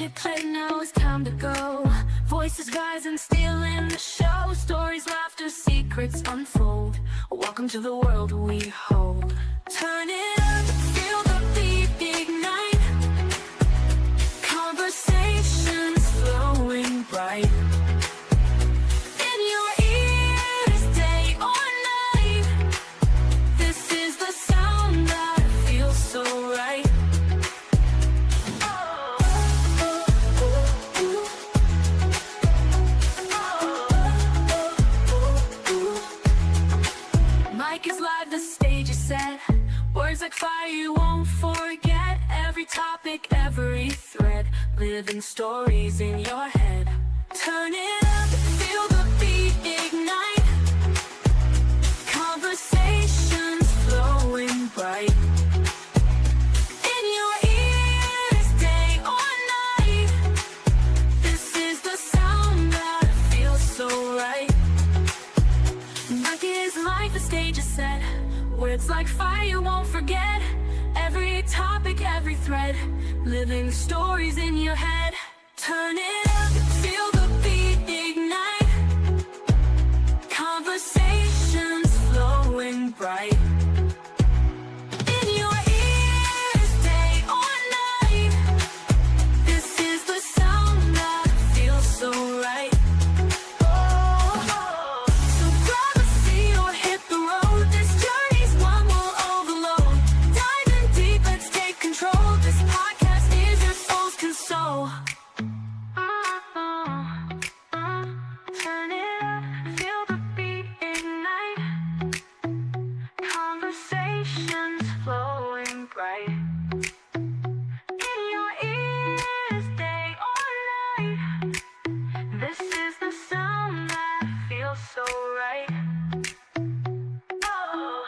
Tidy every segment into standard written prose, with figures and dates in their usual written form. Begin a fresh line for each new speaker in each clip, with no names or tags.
Hit play now, it's time to go. Voices rise and stealing the show. Stories, laughter, secrets unfold. Welcome to the world we hold. Turn it up, feel the beat ignite. Conversations flowing bright. In your ears, day or night. This is the sound that feels so right. Mic is live, the stage is set. Words like fire you won't forget. Every topic, every thread. Living stories in your head. Turn it up, feel the beat ignite. Conversations flowing bright. In your ears, day or night. This is the sound that feels so right. Mic is live, the stage is set. Words like fire you won't forget. Every topic, every thread. Living stories in your head. Turn it up, feel the beat ignite. Conversations flowing bright. In your ears, day or night. This is the sound that feels so right. So grab a seat or hit the road. This journey's one we'll overload. Diving deep, let's take control. This podcast is your soul's console. Turn it up, feel the beat ignite. Conversations flowing bright. In your ears, day or night. This is the sound that feels so right. Oh.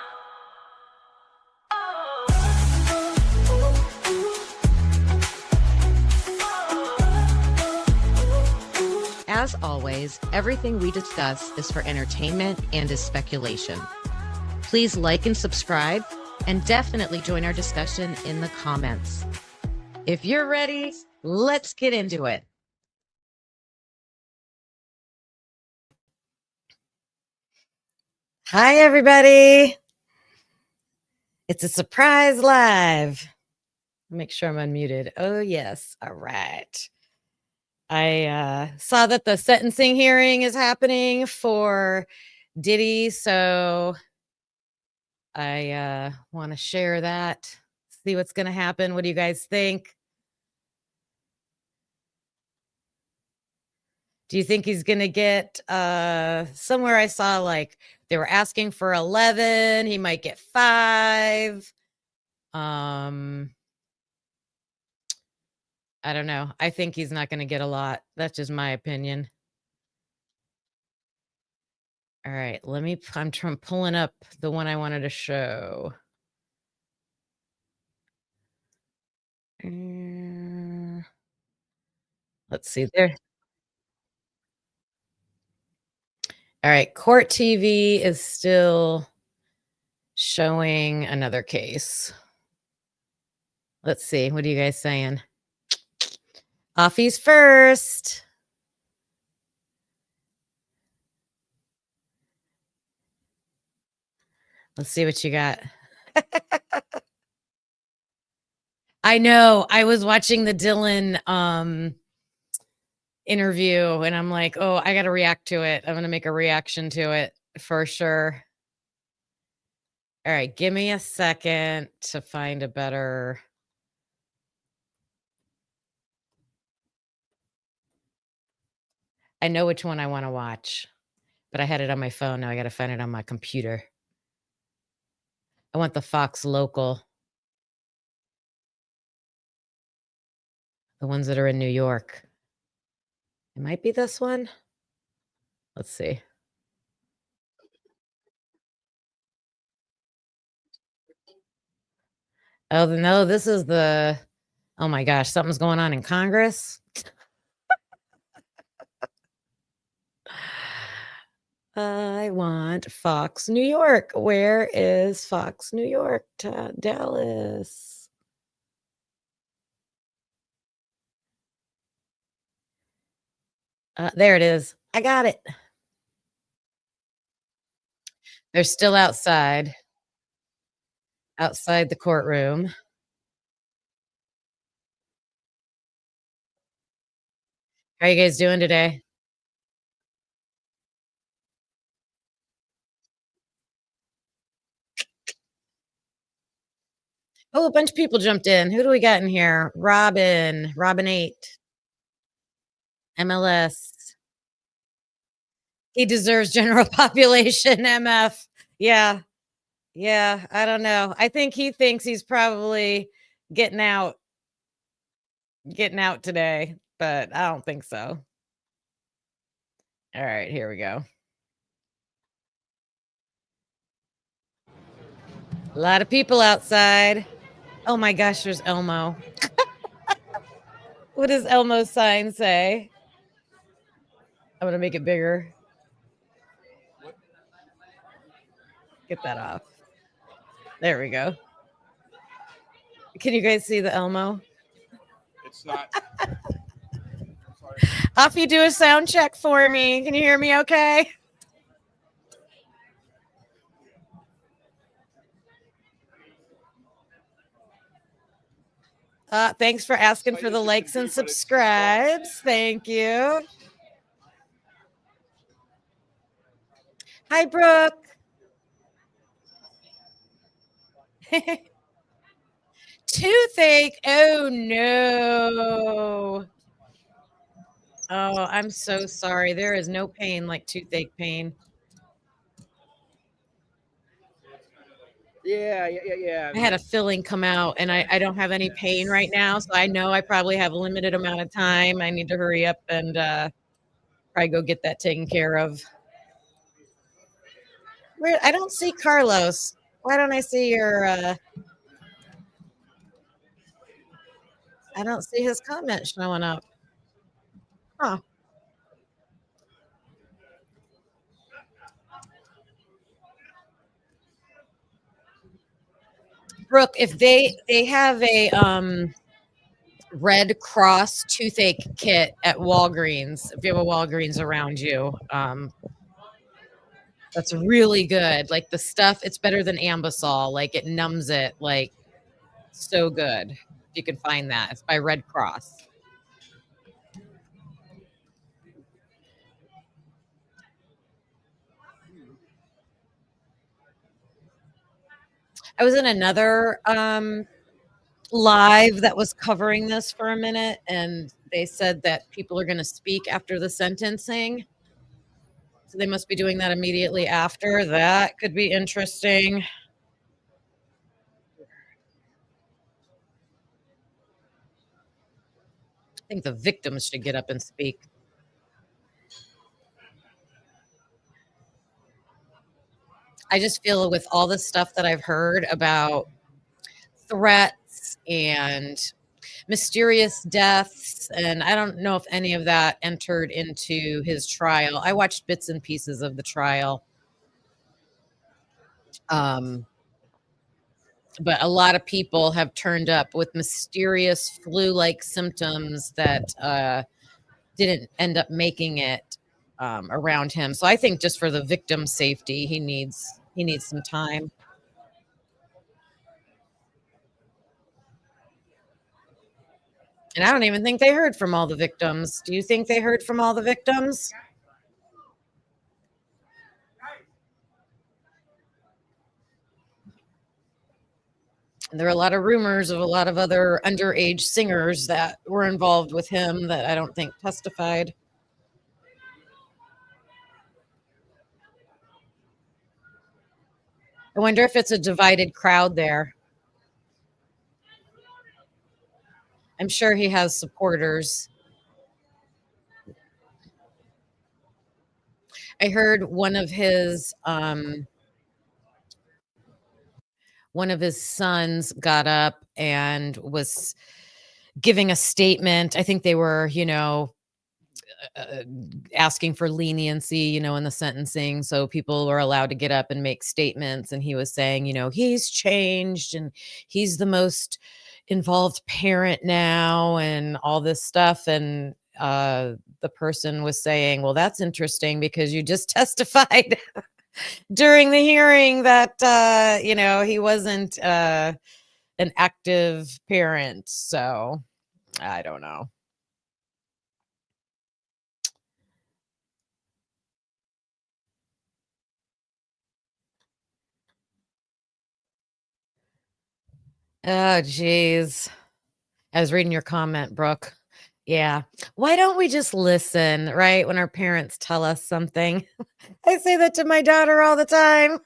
As always, everything we discuss is for entertainment and is speculation. Please like and subscribe, and definitely join our discussion in the comments. If you're ready, let's get into it. Hi, everybody. It's a surprise live. Make sure I'm unmuted. Oh, yes. All right. I saw that the sentencing hearing is happening for Diddy, so I want to share that, see what's going to happen. What do you guys think? Do you think he's going to get somewhere I saw like they were asking for 11, he might get 5. I don't know. I think he's not going to get a lot. That's just my opinion. All right, I'm pulling up the one I wanted to show. Let's see there. All right, Court TV is still showing another case. Let's see. What are you guys saying? Offie's first. Let's see what you got. I know. I was watching the Dylan interview and I'm like, oh, I got to react to it. I'm going to make a reaction to it for sure. All right. Give me a second to find a better. I know which one I want to watch, but I had it on my phone. Now I got to find it on my computer. I want the Fox local. The ones that are in New York. It might be this one. Let's see. Oh, no, this is the, oh my gosh, something's going on in Congress. I want Fox New York. Where is Fox New York? Dallas. There it is. I got it. They're still outside the courtroom. How you guys doing today? Oh, a bunch of people jumped in. Who do we got in here? Robin 8, MLS. He deserves general population MF. Yeah. Yeah, I don't know. I think he thinks he's probably getting out getting out today, but I don't think so. All right, here we go. A lot of people outside. Oh my gosh, there's Elmo. What does Elmo's sign say? I'm gonna make it bigger. Get that off. There we go. Can you guys see the Elmo?
It's not.
Off you do a sound check for me. Can you hear me okay? Thanks for asking for the likes and subscribes. Thank you. Hi, Brooke. Toothache. Oh no. Oh, I'm so sorry. There is no pain like toothache pain.
Yeah.
I had a filling come out and I don't have any pain right now. So I know I probably have a limited amount of time. I need to hurry up and probably go get that taken care of. Where I don't see Carlos. Why don't I see your I don't see his comment showing up. Huh. Brooke, if they have a Red Cross toothache kit at Walgreens, if you have a Walgreens around you, that's really good. Like the stuff, it's better than Ambisol. Like it numbs it like so good. If you can find that. It's by Red Cross. I was in another live that was covering this for a minute, and they said that people are going to speak after the sentencing. So they must be doing that immediately after. That could be interesting. I think the victims should get up and speak. I just feel with all the stuff that I've heard about threats and mysterious deaths, and I don't know if any of that entered into his trial. I watched bits and pieces of the trial. But a lot of people have turned up with mysterious flu-like symptoms that didn't end up making it around him. So I think just for the victim's safety, he needs some time. And I don't even think they heard from all the victims. Do you think they heard from all the victims? There are a lot of rumors of a lot of other underage singers that were involved with him that I don't think testified. I wonder if it's a divided crowd there. I'm sure he has supporters. I heard one of his sons got up and was giving a statement. I think they were, uh, asking for leniency, in the sentencing. So people were allowed to get up and make statements. And he was saying, he's changed and he's the most involved parent now and all this stuff. And the person was saying, well, that's interesting because you just testified during the hearing that he wasn't an active parent. So I don't know. Oh, geez. I was reading your comment, Brooke. Yeah. Why don't we just listen, right? When our parents tell us something. I say that to my daughter all the time.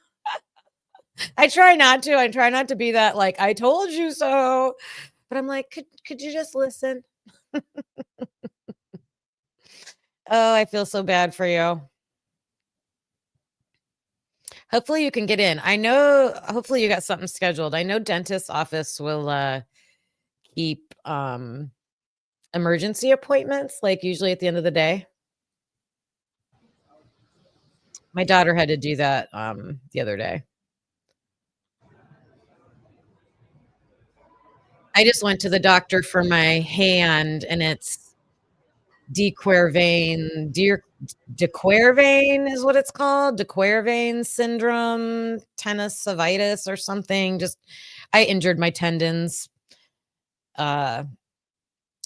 I try not to. I try not to be that like, I told you so. But I'm like, could you just listen? Oh, I feel so bad for you. Hopefully you can get in. I know hopefully you got something scheduled. I know dentist's office will keep emergency appointments like usually at the end of the day. My daughter had to do that the other day. I just went to the doctor for my hand and it's dequervain, dequervain is what it's called. Dequervain syndrome, tenosynovitis or something. Just I injured my tendons. Uh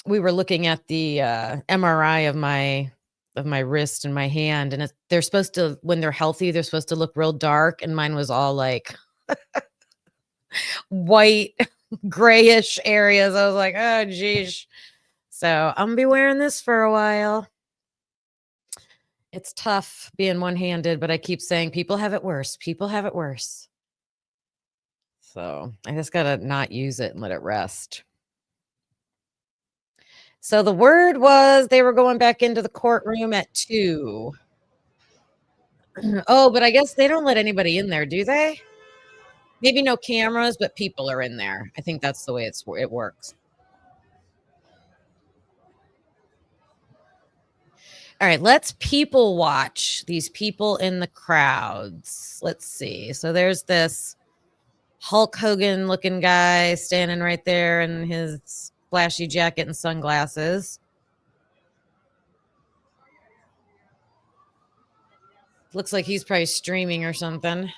we were looking at the MRI of my wrist and my hand, and they're supposed to when they're healthy, they're supposed to look real dark, and mine was all like white, grayish areas. I was like, oh geez. So I'm gonna be wearing this for a while. It's tough being one-handed, but I keep saying people have it worse. People have it worse. So I just gotta not use it and let it rest. So the word was they were going back into the courtroom at 2. Oh, but I guess they don't let anybody in there, do they? Maybe no cameras, but people are in there. I think that's the way it works. All right, let's people watch these people in the crowds. Let's see. So there's this Hulk Hogan looking guy standing right there in his flashy jacket and sunglasses. Looks like he's probably streaming or something.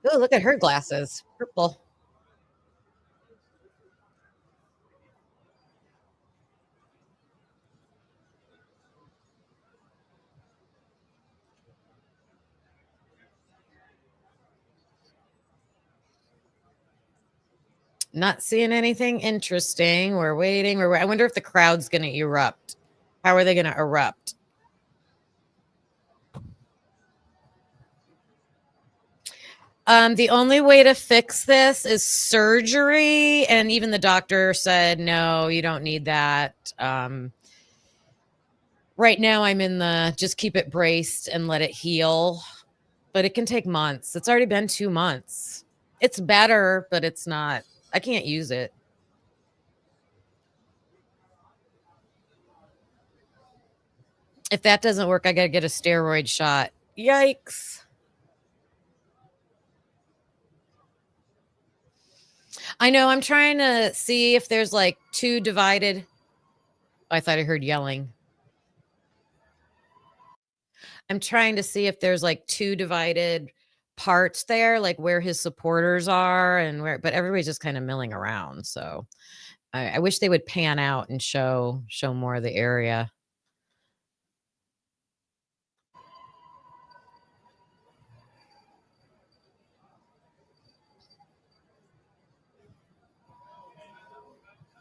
Oh, look at her glasses. Purple. Not seeing anything interesting. We're waiting. I wonder if the crowd's going to erupt. How are they going to erupt? The only way to fix this is surgery. And even the doctor said, no, you don't need that. Right now I'm in the just keep it braced and let it heal, but it can take months. It's already been 2 months. It's better, but it's not, I can't use it. If that doesn't work, I got to get a steroid shot. Yikes. I know. I'm trying to see if there's like 2 divided. I thought I heard yelling. I'm trying to see if there's like 2 divided parts there, like where his supporters are and where, but everybody's just kind of milling around. So I wish they would pan out and show more of the area.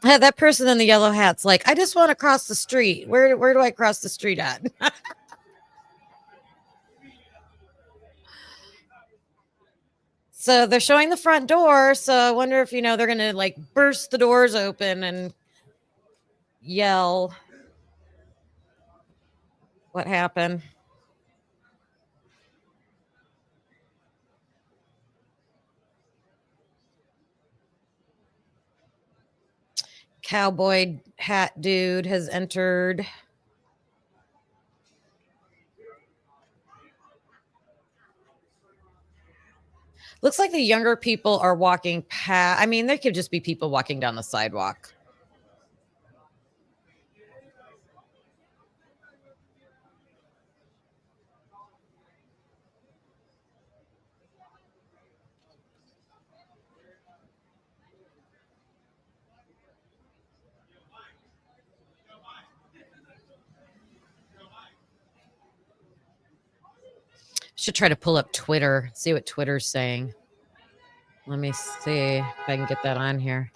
That person in the yellow hat's like, I just want to cross the street. Where do I cross the street at? So they're showing the front door. So I wonder if, they're going to like burst the doors open and yell. What happened? Cowboy hat dude has entered. Looks like the younger people are walking past. I mean, there could just be people walking down the sidewalk. Should try to pull up Twitter, see what Twitter's saying. Let me see if I can get that on here.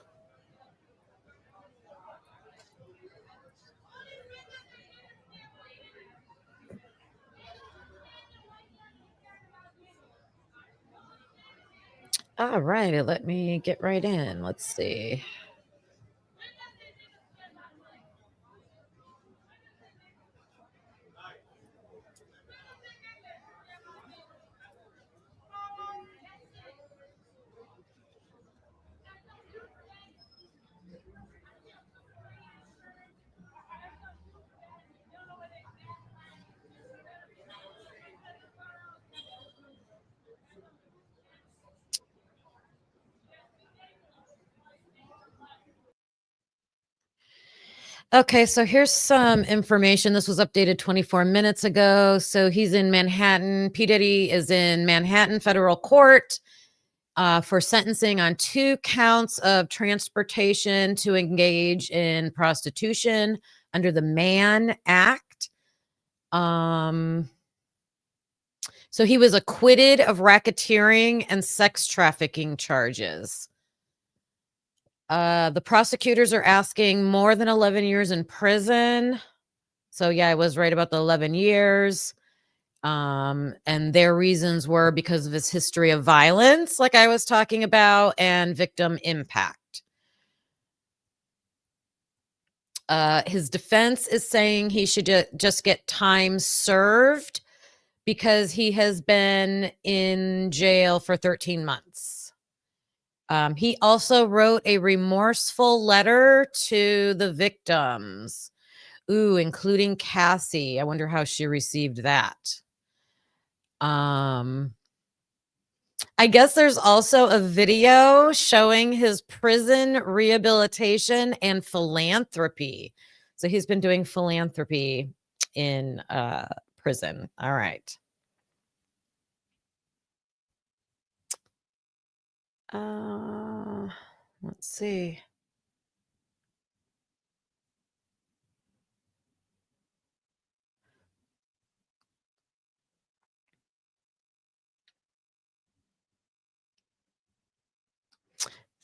All right, let me get right in. Let's see. Okay, so here's some information. This was updated 24 minutes ago. So he's in Manhattan. P. Diddy is in Manhattan federal court for sentencing on 2 counts of transportation to engage in prostitution under the Mann Act. So he was acquitted of racketeering and sex trafficking charges. The prosecutors are asking more than 11 years in prison. So yeah, I was right about the 11 years. And their reasons were because of his history of violence, like I was talking about, and victim impact. His defense is saying he should just get time served because he has been in jail for 13 months. He also wrote a remorseful letter to the victims. Ooh, including Cassie. I wonder how she received that. I guess there's also a video showing his prison rehabilitation and philanthropy. So he's been doing philanthropy in prison. All right. Let's see.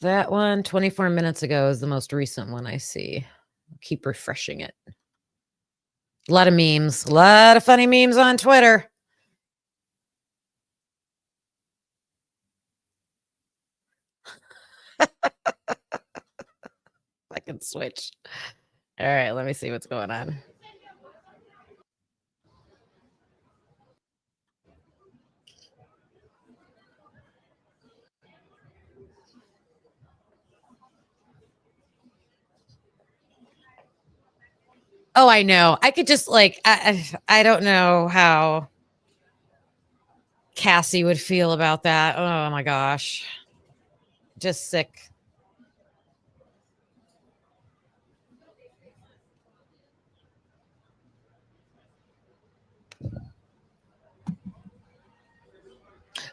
That one, 24 minutes ago, is the most recent one I see. Keep refreshing it. A lot of memes, a lot of funny memes on Twitter. I can switch. All right, let me see what's going on. Oh, I know. I could just like I don't know how Cassie would feel about that. Oh my gosh. Just sick.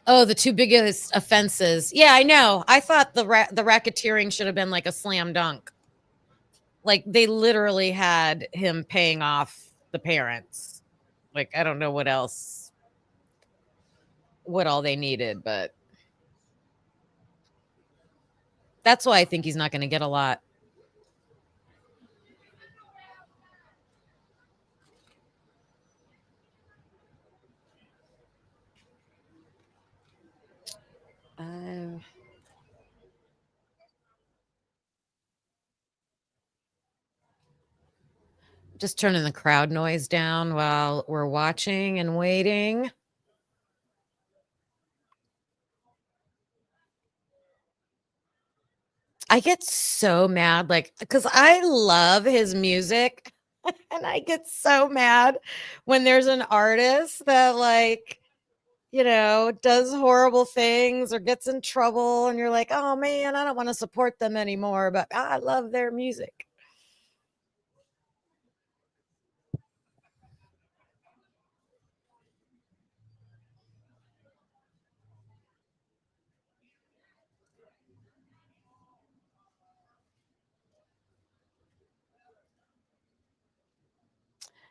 Oh, the 2 biggest offenses. Yeah, I know. I thought the racketeering should have been like a slam dunk. Like they literally had him paying off the parents. Like I don't know what else, what all they needed, but that's why I think he's not going to get a lot. Just turning the crowd noise down while we're watching and waiting. I get so mad, like, because I love his music, and I get so mad when there's an artist that, like, does horrible things or gets in trouble, and you're like, oh man, I don't want to support them anymore, but I love their music.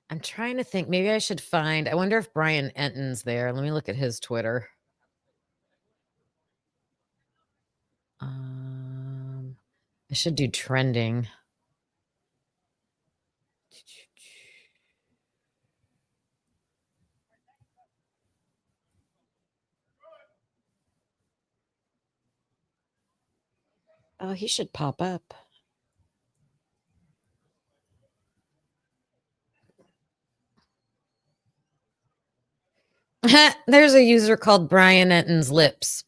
I'm trying to think. Maybe I should find. I wonder if Brian Enton's there. Let me look at his Twitter. I should do trending. Oh, he should pop up. There's a user called Brian Enton's Lips.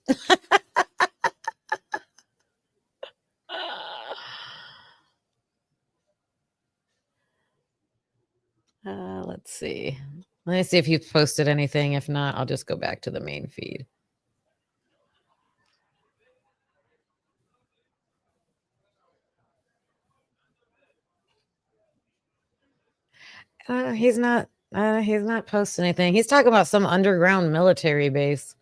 Let's see. Let me see if you've posted anything. If not, I'll just go back to the main feed. He's not. He's not posting anything. He's talking about some underground military base.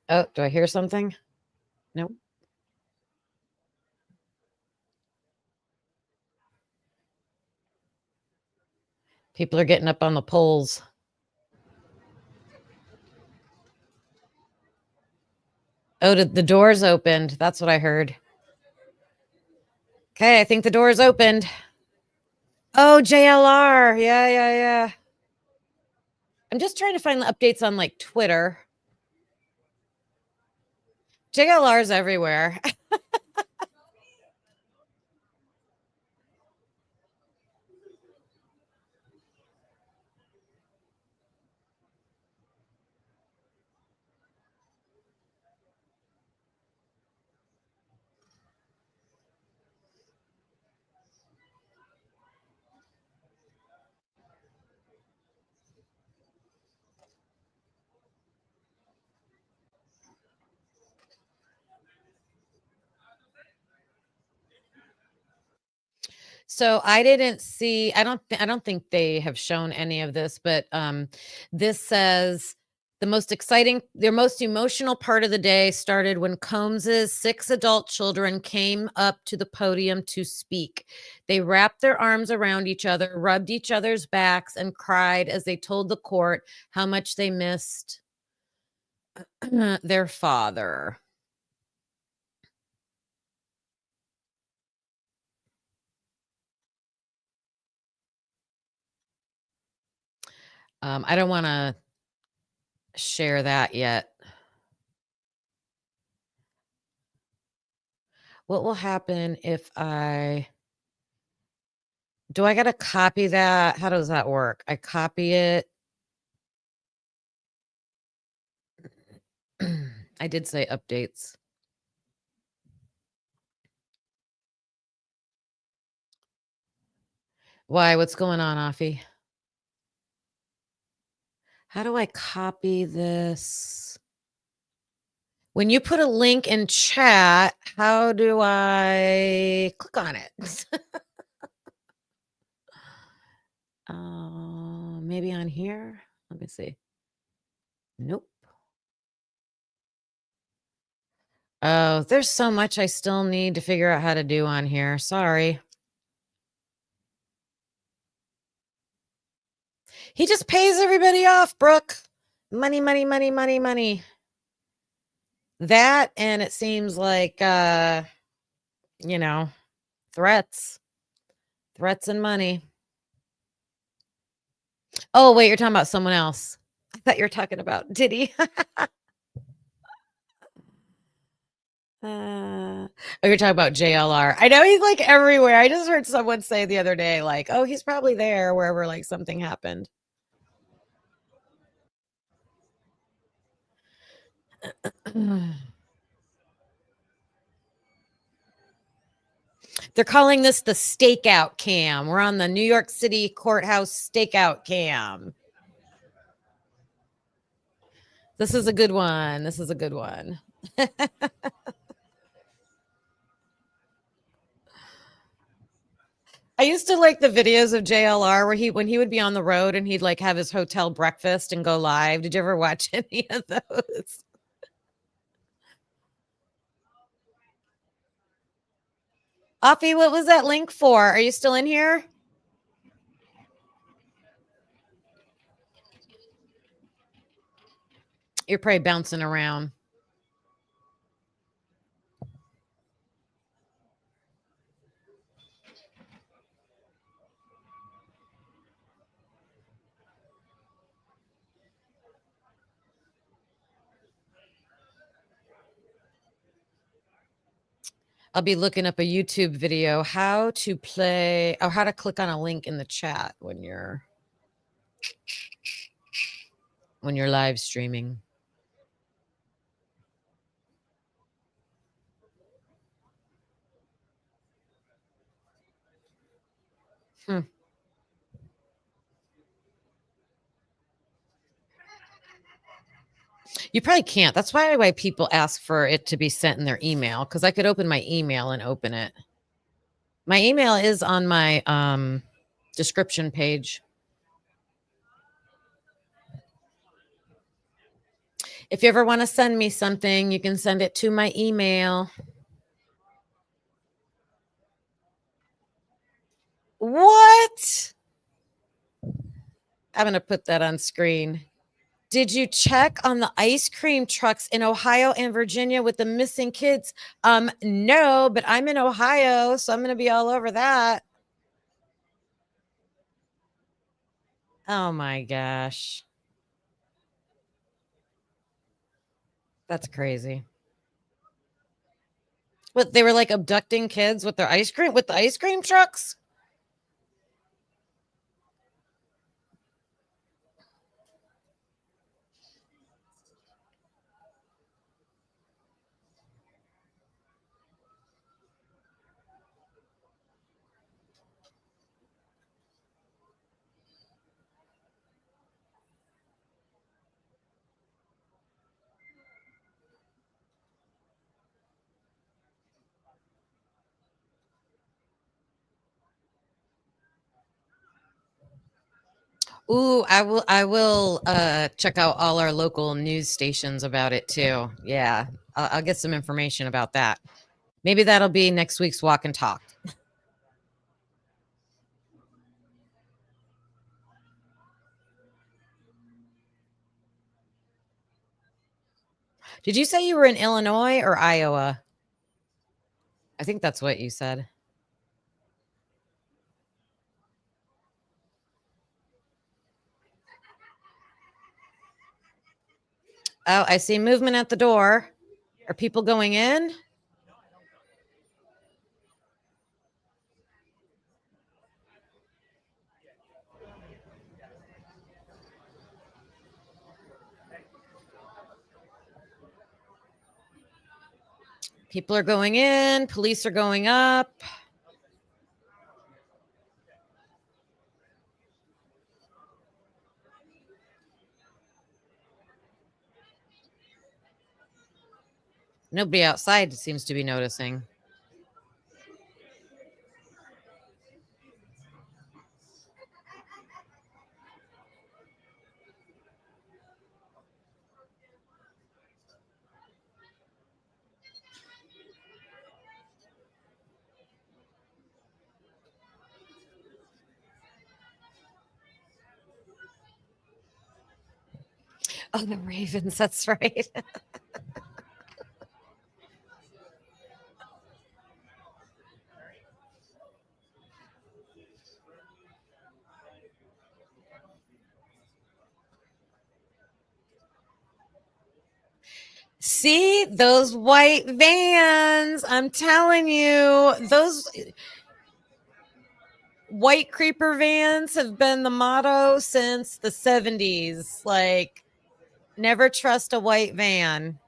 Oh, do I hear something? Nope. People are getting up on the polls. Oh, the doors opened. That's what I heard. Okay, I think the doors opened. Oh, JLR. Yeah. I'm just trying to find the updates on like Twitter. JLR's everywhere. So I didn't see. I don't think they have shown any of this, but this says their most emotional part of the day started when Combs's 6 adult children came up to the podium to speak. They wrapped their arms around each other, rubbed each other's backs, and cried as they told the court how much they missed their father. I don't want to share that yet. What will happen if do I got to copy that? How does that work? I copy it. I did say updates. Why? What's going on, Afi? How do I copy this? When you put a link in chat, how do I click on it? Maybe on here. Let me see. Nope. Oh, there's so much I still need to figure out how to do on here. Sorry. He just pays everybody off, Brooke. Money. That, and it seems like threats and money. Oh, wait, you're talking about someone else. I thought you were talking about Diddy. Oh, you're talking about JLR. I know he's like everywhere. I just heard someone say the other day, like, oh, he's probably there wherever like something happened. They're calling this the stakeout cam. We're on the New York City courthouse stakeout cam. This is a good one. This is a good one. I used to like the videos of JLR where when he would be on the road and he'd like have his hotel breakfast and go live. Did you ever watch any of those? Offie, what was that link for? Are you still in here? You're probably bouncing around. I'll be looking up a YouTube video how to play or how to click on a link in the chat when you're live streaming. You probably can't. That's why people ask for it to be sent in their email, because I could open my email and open it. My email is on my description page. If you ever want to send me something, you can send it to my email. What? I'm going to put that on screen. Did you check on the ice cream trucks in Ohio and Virginia with the missing kids? No, but I'm in Ohio, so I'm going to be all over that. Oh my gosh. That's crazy. What, they were like abducting kids with their ice cream with the ice cream trucks? Ooh, I will check out all our local news stations about it too. Yeah. I'll get some information about that. Maybe that'll be next week's walk and talk. Did you say you were in Illinois or Iowa? I think that's what you said. Oh, I see movement at the door. Are people going in? People are going in. Police are going up. Nobody outside seems to be noticing. Oh, the Ravens. That's right. See those white vans. I'm telling you, those white creeper vans have been the motto since the 70s. Like, never trust a white van.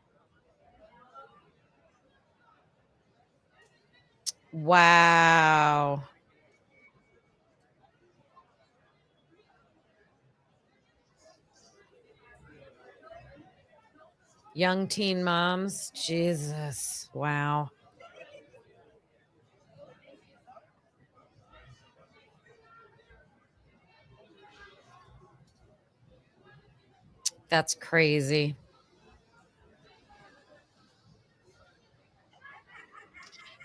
Wow. Young teen moms. Jesus. Wow. That's crazy.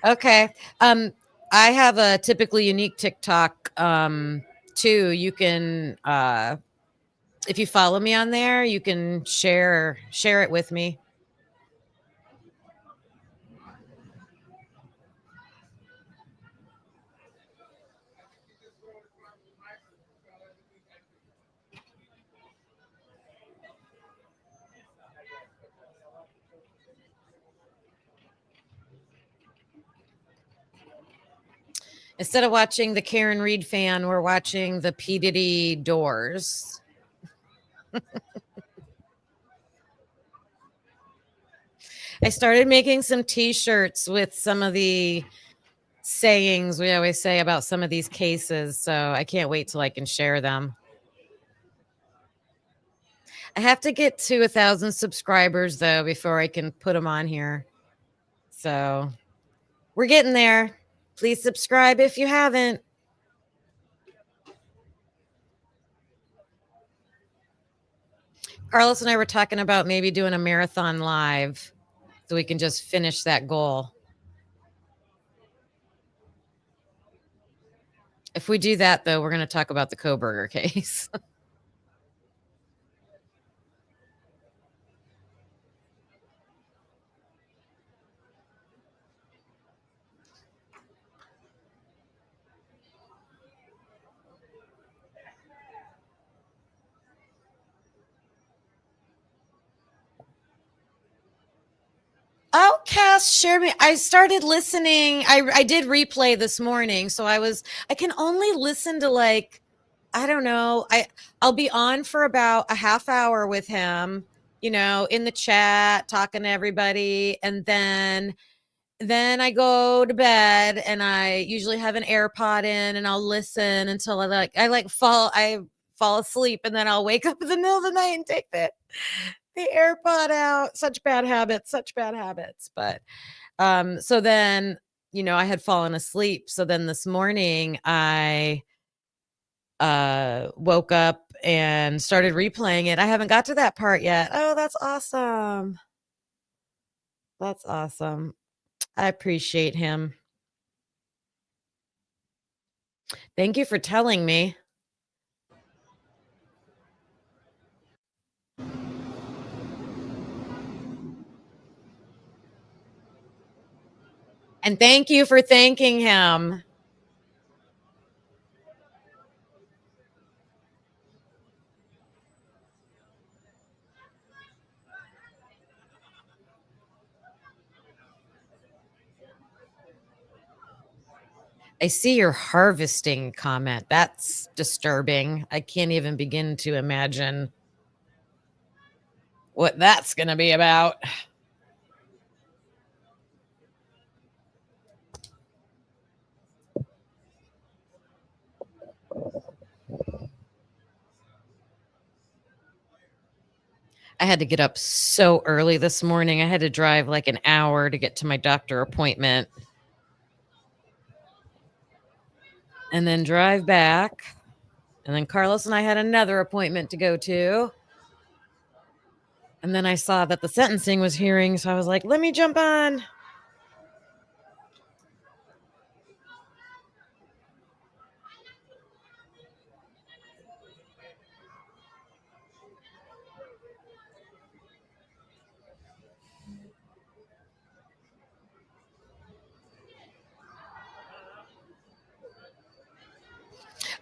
Okay. I have a typically unique TikTok too. You can if you follow me on there, you can share it with me. Instead of watching the Karen Reed fan, we're watching the P. Diddy Doors. I started making some t-shirts with some of the sayings we always say about some of these cases, so I can't wait till I can share them. I have to get to 1,000 subscribers though before I can put them on here. So we're getting there. Please subscribe if you haven't. Carlos and I were talking about maybe doing a marathon live so we can just finish that goal. If we do that, though, we're going to talk about the Koberger case. Oh, Cass, share me. I started listening. I did replay this morning, so I can only listen to like, I don't know. I'll be on for about a half hour with him, in the chat, talking to everybody, and then I go to bed and I usually have an AirPod in and I'll listen until I fall asleep, and then I'll wake up in the middle of the night and take the AirPod out. Such bad habits, such bad habits. But so then, I had fallen asleep. So then this morning I woke up and started replaying it. I haven't got to that part yet. Oh, that's awesome. That's awesome. I appreciate him. Thank you for telling me. And thank you for thanking him. I see your harvesting comment. That's disturbing. I can't even begin to imagine what that's going to be about. I had to get up so early this morning. I had to drive like an hour to get to my doctor appointment and then drive back. And then Carlos and I had another appointment to go to. And then I saw that the sentencing was hearing. So I was like, let me jump on.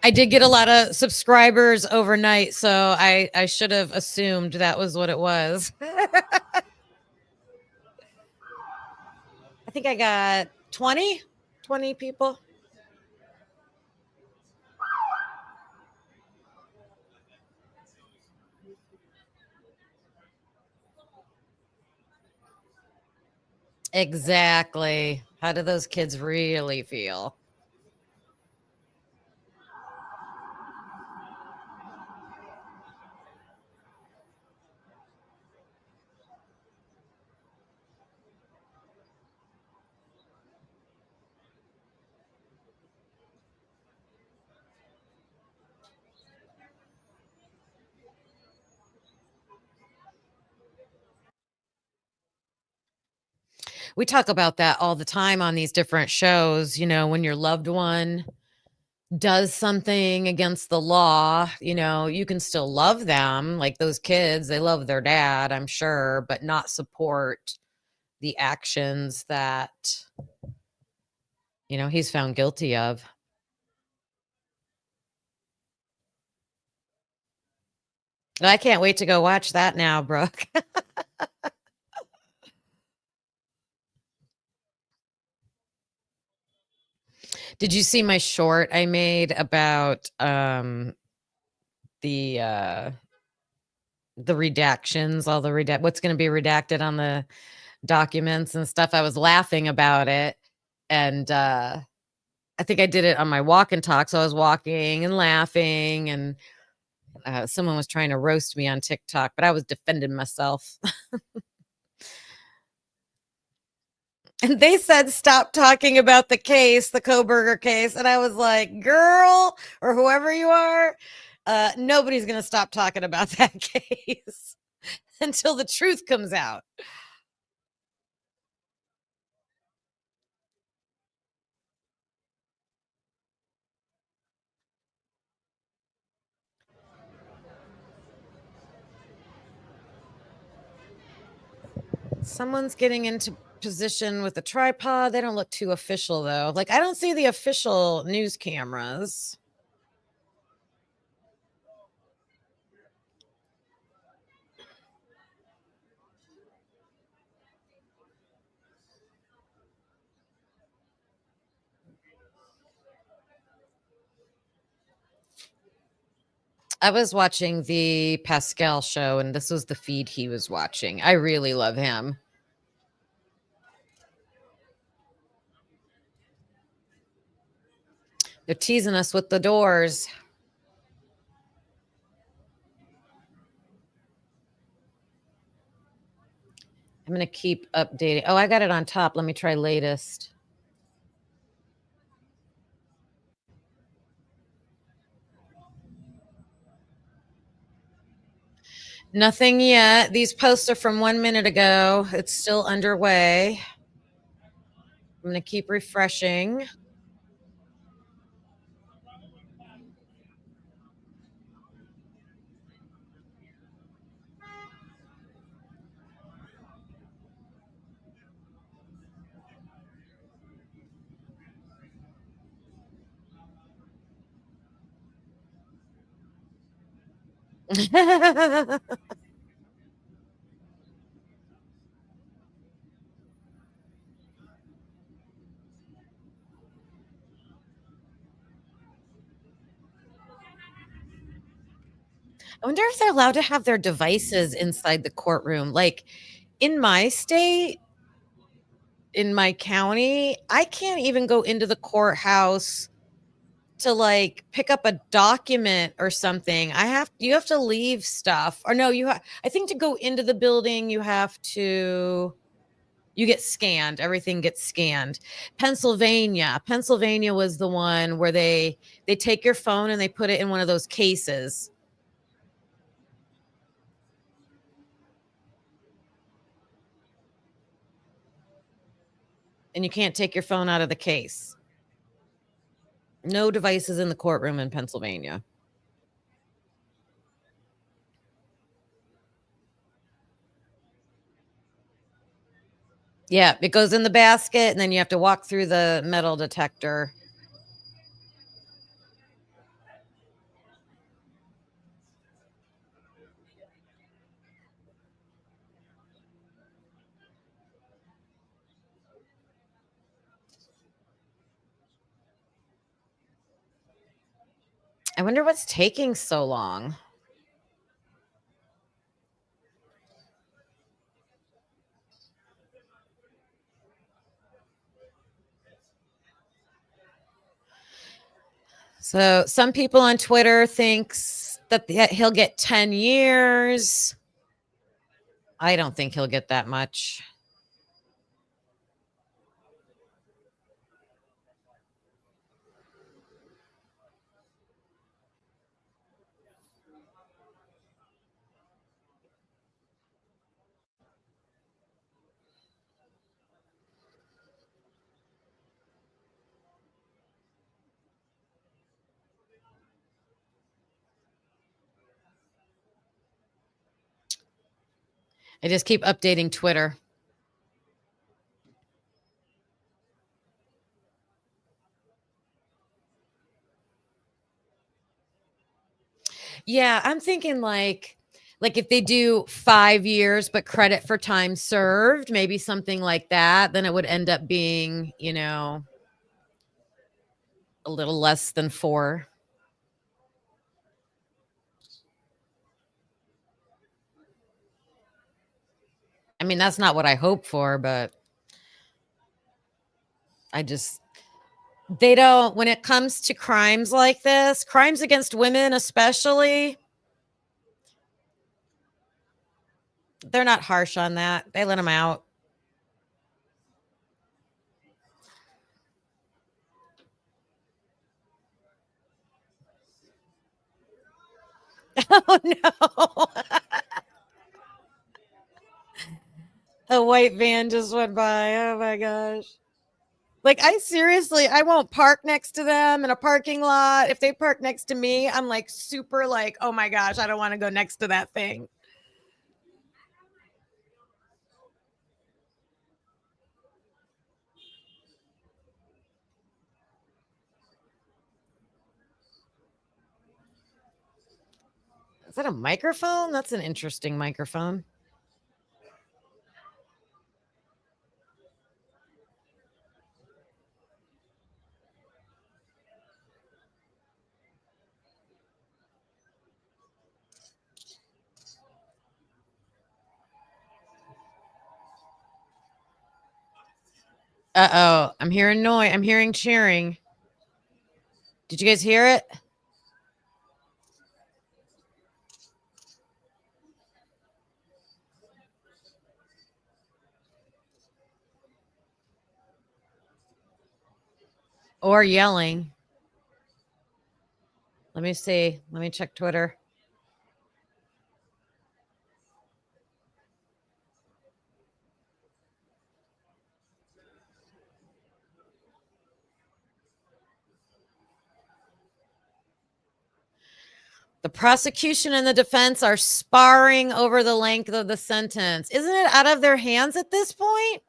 I did get a lot of subscribers overnight, so I should have assumed that was what it was. I think I got 20 people. Exactly. How do those kids really feel? We talk about that all the time on these different shows, when your loved one does something against the law, you can still love them. Like those kids, they love their dad, I'm sure, but not support the actions that, he's found guilty of. I can't wait to go watch that now, Brooke. Did you see my short I made about the the redactions, all the what's going to be redacted on the documents and stuff? I was laughing about it, and I think I did it on my walk and talk. So I was walking and laughing, and someone was trying to roast me on TikTok, but I was defending myself. And they said, stop talking about the case, the Koberger case. And I was like, girl, or whoever you are, nobody's going to stop talking about that case until the truth comes out. Someone's getting into position with a tripod. They don't look too official, though. Like, I don't see the official news cameras. I was watching the Pascal show, and this was the feed he was watching. I really love him. They're teasing us with the doors. I'm going to keep updating. Oh, I got it on top. Let me try latest. Nothing yet. These posts are from 1 minute ago. It's still underway. I'm going to keep refreshing. I wonder if they're allowed to have their devices inside the courtroom. Like in my state, in my county, I can't even go into the courthouse to like pick up a document or something. You have to leave stuff. Or no, I think to go into the building you get scanned. Everything gets scanned. Pennsylvania was the one where they take your phone and they put it in one of those cases. And you can't take your phone out of the case. No devices in the courtroom in Pennsylvania. Yeah, it goes in the basket and then you have to walk through the metal detector. I wonder what's taking so long. So some people on Twitter thinks that he'll get 10 years. I don't think he'll get that much. I just keep updating Twitter. Yeah, I'm thinking like if they do 5 years but credit for time served, maybe something like that, then it would end up being, a little less than 4. I mean, that's not what I hope for, but I just they don't when it comes to crimes like this, crimes against women especially, they're not harsh on that. They let them out. Oh no. A white van just went by. Oh my gosh. Like I won't park next to them in a parking lot. If they park next to me, I'm like super like, "Oh my gosh, I don't want to go next to that thing." Is that a microphone? That's an interesting microphone. Uh-oh, I'm hearing noise. I'm hearing cheering. Did you guys hear it? Or yelling? Let me see. Let me check Twitter. The prosecution and the defense are sparring over the length of the sentence. Isn't it out of their hands at this point?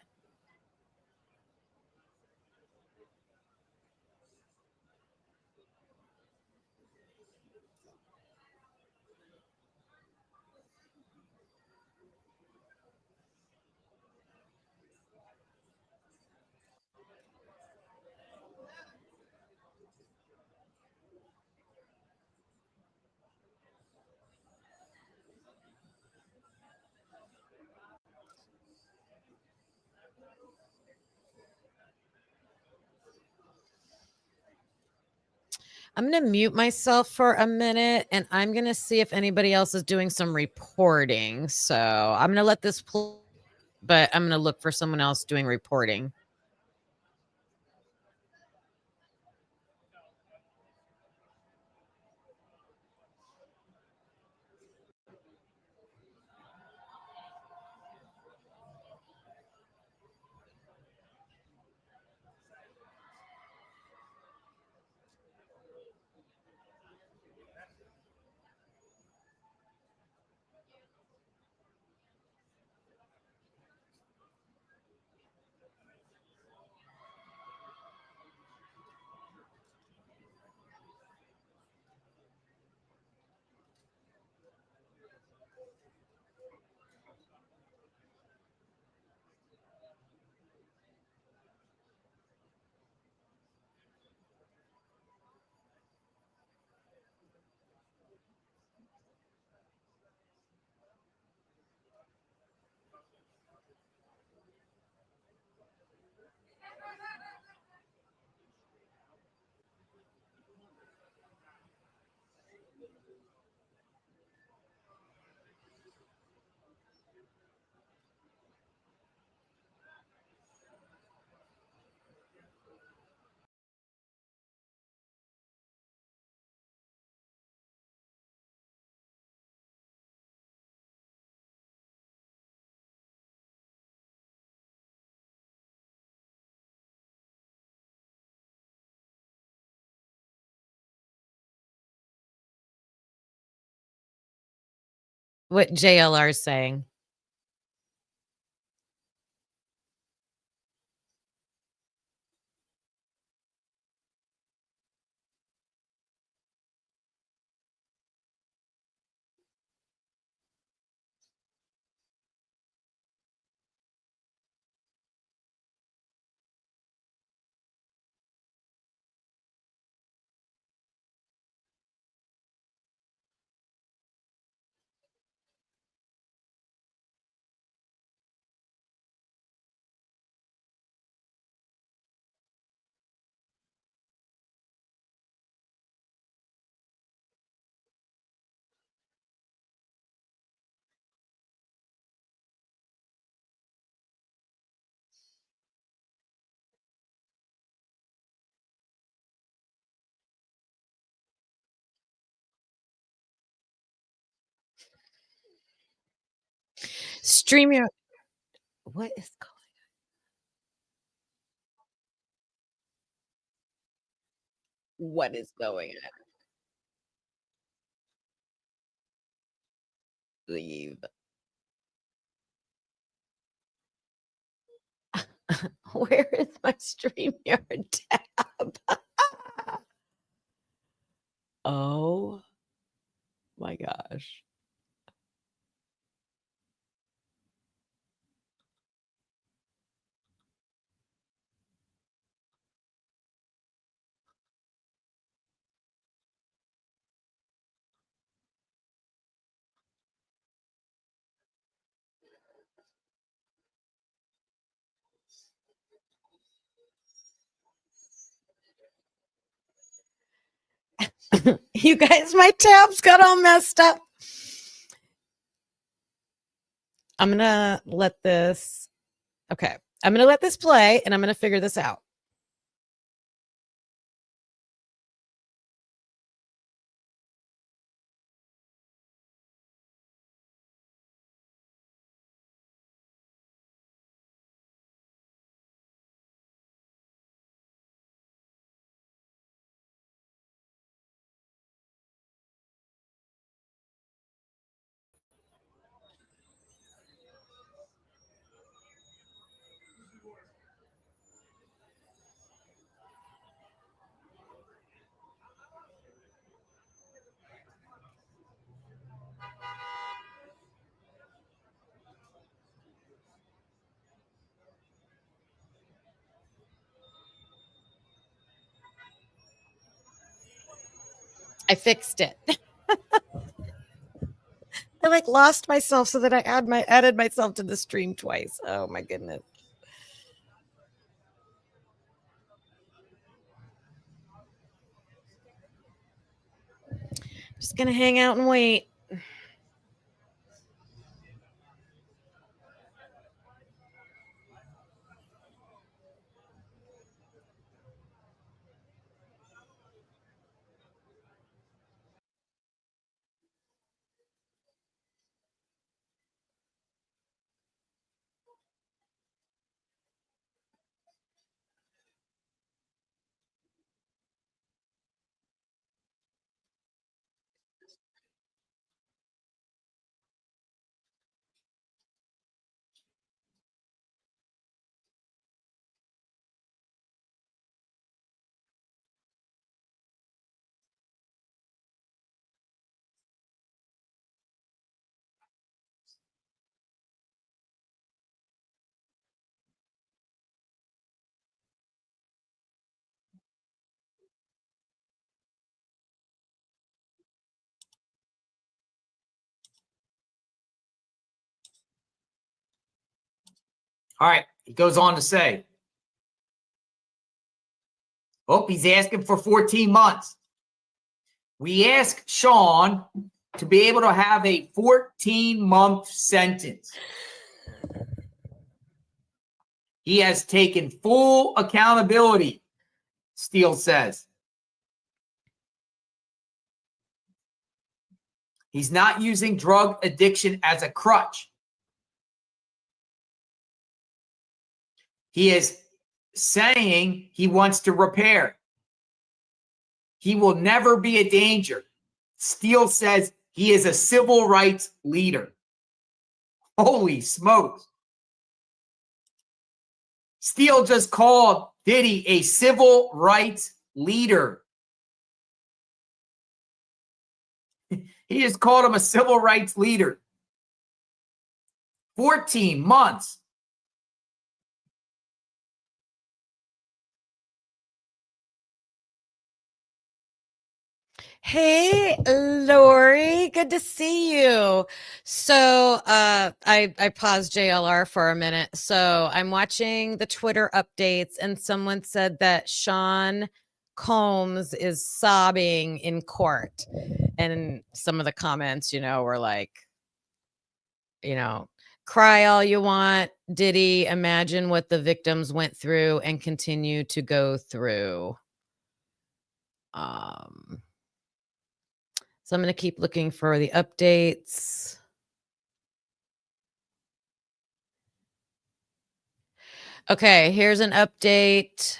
I'm going to mute myself for a minute and I'm going to see if anybody else is doing some reporting. So I'm going to let this play, but I'm going to look for someone else doing reporting. What JLR is saying. StreamYard. What is going on? What is going on? Leave. Where is my StreamYard tab? Oh my gosh. You guys, my tabs got all messed up. I'm gonna let this. Okay. I'm gonna let this play and I'm gonna figure this out. I fixed it. I like lost myself so that I added myself to the stream twice. Oh my goodness. Just gonna hang out and wait.
All right. He goes on to say, oh, he's asking for 14 months. We ask Sean to be able to have a 14-month sentence. He has taken full accountability, Steele says. He's not using drug addiction as a crutch. He is saying he wants to repair. He will never be a danger. Steele says he is a civil rights leader. Holy smokes. Steele just called Diddy a civil rights leader. He just called him a civil rights leader. 14 months.
Hey, Lori, good to see you. So I paused JLR for a minute. So I'm watching the Twitter updates, and someone said that Sean Combs is sobbing in court. And some of the comments, were like, cry all you want, Diddy. Imagine what the victims went through and continue to go through. So I'm going to keep looking for the updates. Okay, here's an update.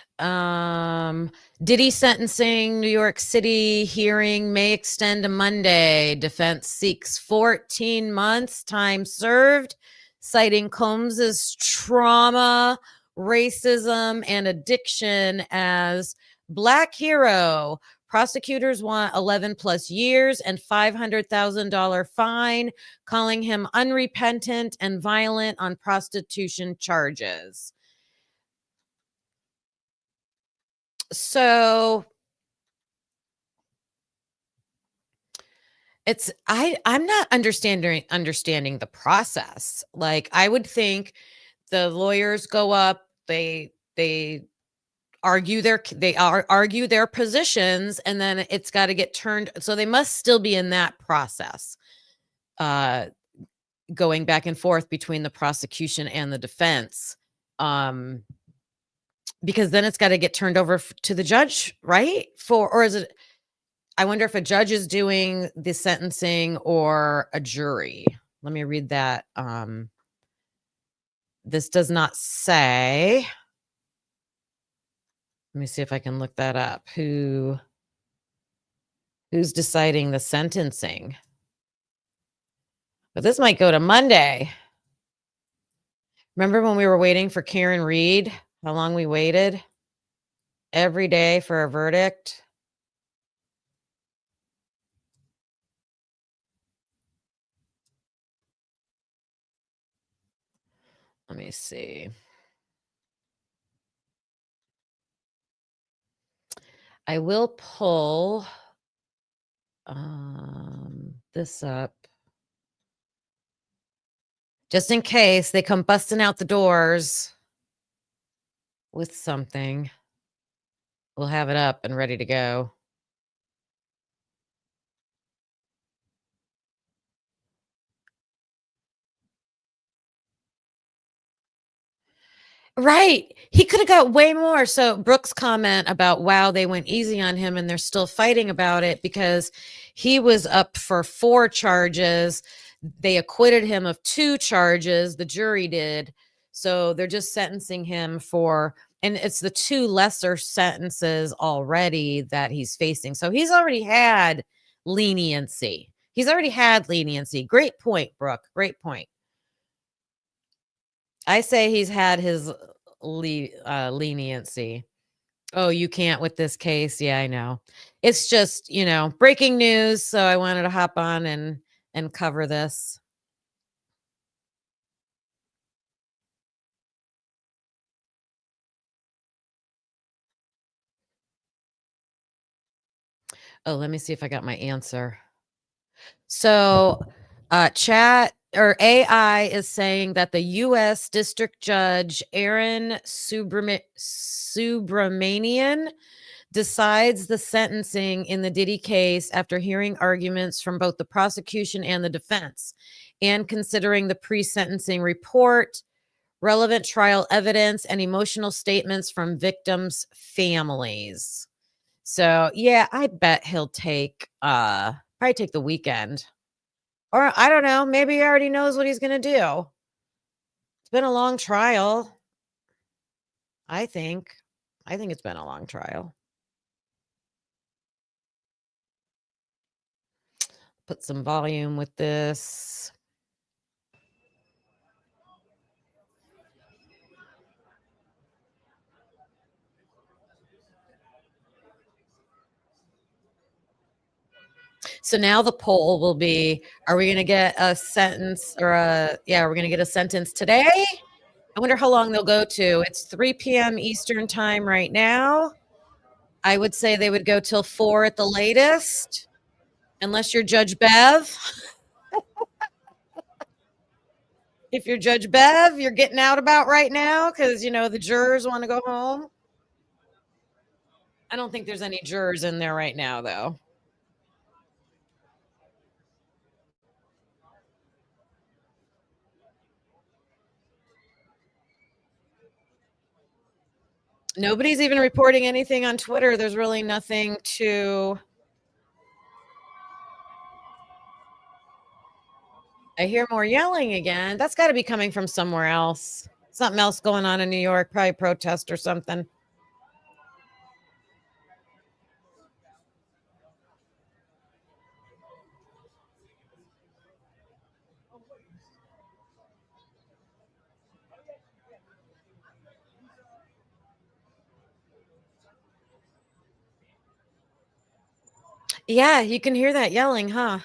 Diddy sentencing, New York City hearing may extend to Monday. Defense seeks 14 months, time served, citing Combs's trauma, racism, and addiction as Black hero. Prosecutors want 11 plus years and $500,000 fine, calling him unrepentant and violent on prostitution charges. So it's I'm not understanding the process. Like, I would think the lawyers go up, they argue their positions, and then it's got to get turned. So they must still be in that process, going back and forth between the prosecution and the defense, because then it's got to get turned over to the judge, right? Or is it? I wonder if a judge is doing the sentencing or a jury. Let me read that. This does not say. Let me see if I can look that up. Who's deciding the sentencing? But this might go to Monday. Remember when we were waiting for Karen Reed? How long we waited? Every day for a verdict. Let me see. I will pull this up just in case they come busting out the doors with something. We'll have it up and ready to go. Right. He could have got way more. So Brooks' comment about, wow, they went easy on him and they're still fighting about it because he was up for 4 charges. They acquitted him of 2 charges. The jury did. So they're just sentencing him for, and it's the 2 lesser sentences already that he's facing. So he's already had leniency. Great point, Brooke. Great point. I say he's had his leniency. Oh, you can't with this case. Yeah, I know. It's just, breaking news. So I wanted to hop on and cover this. Oh, let me see if I got my answer. So chat or AI is saying that the U.S. District Judge Aaron Subramanian decides the sentencing in the Diddy case after hearing arguments from both the prosecution and the defense, and considering the pre-sentencing report, relevant trial evidence, and emotional statements from victims' families. So yeah, I bet he'll take probably take the weekend. Or I don't know, maybe he already knows what he's gonna do. It's been a long trial. I think. I think it's been a long trial. Put some volume with this. So now the poll will be, are we going to get a sentence or we're going to get a sentence today? I wonder how long they'll go to. It's 3 p.m. Eastern time right now. I would say they would go till 4 at the latest, unless you're Judge Bev. If you're Judge Bev, you're getting out about right now because, the jurors want to go home. I don't think there's any jurors in there right now, though. Nobody's even reporting anything on Twitter. There's really nothing to... I hear more yelling again. That's got to be coming from somewhere else. Something else going on in New York, probably protest or something. Yeah, you can hear that yelling, huh?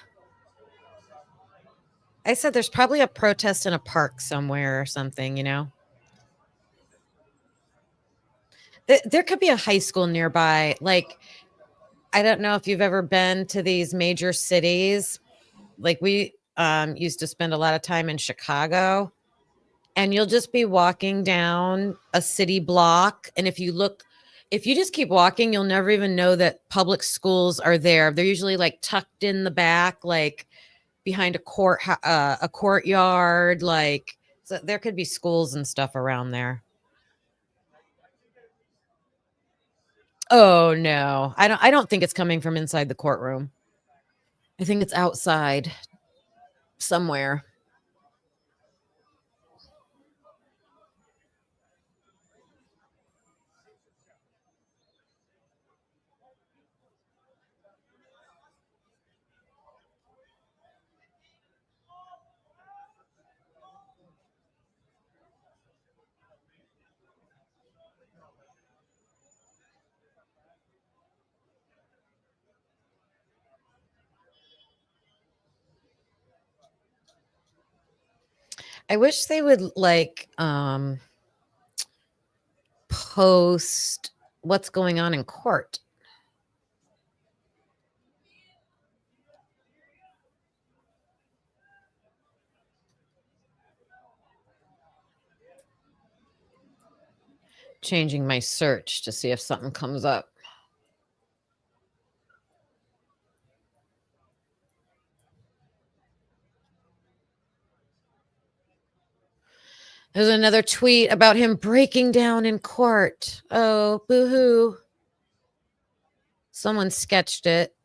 I said there's probably a protest in a park somewhere or something, There could be a high school nearby. Like, I don't know if you've ever been to these major cities. Like, we used to spend a lot of time in Chicago, and you'll just be walking down a city block. And if you just keep walking, you'll never even know that public schools are there. They're usually like tucked in the back, like behind a courtyard. Like, so there could be schools and stuff around there. Oh no, I don't think it's coming from inside the courtroom. I think it's outside somewhere. I wish they would like post what's going on in court. Changing my search to see if something comes up. There's another tweet about him breaking down in court. Oh, boo-hoo. Someone sketched it.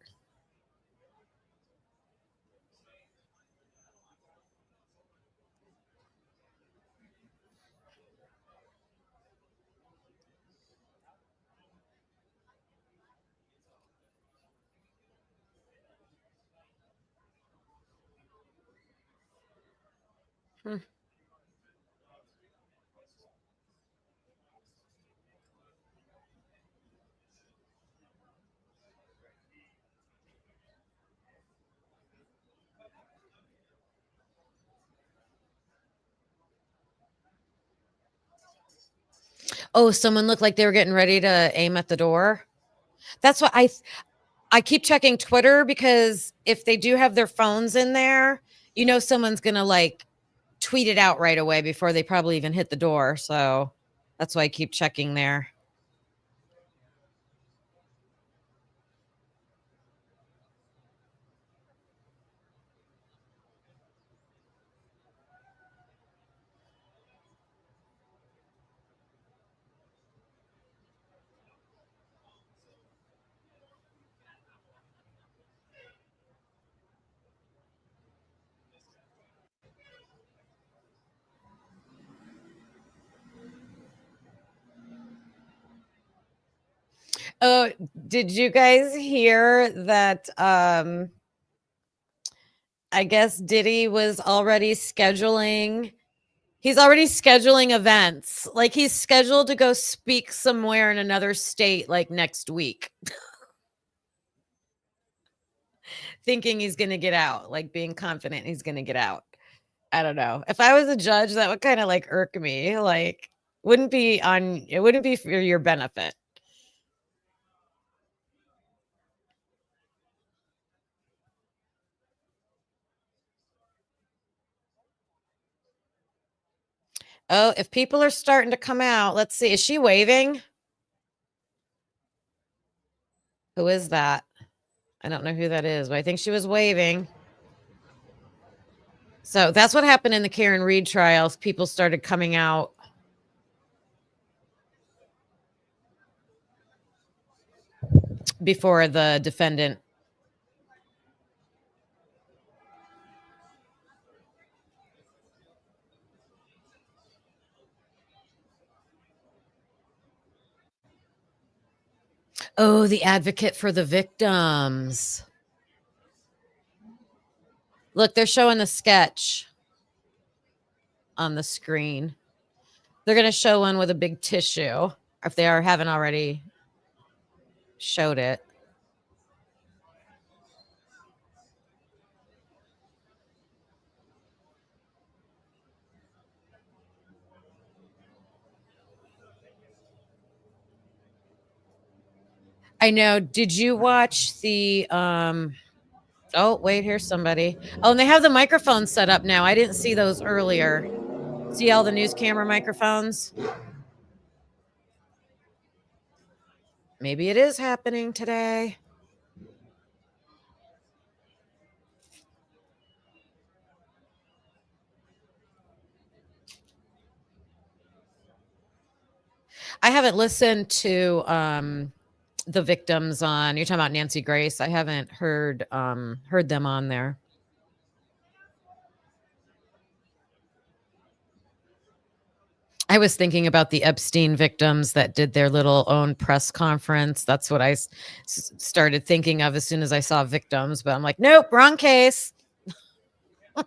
Hmm. Oh, someone looked like they were getting ready to aim at the door. That's what I keep checking Twitter, because if they do have their phones in there, someone's going to like tweet it out right away before they probably even hit the door. So that's why I keep checking there. Oh, did you guys hear that I guess Diddy was already scheduling he's already scheduling events. Like he's scheduled to go speak somewhere in another state like next week, thinking he's going to get out, like being confident he's going to get out. I don't know. If I was a judge, that would kind of like irk me. Like it wouldn't be for your benefit. Oh, if people are starting to come out, let's see. Is she waving? Who is that? I don't know who that is, but I think she was waving. So that's what happened in the Karen Reed trials. People started coming out. Before the defendant. Oh, the advocate for the victims. Look, they're showing the sketch on the screen. They're going to show one with a big tissue, if they haven't already showed it. I know. Did you watch the oh, wait, here's somebody. Oh, and they have the microphones set up now. I didn't see those earlier. See all the news camera microphones? Maybe it is happening today. I haven't listened to the victims on. You're talking about Nancy Grace. I haven't heard them on there. I was thinking about the Epstein victims that did their little own press conference. That's what I started thinking of as soon as I saw victims. But I'm like, nope, wrong case. All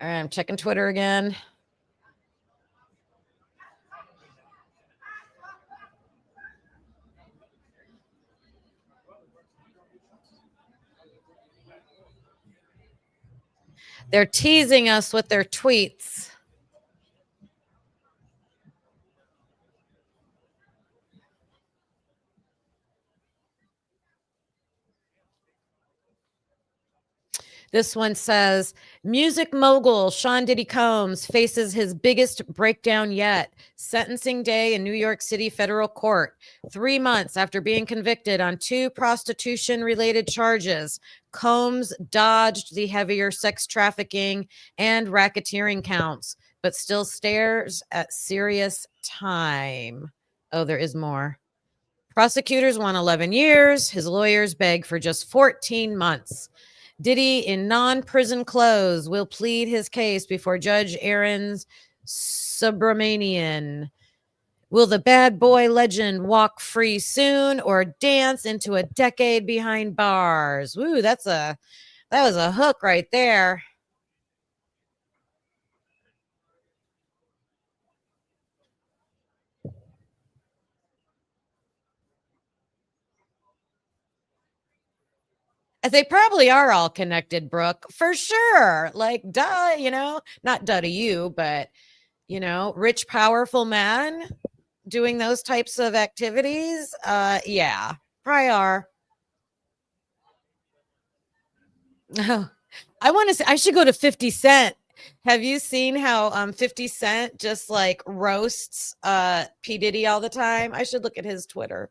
right, I'm checking Twitter again. They're teasing us with their tweets. This one says, music mogul Sean Diddy Combs faces his biggest breakdown yet. Sentencing day in New York City federal court. 3 months after being convicted on 2 prostitution-related charges, Combs dodged the heavier sex trafficking and racketeering counts, but still stares at serious time. Oh, there is more. Prosecutors want 11 years. His lawyers beg for just 14 months. Diddy, in non-prison clothes, will plead his case before Judge Aaron Subramanian. Will the bad boy legend walk free soon or dance into a decade behind bars? Woo, that was a hook right there. They probably are all connected, Brooke, for sure. Like, duh, not duh to you, but, rich, powerful man doing those types of activities. Yeah, probably are. Oh, I should go to 50 Cent. Have you seen how 50 Cent just like roasts P. Diddy all the time? I should look at his Twitter.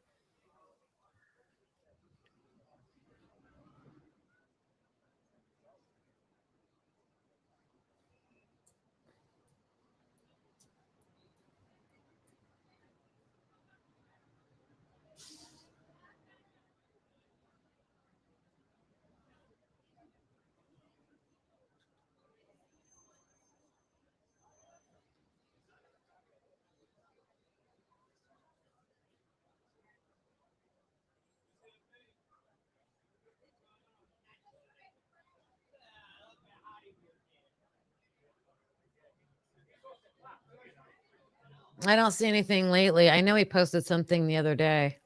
I don't see anything lately. I know he posted something the other day.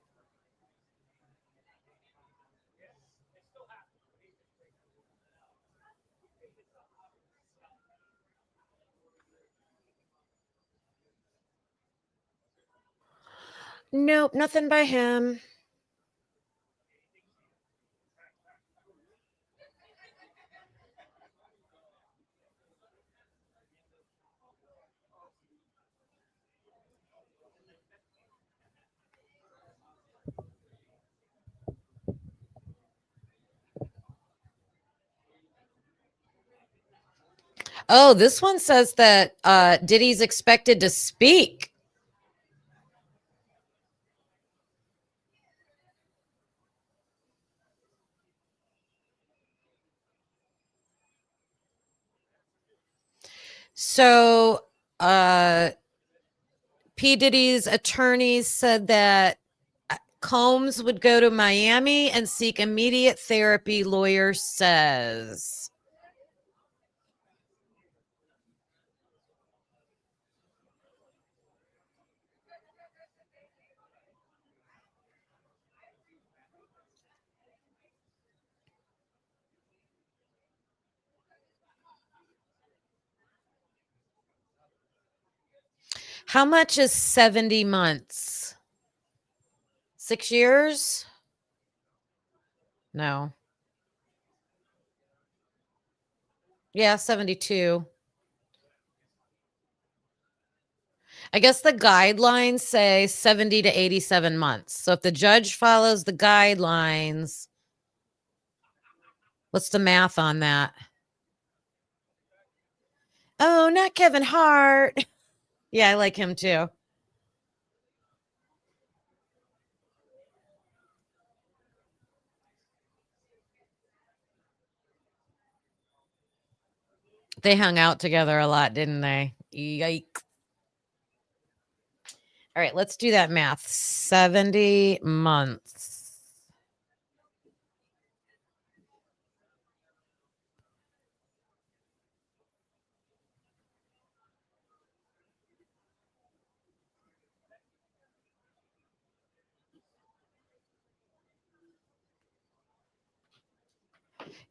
Nope, nothing by him. Oh, this one says that Diddy's expected to speak. So P. Diddy's attorneys said that Combs would go to Miami and seek immediate therapy, lawyer says. How much is 70 months? 6 years? No. Yeah, 72. I guess the guidelines say 70 to 87 months. So if the judge follows the guidelines, what's the math on that? Oh, not Kevin Hart. Yeah, I like him too. They hung out together a lot, didn't they? Yikes. All right, let's do that math. 70 months.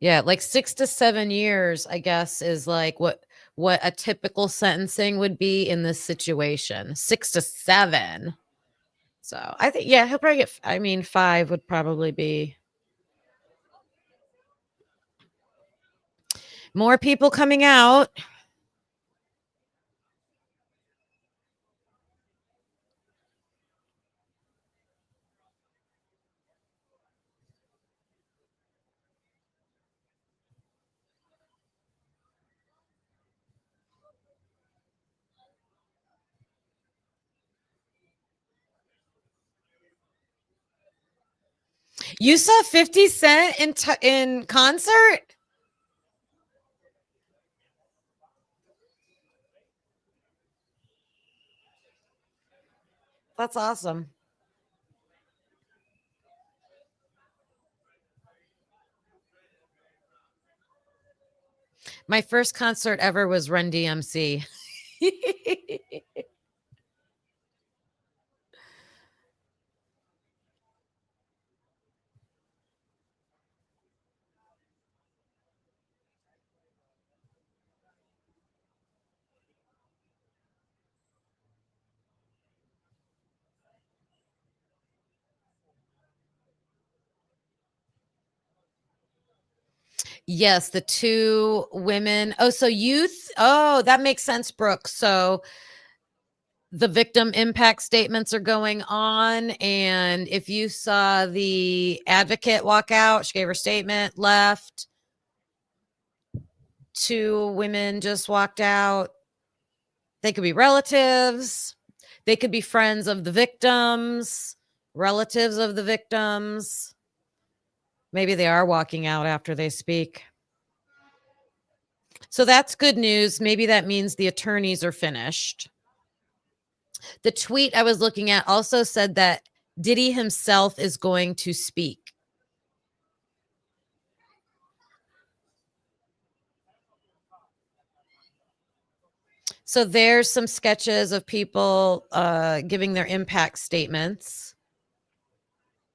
Yeah, like 6 to 7 years, I guess, is like what a typical sentencing would be in this situation. 6 to 7. So I think, yeah, he'll probably get, I mean, 5 would probably be more people coming out. You saw 50 Cent in concert? That's awesome. My first concert ever was Run DMC. Yes, the two women. Oh, so youth. Oh, that makes sense, Brooke. So the victim impact statements are going on. And if you saw the advocate walk out, she gave her statement, left. Two women just walked out. They could be relatives. They could be friends of the victims, relatives of the victims. Maybe they are walking out after they speak. So that's good news. Maybe that means the attorneys are finished. The tweet I was looking at also said that Diddy himself is going to speak. So there's some sketches of people giving their impact statements.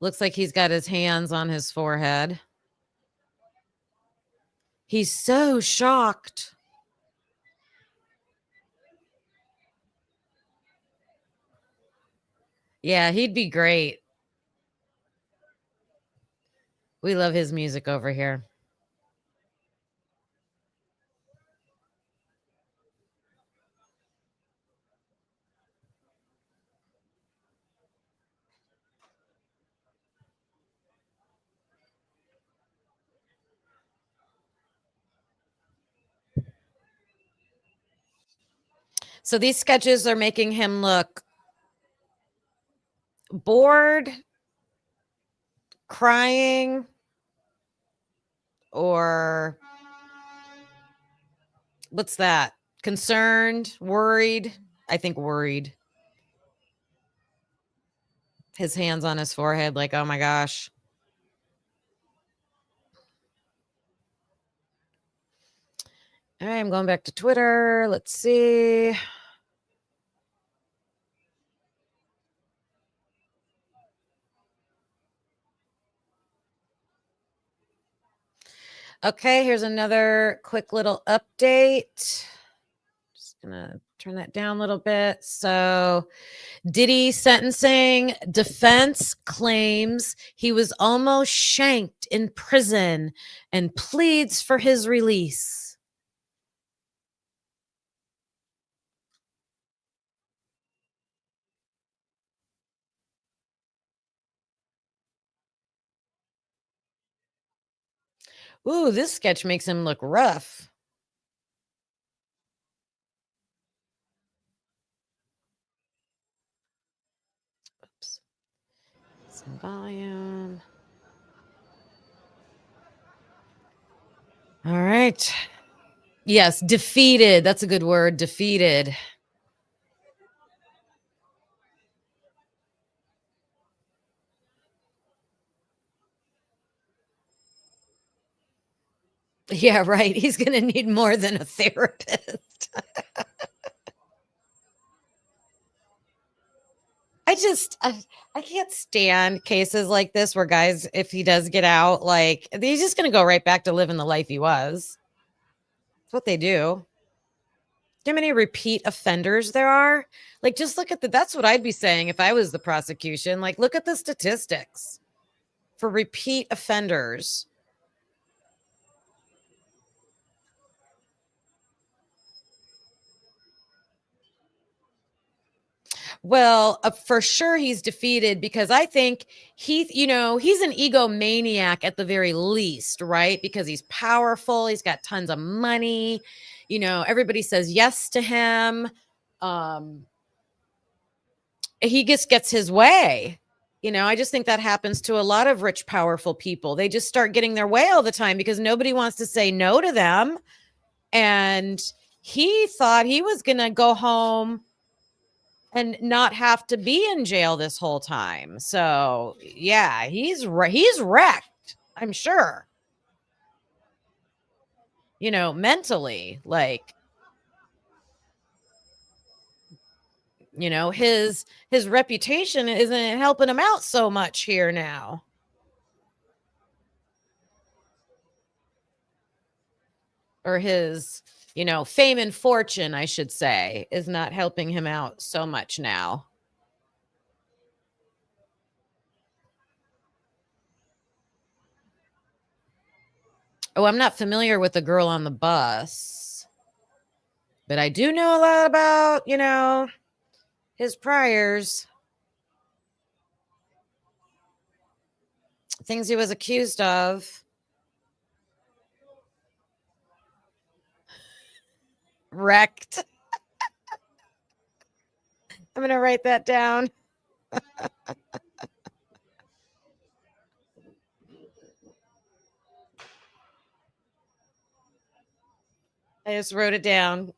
Looks like he's got his hands on his forehead. He's so shocked. Yeah, he'd be great. We love his music over here. So these sketches are making him look bored, crying, or what's that? Concerned, worried. I think worried. His hands on his forehead, like, oh my gosh. All right, I'm going back to Twitter. Let's see. Okay, here's another quick little update. Just gonna turn that down a little bit. So, Diddy sentencing, defense claims he was almost shanked in prison and pleads for his release. Ooh, this sketch makes him look rough. Oops. Some volume. All right. Yes, defeated. That's a good word. Defeated. Yeah, right. He's going to need more than a therapist. I can't stand cases like this where guys, if he does get out, like he's just going to go right back to living the life he was. That's what they do. Do you know how many repeat offenders there are? Like, just look at that's what I'd be saying if I was the prosecution. Like, look at the statistics for repeat offenders. Well, for sure he's defeated because I think he's an egomaniac at the very least, right? Because he's powerful, he's got tons of money, everybody says yes to him. He just gets his way. I just think that happens to a lot of rich, powerful people. They just start getting their way all the time because nobody wants to say no to them. And he thought he was going to go home and not have to be in jail this whole time. So, yeah, he's wrecked, I'm sure. Mentally, like, his reputation isn't helping him out so much here now. Or his, fame and fortune, I should say, is not helping him out so much now. Oh, I'm not familiar with the girl on the bus, but I do know a lot about, his priors, things he was accused of. Wrecked. I'm going to write that down. I just wrote it down.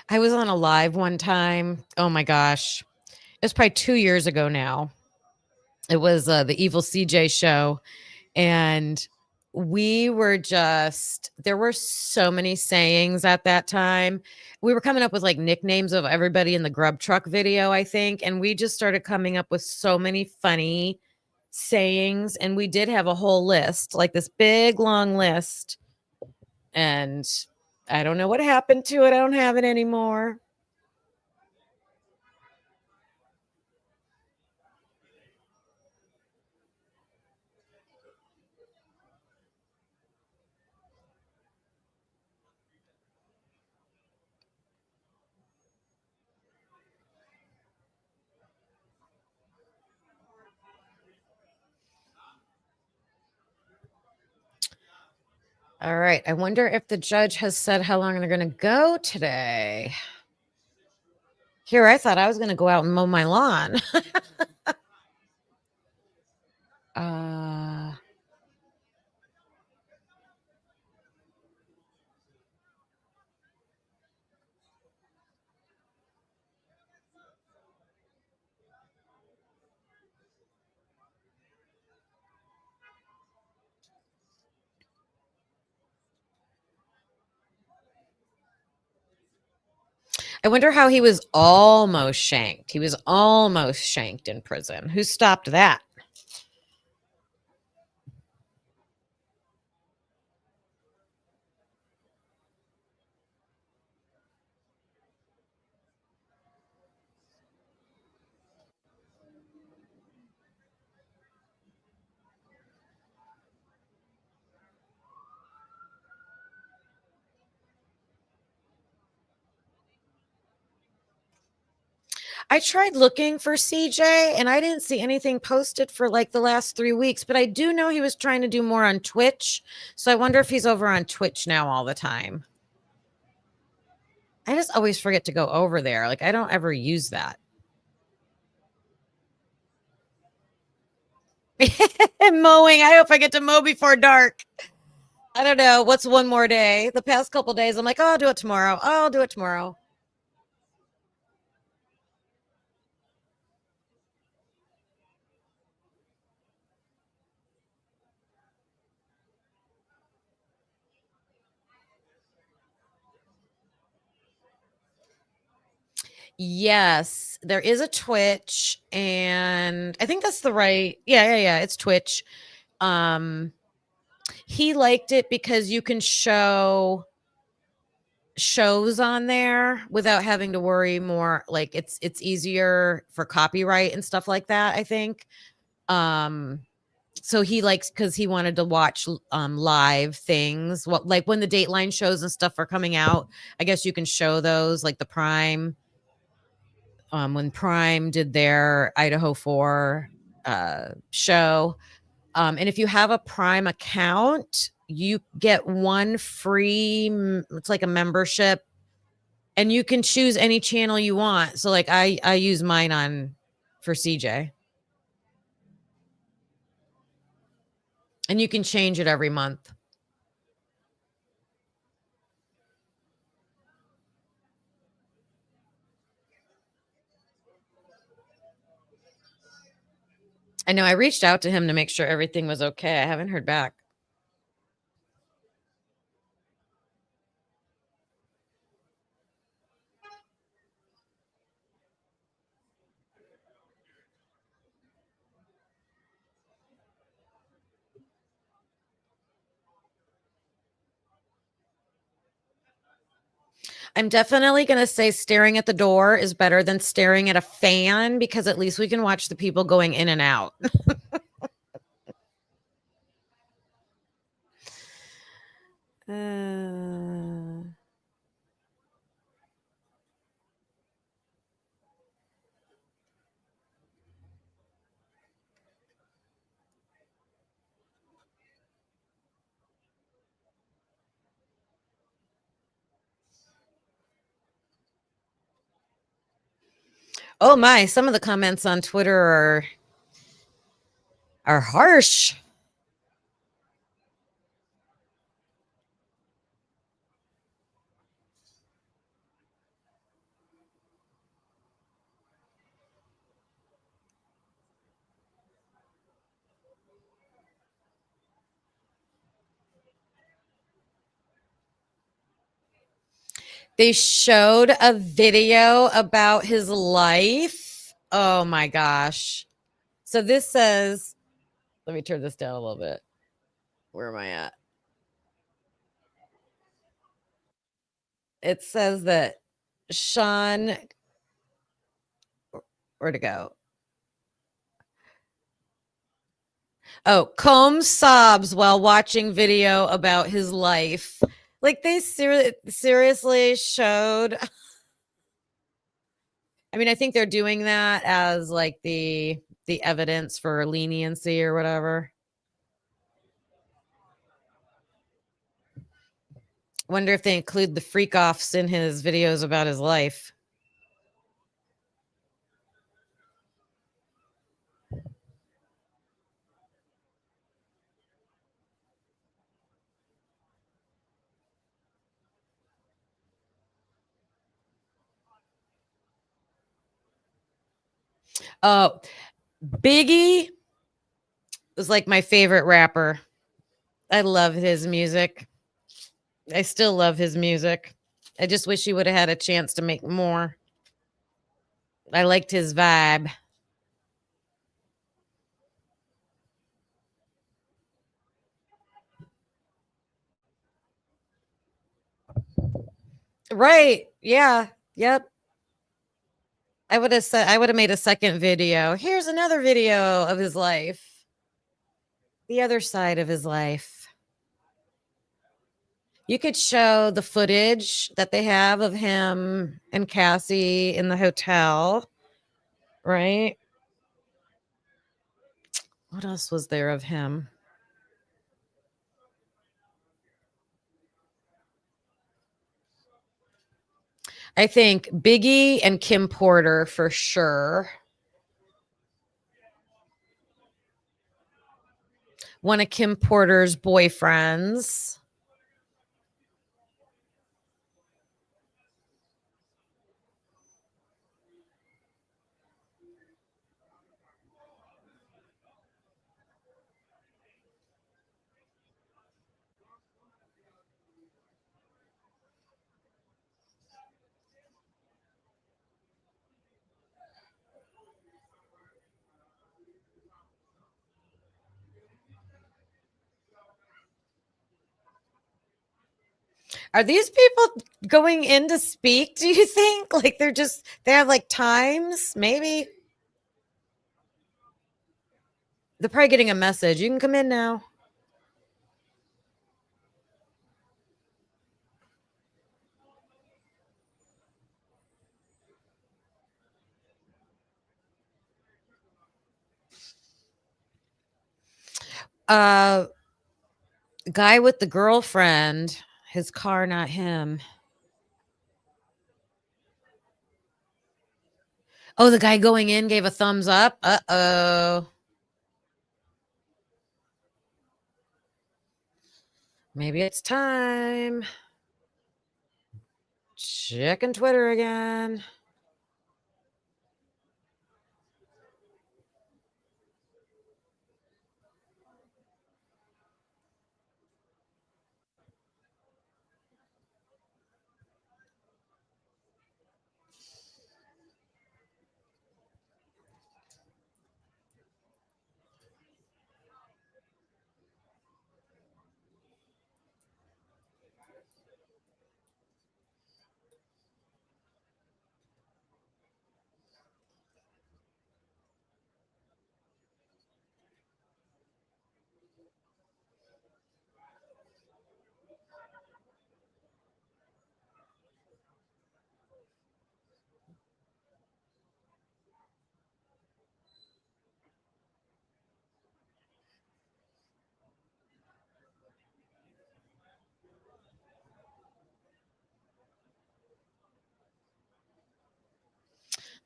I was on a live one time. Oh my gosh. It was probably 2 years ago now. It was the Evil CJ show. And we were just, there were so many sayings at that time. We were coming up with like nicknames of everybody in the Grub Truck video, I think. And we just started coming up with so many funny sayings. And we did have a whole list, like this big long list. And I don't know what happened to it. I don't have it anymore. All right. I wonder if the judge has said how long they're going to go today. Here, I thought I was going to go out and mow my lawn. uh, I wonder how he was almost shanked. He was almost shanked in prison. Who stopped that? I tried looking for CJ and I didn't see anything posted for like the last 3 weeks, but I do know he was trying to do more on Twitch. So I wonder if he's over on Twitch now all the time. I just always forget to go over there. Like I don't ever use that. Mowing. I hope I get to mow before dark. I don't know. What's one more day? The past couple days, I'm like, oh, I'll do it tomorrow. Oh, I'll do it tomorrow. Yes, there is a Twitch, and I think that's the right. Yeah. It's Twitch. He liked it because you can show shows on there without having to worry more. Like it's easier for copyright and stuff like that, I think. So he likes because he wanted to watch live things. What like when the Dateline shows and stuff are coming out, I guess you can show those like the Prime. When Prime did their Idaho 4 show. And if you have a Prime account, you get one free, it's like a membership, and you can choose any channel you want. So like I use mine on for CJ. And you can change it every month. I know I reached out to him to make sure everything was okay. I haven't heard back. I'm definitely going to say staring at the door is better than staring at a fan because at least we can watch the people going in and out. Oh my, some of the comments on Twitter are harsh. They showed a video about his life. Oh my gosh. So this says, let me turn this down a little bit. Where am I at? It says that Sean, where'd it go? Oh, Combs sobs while watching video about his life. Like they seriously showed. I mean, I think they're doing that as like the evidence for leniency or whatever. Wonder if they include the freak offs in his videos about his life. Oh, Biggie was like my favorite rapper. I love his music. I still love his music. I just wish he would have had a chance to make more. I liked his vibe. Right. Yeah. Yep. I would have made a second video. Here's another video of his life. The other side of his life. You could show the footage that they have of him and Cassie in the hotel, right? What else was there of him? I think Biggie and Kim Porter for sure. One of Kim Porter's boyfriends. Are these people going in to speak, do you think? Like they have like times, maybe? They're probably getting a message. You can come in now. Guy with the girlfriend, his car, not him. Oh, the guy going in gave a thumbs up. Uh-oh. Maybe it's time. Checking Twitter again.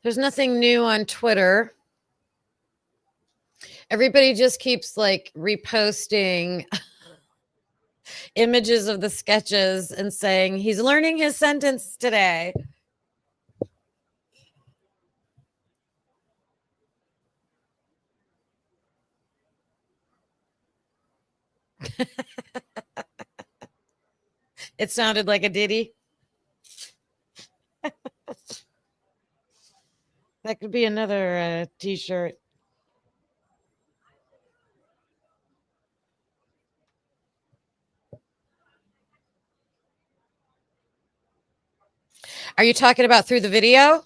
There's nothing new on Twitter. Everybody just keeps like reposting images of the sketches and saying he's learning his sentence today. It sounded like a Diddy. That could be another t-shirt. Are you talking about through the video?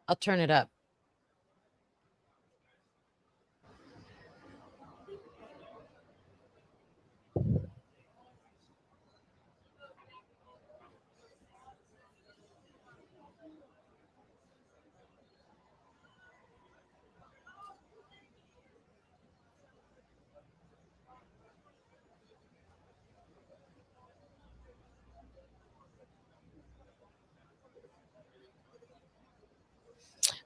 I'll turn it up.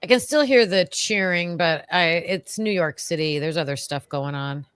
I can still hear the cheering, but it's New York City. There's other stuff going on.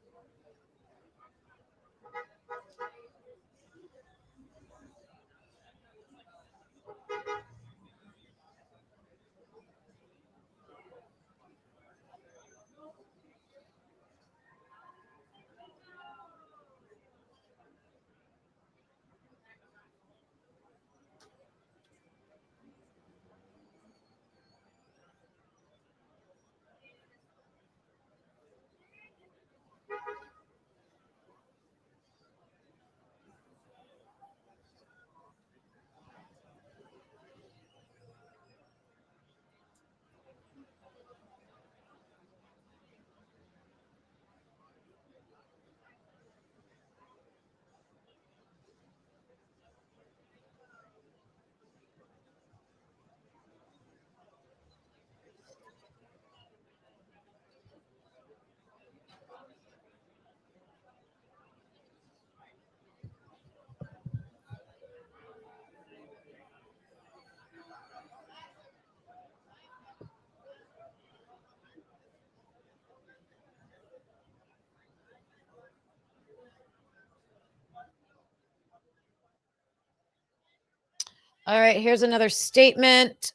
All right, here's another statement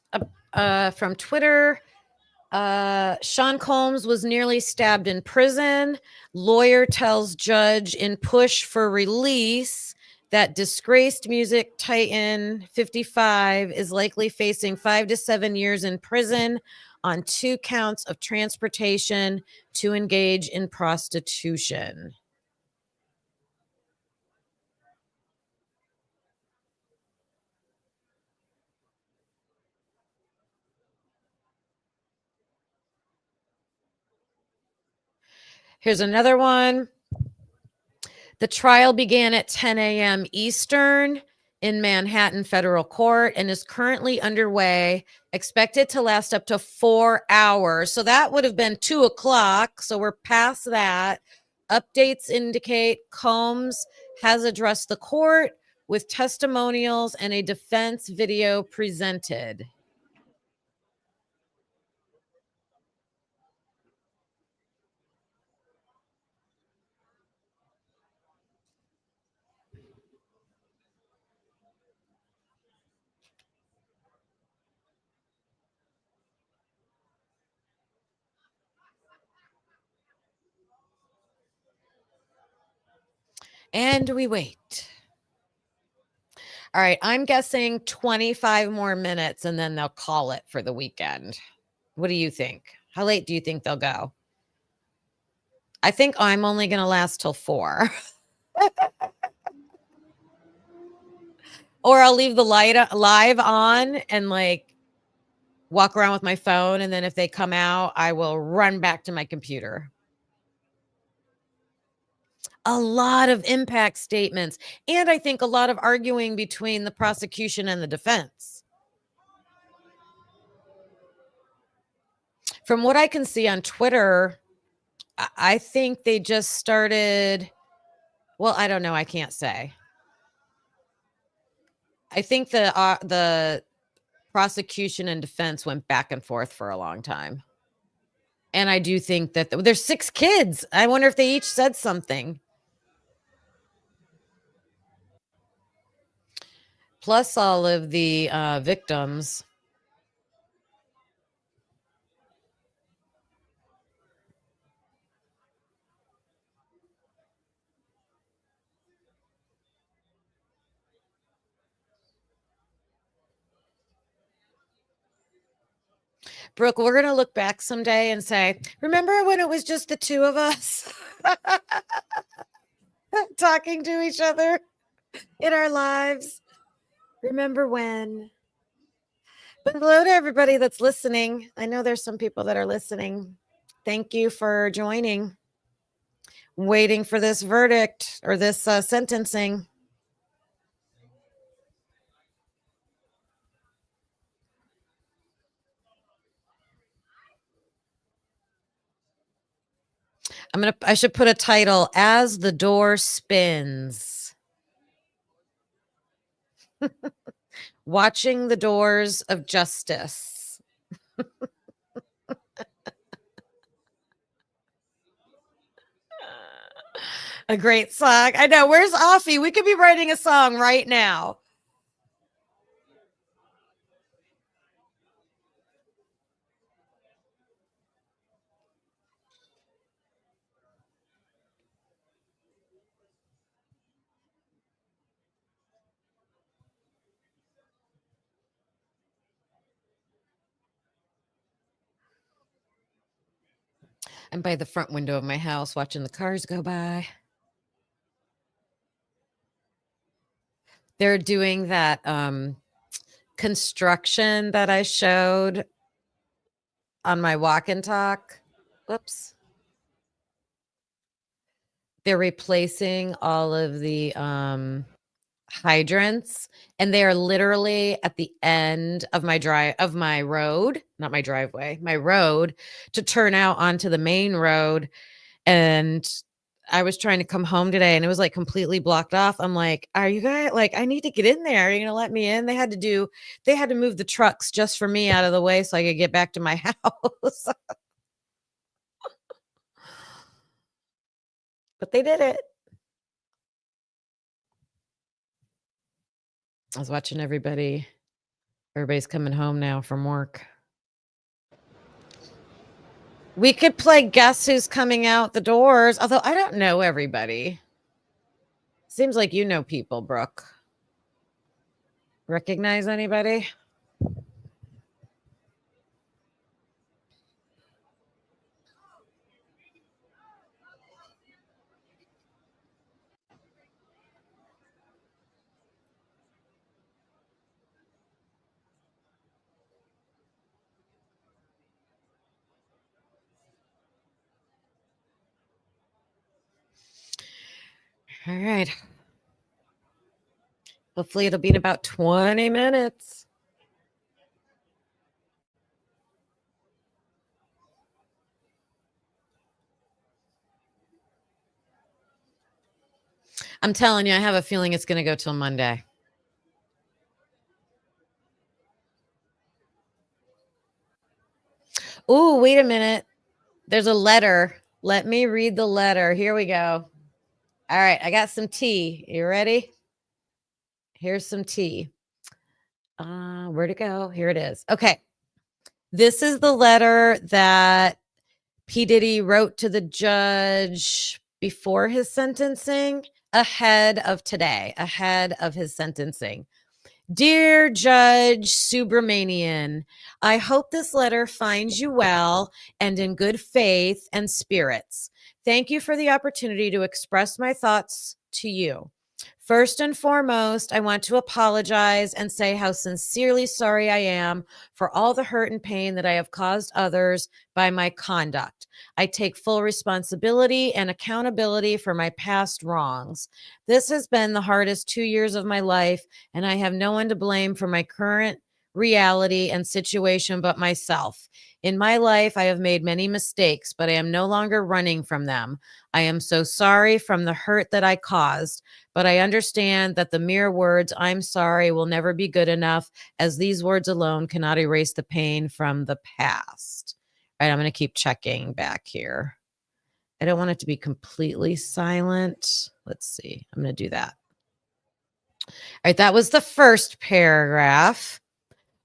from Twitter. Sean Combs was nearly stabbed in prison. Lawyer tells judge in push for release that disgraced music titan 55 is likely facing 5 to 7 years in prison on 2 counts of transportation to engage in prostitution. Here's another one. The trial began at 10 a.m. Eastern in Manhattan Federal Court and is currently underway, expected to last up to 4 hours. So that would have been 2 o'clock. So we're past that. Updates indicate Combs has addressed the court with testimonials and a defense video presented. And we wait. All right, I'm guessing 25 more minutes and then they'll call it for the weekend. What do you think? How late do you think they'll go? I think I'm only going to last till 4. Or I'll leave the light live on and like walk around with my phone. And then if they come out, I will run back to my computer. A lot of impact statements. And I think a lot of arguing between the prosecution and the defense. From what I can see on Twitter, I think they just started. Well, I don't know. I can't say. I think the prosecution and defense went back and forth for a long time. And I do think that there's 6 kids. I wonder if they each said something. Plus all of the victims. Brooke, we're going to look back someday and say, remember when it was just the two of us talking to each other in our lives? Remember when? But hello to everybody that's listening. I know there's some people that are listening. Thank you for joining. Waiting for this verdict or this sentencing. I should put a title, As the Door Spins. Watching the Doors of Justice. A great song. I know. Where's Offie? We could be writing a song right now. I'm by the front window of my house watching the cars go by. They're doing that construction that I showed on my walk and talk. Whoops. They're replacing all of the hydrants, and they are literally at the end of my road, not my driveway, my road, to turn out onto the main road. And I was trying to come home today and it was like completely blocked off. I'm like, are you guys, like, I need to get in there. Are you gonna let me in? They had to move the trucks just for me out of the way so I could get back to my house. But they did it. I was watching everybody's coming home now from work. We could play Guess Who's Coming Out the Doors, although I don't know everybody. Seems like you know people, Brooke. Recognize anybody? All right. Hopefully it'll be in about 20 minutes. I'm telling you, I have a feeling it's going to go till Monday. Oh, wait a minute. There's a letter. Let me read the letter. Here we go. All right. I got some tea. You ready? Here's some tea. Where'd it go? Here it is. Okay. This is the letter that P. Diddy wrote to the judge before his sentencing, ahead of today, ahead of his sentencing. Dear Judge Subramanian, I hope this letter finds you well and in good faith and spirits. Thank you for the opportunity to express my thoughts to you. First and foremost, I want to apologize and say how sincerely sorry I am for all the hurt and pain that I have caused others by my conduct. I take full responsibility and accountability for my past wrongs. This has been the hardest 2 years of my life, and I have no one to blame for my current reality and situation but myself. In my life, I have made many mistakes, but I am no longer running from them. I am so sorry from the hurt that I caused, but I understand that the mere words, I'm sorry, will never be good enough, as these words alone cannot erase the pain from the past. All right, I'm going to keep checking back here. I don't want it to be completely silent. Let's see. I'm going to do that. All right, that was the first paragraph.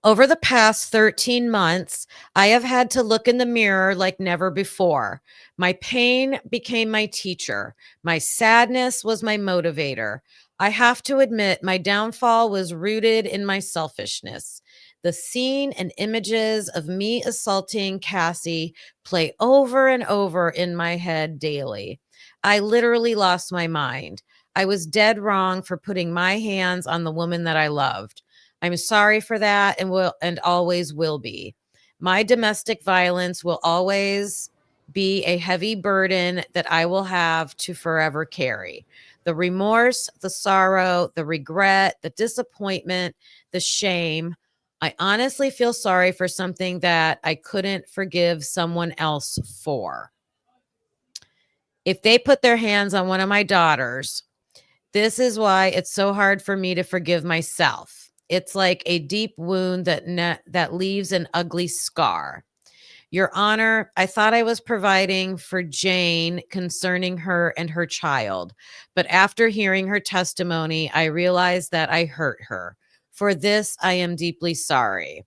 Over the past 13 months, I have had to look in the mirror like never before. My pain became my teacher. My sadness was my motivator. I have to admit, my downfall was rooted in my selfishness. The scene and images of me assaulting Cassie play over and over in my head daily. I literally lost my mind. I was dead wrong for putting my hands on the woman that I loved. I'm sorry for that and always will be. My domestic violence will always be a heavy burden that I will have to forever carry. The remorse, the sorrow, the regret, the disappointment, the shame. I honestly feel sorry for something that I couldn't forgive someone else for. If they put their hands on one of my daughters, this is why it's so hard for me to forgive myself. It's like a deep wound that leaves an ugly scar. Your Honor, I thought I was providing for Jane concerning her and her child, but after hearing her testimony, I realized that I hurt her. For this, I am deeply sorry.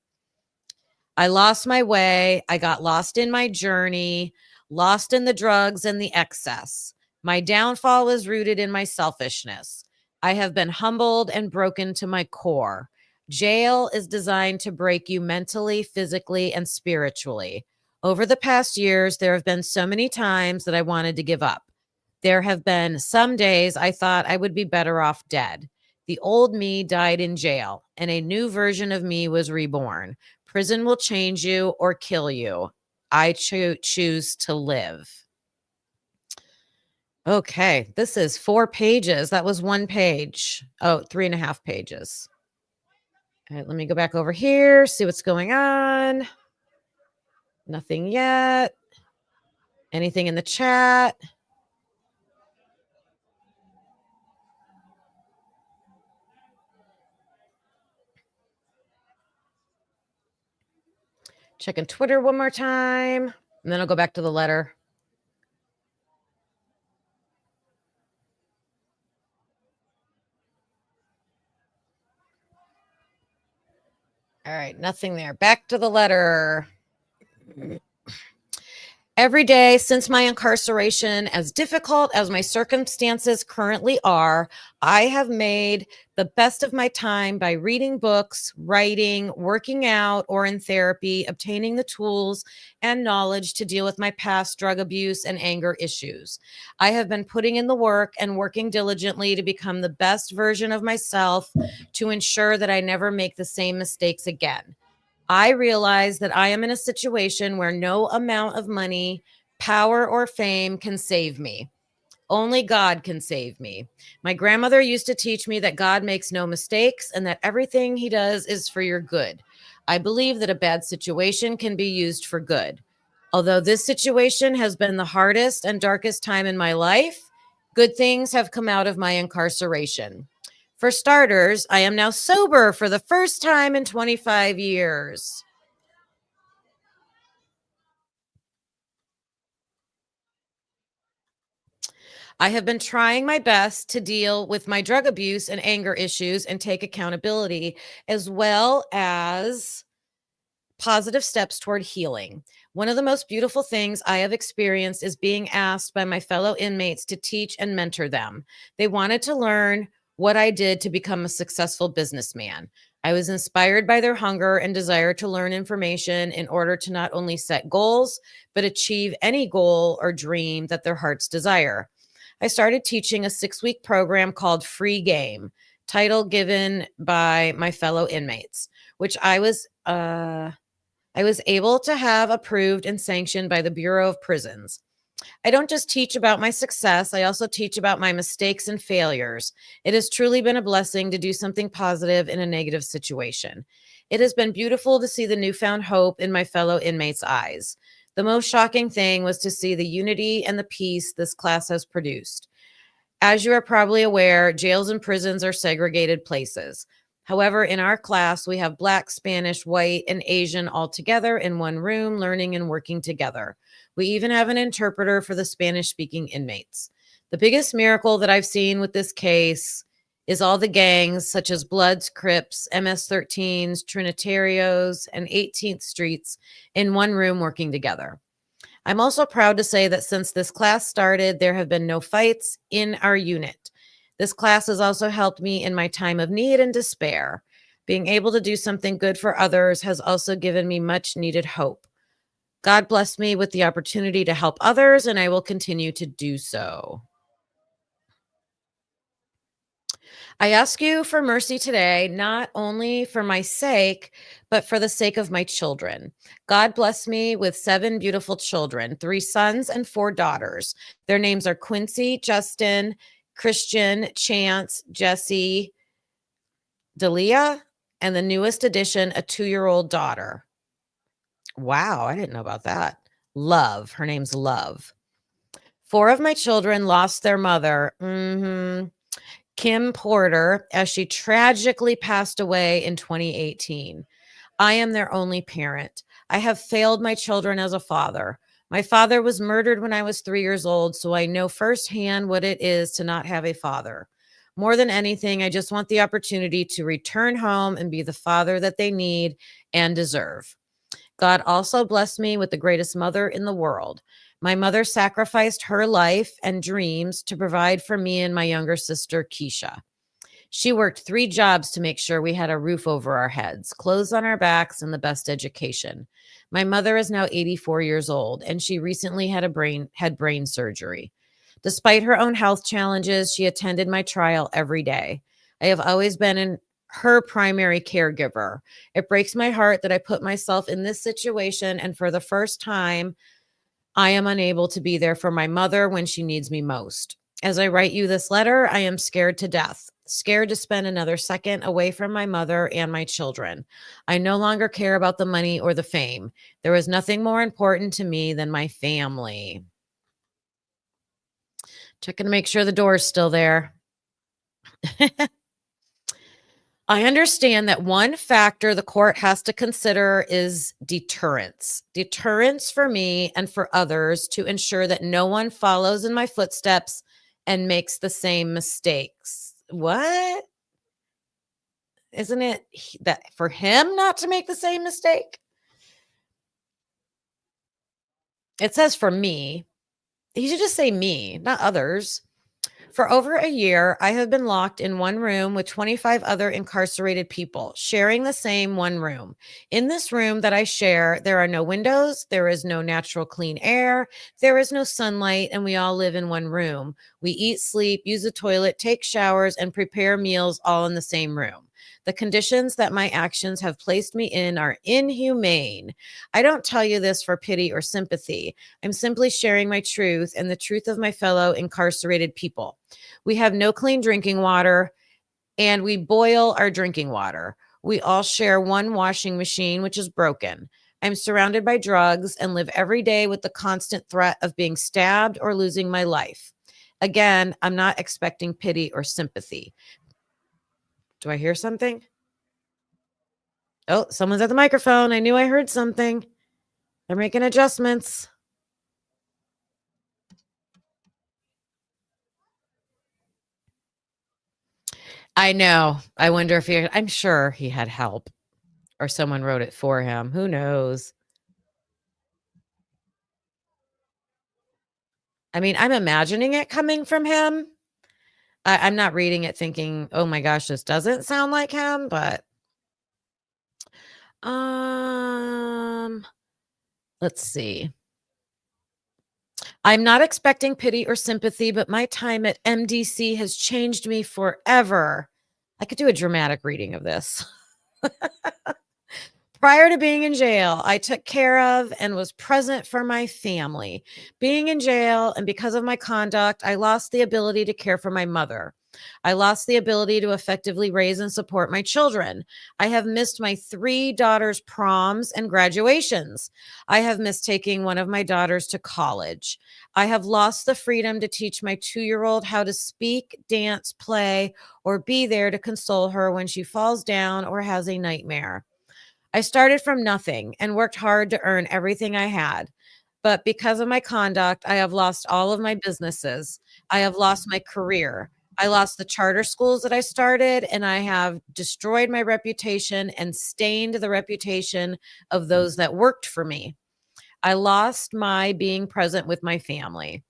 I lost my way. I got lost in my journey, lost in the drugs and the excess. My downfall was rooted in my selfishness. I have been humbled and broken to my core. Jail is designed to break you mentally, physically, and spiritually. Over the past years, there have been so many times that I wanted to give up. There have been some days I thought I would be better off dead. The old me died in jail, and a new version of me was reborn. Prison will change you or kill you. I choose to live. Okay, this is 4 pages. That was 1 page. Oh, 3.5 pages. All right, let me go back over here, see what's going on. Nothing yet. Anything in the chat? Checking Twitter one more time, and then I'll go back to the letter. All right, nothing there. Back to the letter. Every day since my incarceration, as difficult as my circumstances currently are, I have made the best of my time by reading books, writing, working out, or in therapy, obtaining the tools and knowledge to deal with my past drug abuse and anger issues. I have been putting in the work and working diligently to become the best version of myself to ensure that I never make the same mistakes again. I realize that I am in a situation where no amount of money, power, or fame can save me. Only God can save me. My grandmother used to teach me that God makes no mistakes and that everything he does is for your good. I believe that a bad situation can be used for good. Although this situation has been the hardest and darkest time in my life, good things have come out of my incarceration. For starters, I am now sober for the first time in 25 years. I have been trying my best to deal with my drug abuse and anger issues and take accountability, as well as positive steps toward healing. One of the most beautiful things I have experienced is being asked by my fellow inmates to teach and mentor them. They wanted to learn what I did to become a successful businessman. I was inspired by their hunger and desire to learn information in order to not only set goals, but achieve any goal or dream that their hearts desire. I started teaching a 6-week program called Free Game, title given by my fellow inmates, which I was able to have approved and sanctioned by the Bureau of Prisons. I don't just teach about my success, I also teach about my mistakes and failures. It has truly been a blessing to do something positive in a negative situation. It has been beautiful to see the newfound hope in my fellow inmates' eyes. The most shocking thing was to see the unity and the peace this class has produced. As you are probably aware, jails and prisons are segregated places. However, in our class, we have Black, Spanish, white, and Asian all together in one room, learning and working together. We even have an interpreter for the Spanish-speaking inmates. The biggest miracle that I've seen with this case is all the gangs, such as Bloods, Crips, MS-13s, Trinitarios, and 18th Streets, in one room working together. I'm also proud to say that since this class started, there have been no fights in our unit. This class has also helped me in my time of need and despair. Being able to do something good for others has also given me much needed hope. God bless me with the opportunity to help others, and I will continue to do so. I ask you for mercy today, not only for my sake, but for the sake of my children. God bless me with 7 beautiful children, 3 sons and 4 daughters. Their names are Quincy, Justin, Christian, Chance, Jesse, Delia, and the newest addition, a 2-year-old daughter. Wow, I didn't know about that. Love. Her name's Love. 4 of my children lost their mother. Kim Porter, as she tragically passed away in 2018. I am their only parent. I have failed my children as a father. My father was murdered when I was 3 years old, so I know firsthand what it is to not have a father. More than anything, I just want the opportunity to return home and be the father that they need and deserve. God also blessed me with the greatest mother in the world. My mother sacrificed her life and dreams to provide for me and my younger sister, Keisha. She worked 3 jobs to make sure we had a roof over our heads, clothes on our backs, and the best education. My mother is now 84 years old, and she recently had brain surgery. Despite her own health challenges, she attended my trial every day. I have always been her primary caregiver. It breaks my heart that I put myself in this situation, and for the first time, I am unable to be there for my mother when she needs me most. As I write you this letter, I am scared to death, scared to spend another second away from my mother and my children. I no longer care about the money or the fame. There is nothing more important to me than my family. Checking to make sure the door is still there. I understand that one factor the court has to consider is deterrence. Deterrence for me and for others to ensure that no one follows in my footsteps and makes the same mistakes. What? Isn't it that for him not to make the same mistake? It says for me. He should just say me, not others. For over a year, I have been locked in one room with 25 other incarcerated people, sharing the same one room. In this room that I share, there are no windows, there is no natural clean air, there is no sunlight, and we all live in one room. We eat, sleep, use the toilet, take showers, and prepare meals all in the same room. The conditions that my actions have placed me in are inhumane. I don't tell you this for pity or sympathy. I'm simply sharing my truth and the truth of my fellow incarcerated people. We have no clean drinking water, and we boil our drinking water. We all share one washing machine, which is broken. I'm surrounded by drugs and live every day with the constant threat of being stabbed or losing my life. Again, I'm not expecting pity or sympathy. Do I hear something? Oh, someone's at the microphone. I knew I heard something. They're making adjustments. I know. I wonder if I'm sure he had help or someone wrote it for him. Who knows? I mean, I'm imagining it coming from him. I'm not reading it thinking, oh my gosh, this doesn't sound like him, but let's see. I'm not expecting pity or sympathy, but my time at MDC has changed me forever. I could do a dramatic reading of this. Prior to being in jail, I took care of and was present for my family. Being in jail and because of my conduct, I lost the ability to care for my mother. I lost the ability to effectively raise and support my children. I have missed my 3 daughters' proms and graduations. I have missed taking one of my daughters to college. I have lost the freedom to teach my 2-year-old how to speak, dance, play, or be there to console her when she falls down or has a nightmare. I started from nothing and worked hard to earn everything I had. But because of my conduct, I have lost all of my businesses. I have lost my career. I lost the charter schools that I started, and I have destroyed my reputation and stained the reputation of those that worked for me. I lost my being present with my family.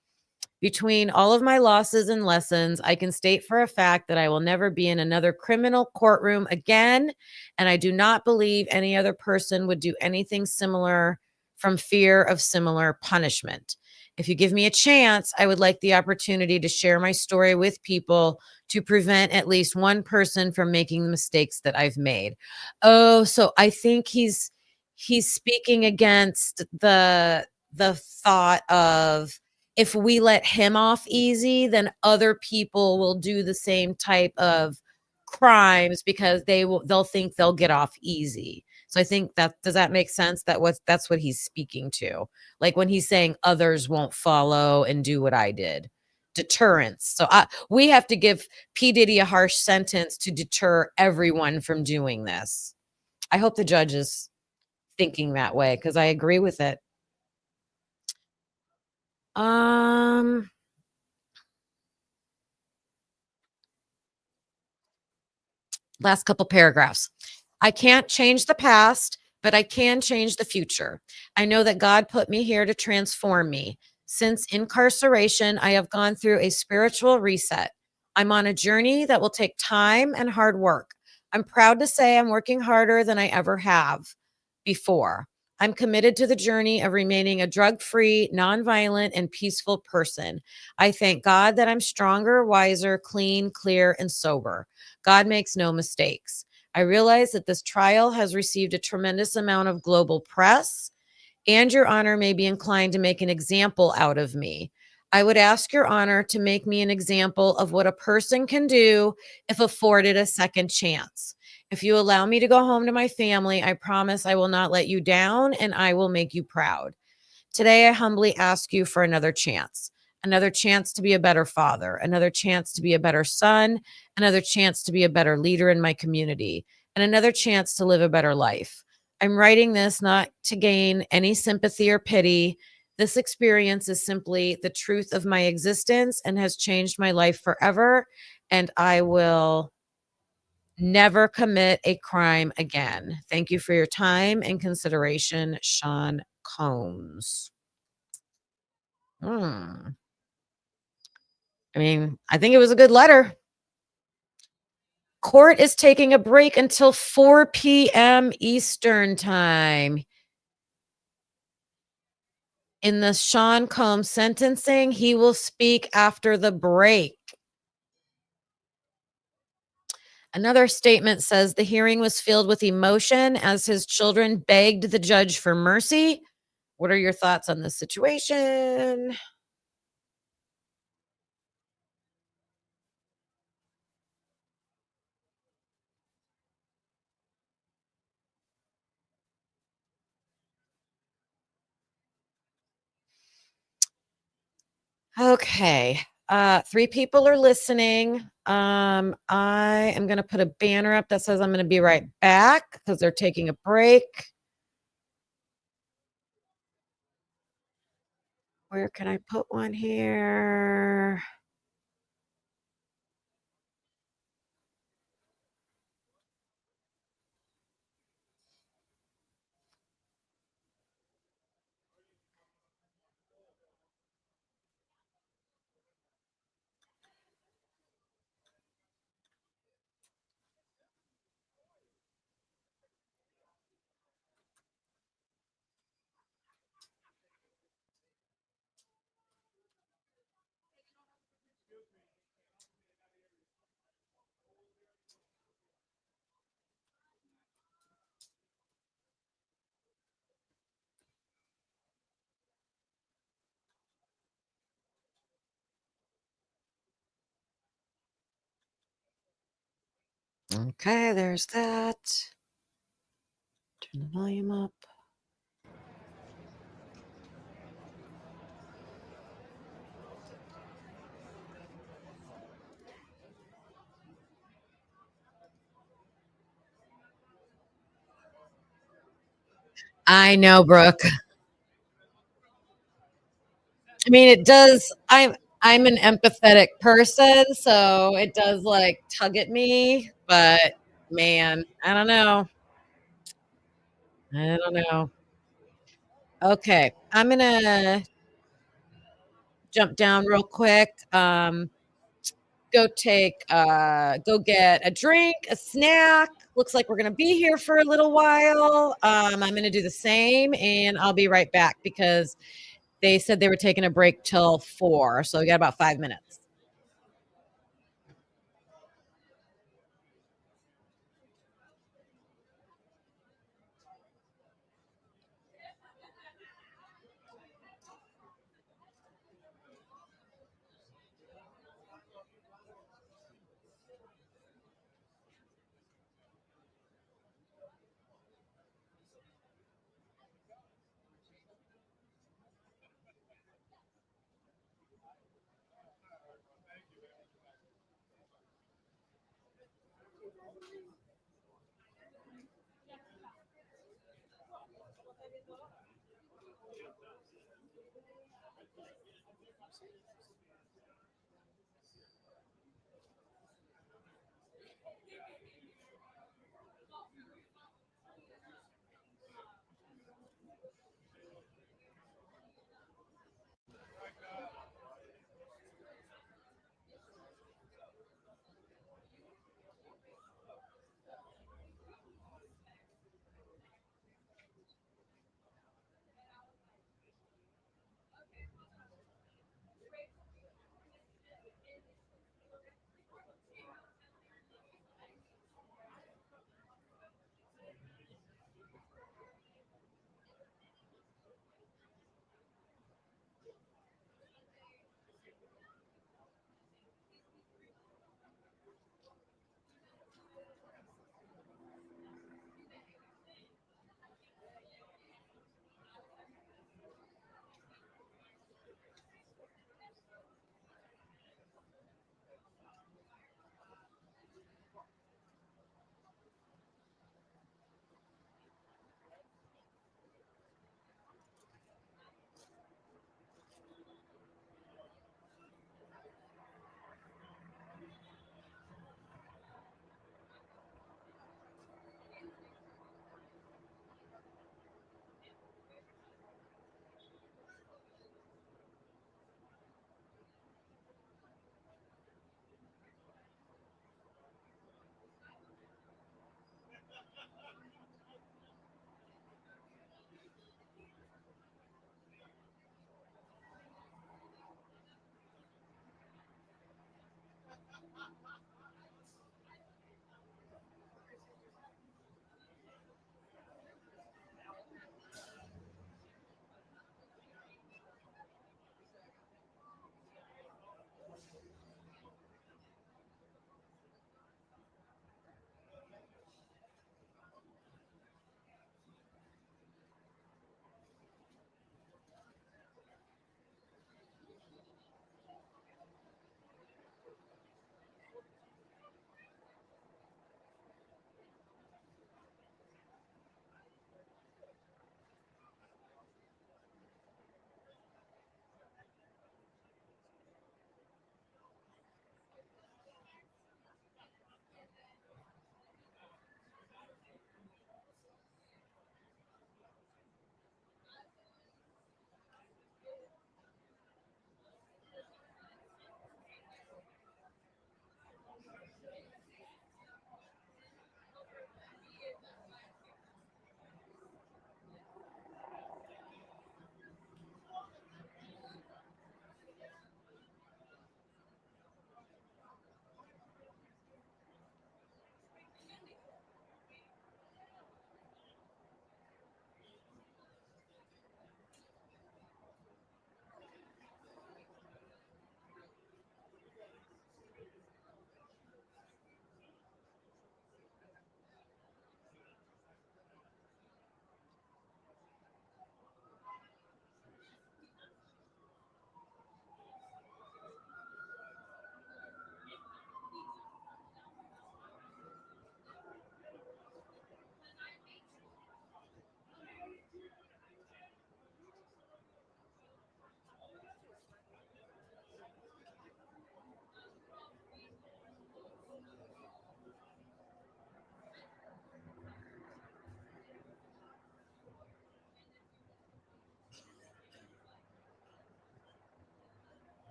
Between all of my losses and lessons, I can state for a fact that I will never be in another criminal courtroom again, and I do not believe any other person would do anything similar from fear of similar punishment. If you give me a chance, I would like the opportunity to share my story with people to prevent at least one person from making the mistakes that I've made. Oh, so I think he's speaking against the thought of, if we let him off easy, then other people will do the same type of crimes because they'll think they'll get off easy. So I think that, does that make sense? That's what he's speaking to. Like when he's saying others won't follow and do what I did. Deterrence. So we have to give P. Diddy a harsh sentence to deter everyone from doing this. I hope the judge is thinking that way because I agree with it. Um, Last couple paragraphs. I can't change the past, but I can change the future. I know that God put me here to transform me. Since incarceration, I have gone through a spiritual reset. I'm on a journey that will take time and hard work. I'm proud to say I'm working harder than I ever have before. I'm committed to the journey of remaining a drug free, nonviolent, and peaceful person. I thank God that I'm stronger, wiser, clean, clear, and sober. God makes no mistakes. I realize that this trial has received a tremendous amount of global press, and Your Honor may be inclined to make an example out of me. I would ask Your Honor to make me an example of what a person can do if afforded a second chance. If you allow me to go home to my family, I promise I will not let you down and I will make you proud. Today, I humbly ask you for another chance to be a better father, another chance to be a better son, another chance to be a better leader in my community, and another chance to live a better life. I'm writing this not to gain any sympathy or pity. This experience is simply the truth of my existence and has changed my life forever, and I will never commit a crime again. Thank you for your time and consideration, Sean Combs. Hmm. I mean, I think it was a good letter. Court is taking a break until 4 p.m. Eastern time. In the Sean Combs sentencing, he will speak after the break. Another statement says the hearing was filled with emotion as his children begged the judge for mercy. What are your thoughts on this situation? Okay. 3 people are listening. I am gonna put a banner up that says I'm gonna be right back because they're taking a break. Where can I put one here? Okay, there's that. Turn the volume up. I know, Brooke. I mean, it does. I'm an empathetic person, so it does like tug at me, but man, I don't know. I don't know. Okay, I'm gonna jump down real quick. Go get a drink, a snack. Looks like we're going to be here for a little while. I'm going to do the same, and I'll be right back because they said they were taking a break till 4. So we got about 5 minutes.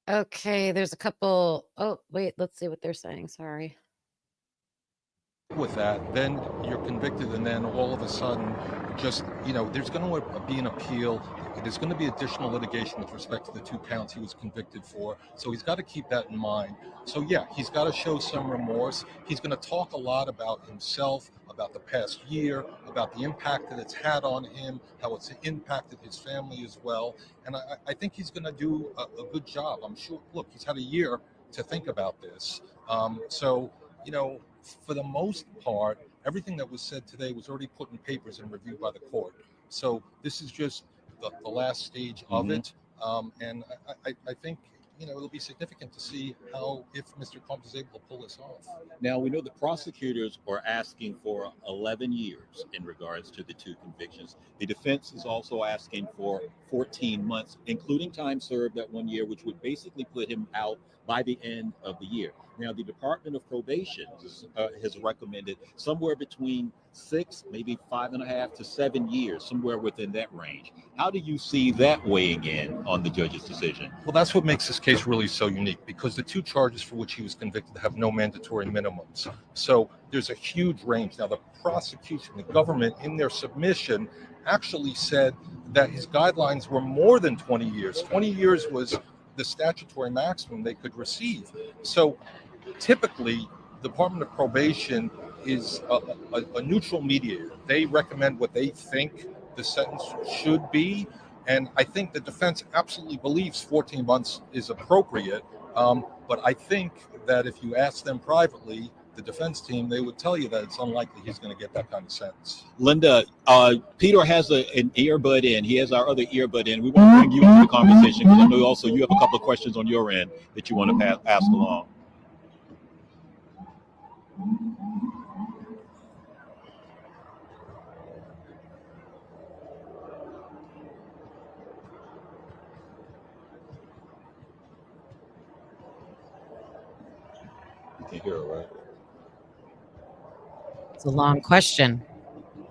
Okay, there's a couple. Oh, wait, let's see what they're saying. Sorry.
With that, then you're convicted, and then all of a sudden, just, there's going to be an appeal. There's going to be additional litigation with respect to the 2 counts he was convicted for. So he's got to keep that in mind. So yeah, he's got to show some remorse. He's going to talk a lot about himself, about the past year, about the impact that it's had on him, how it's impacted his family as well. And I think he's going to do a good job. I'm sure. Look, he's had a year to think about this. For the most part, everything that was said today was already put in papers and reviewed by the court. So this is just the last stage of it. And I think, it'll be significant to see if Mr. Combs is able to pull this off.
Now, we know the prosecutors are asking for 11 years in regards to the 2 convictions. The defense is also asking for 14 months, including time served at 1 year, which would basically put him out by the end of the year. Now, the Department of Probation has recommended somewhere between 6, maybe 5.5 to 7 years, somewhere within that range. How do you see that weighing in on the judge's decision?
Well, that's what makes this case really so unique, because the 2 charges for which he was convicted have no mandatory minimums. So there's a huge range. Now, the prosecution, the government, in their submission, actually said that his guidelines were more than 20 years. 20 years was the statutory maximum they could receive. So typically, the Department of Probation is a neutral mediator. They recommend what they think the sentence should be. And I think the defense absolutely believes 14 months is appropriate. But I think that if you ask them privately, the defense team, they would tell you that it's unlikely he's going to get that kind of sentence.
Linda, Peter has an earbud in. He has our other earbud in. We want to bring you into the conversation because I know also you have a couple of questions on your end that you want to ask along. You can hear it, right?
It's a long question.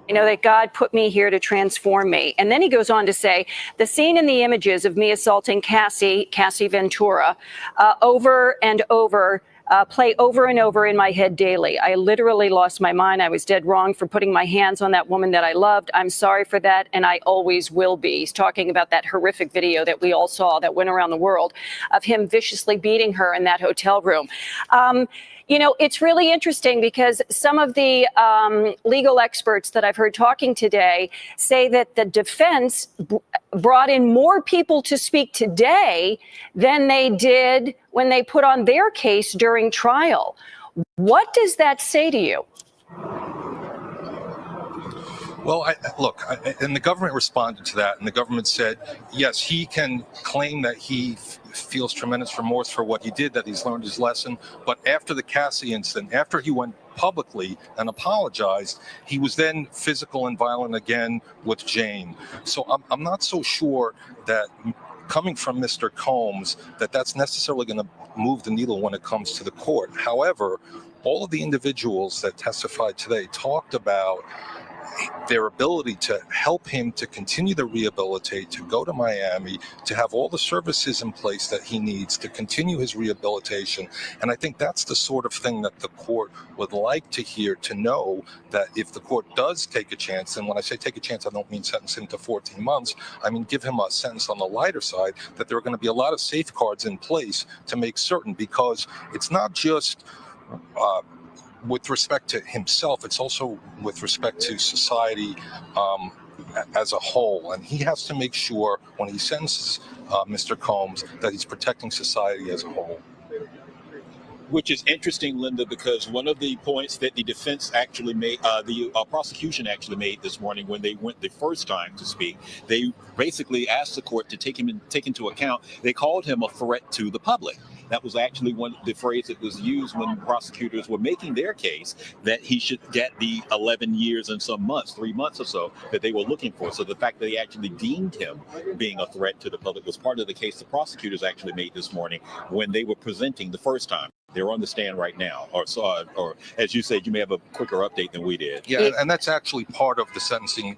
That God put me here to transform me. And then he goes on to say, the scene and the images of me assaulting Cassie Ventura, over and over, play over and over in my head daily. I literally lost my mind. I was dead wrong for putting my hands on that woman that I loved. I'm sorry for that, and I always will be. He's talking about that horrific video that we all saw that went around the world of him viciously beating her in that hotel room. It's really interesting because some of the legal experts that I've heard talking today say that the defense brought in more people to speak today than they did when they put on their case during trial. What does that say to you?
Well, and the government responded to that, and the government said, yes, he can claim that he feels tremendous remorse for what he did, that he's learned his lesson. But after the Cassie incident, after he went publicly and apologized, he was then physical and violent again with Jane. So I'm not so sure that coming from Mr. Combs, that's necessarily going to move the needle when it comes to the court. However, all of the individuals that testified today talked about their ability to help him to continue to rehabilitate, to go to Miami, to have all the services in place that he needs to continue his rehabilitation. And I think that's the sort of thing that the court would like to hear, to know that if the court does take a chance, and when I say take a chance, I don't mean sentence him to 14 months, I mean give him a sentence on the lighter side, that there are going to be a lot of safeguards in place to make certain, because it's not just with respect to himself, it's also with respect to society as a whole. And he has to make sure when he sentences Mr. Combs that he's protecting society as a whole.
Which is interesting, Linda, because one of the points that the defense actually made, the prosecution actually made this morning when they went the first time to speak, they basically asked the court to take into account, they called him a threat to the public. That was actually the phrase that was used when prosecutors were making their case, that he should get the 11 years and some months, 3 months or so, that they were looking for. So the fact that they actually deemed him being a threat to the public was part of the case the prosecutors actually made this morning when they were presenting the first time. They're on the stand right now, or as you said, you may have a quicker update than we did.
Yeah, and that's actually part of the sentencing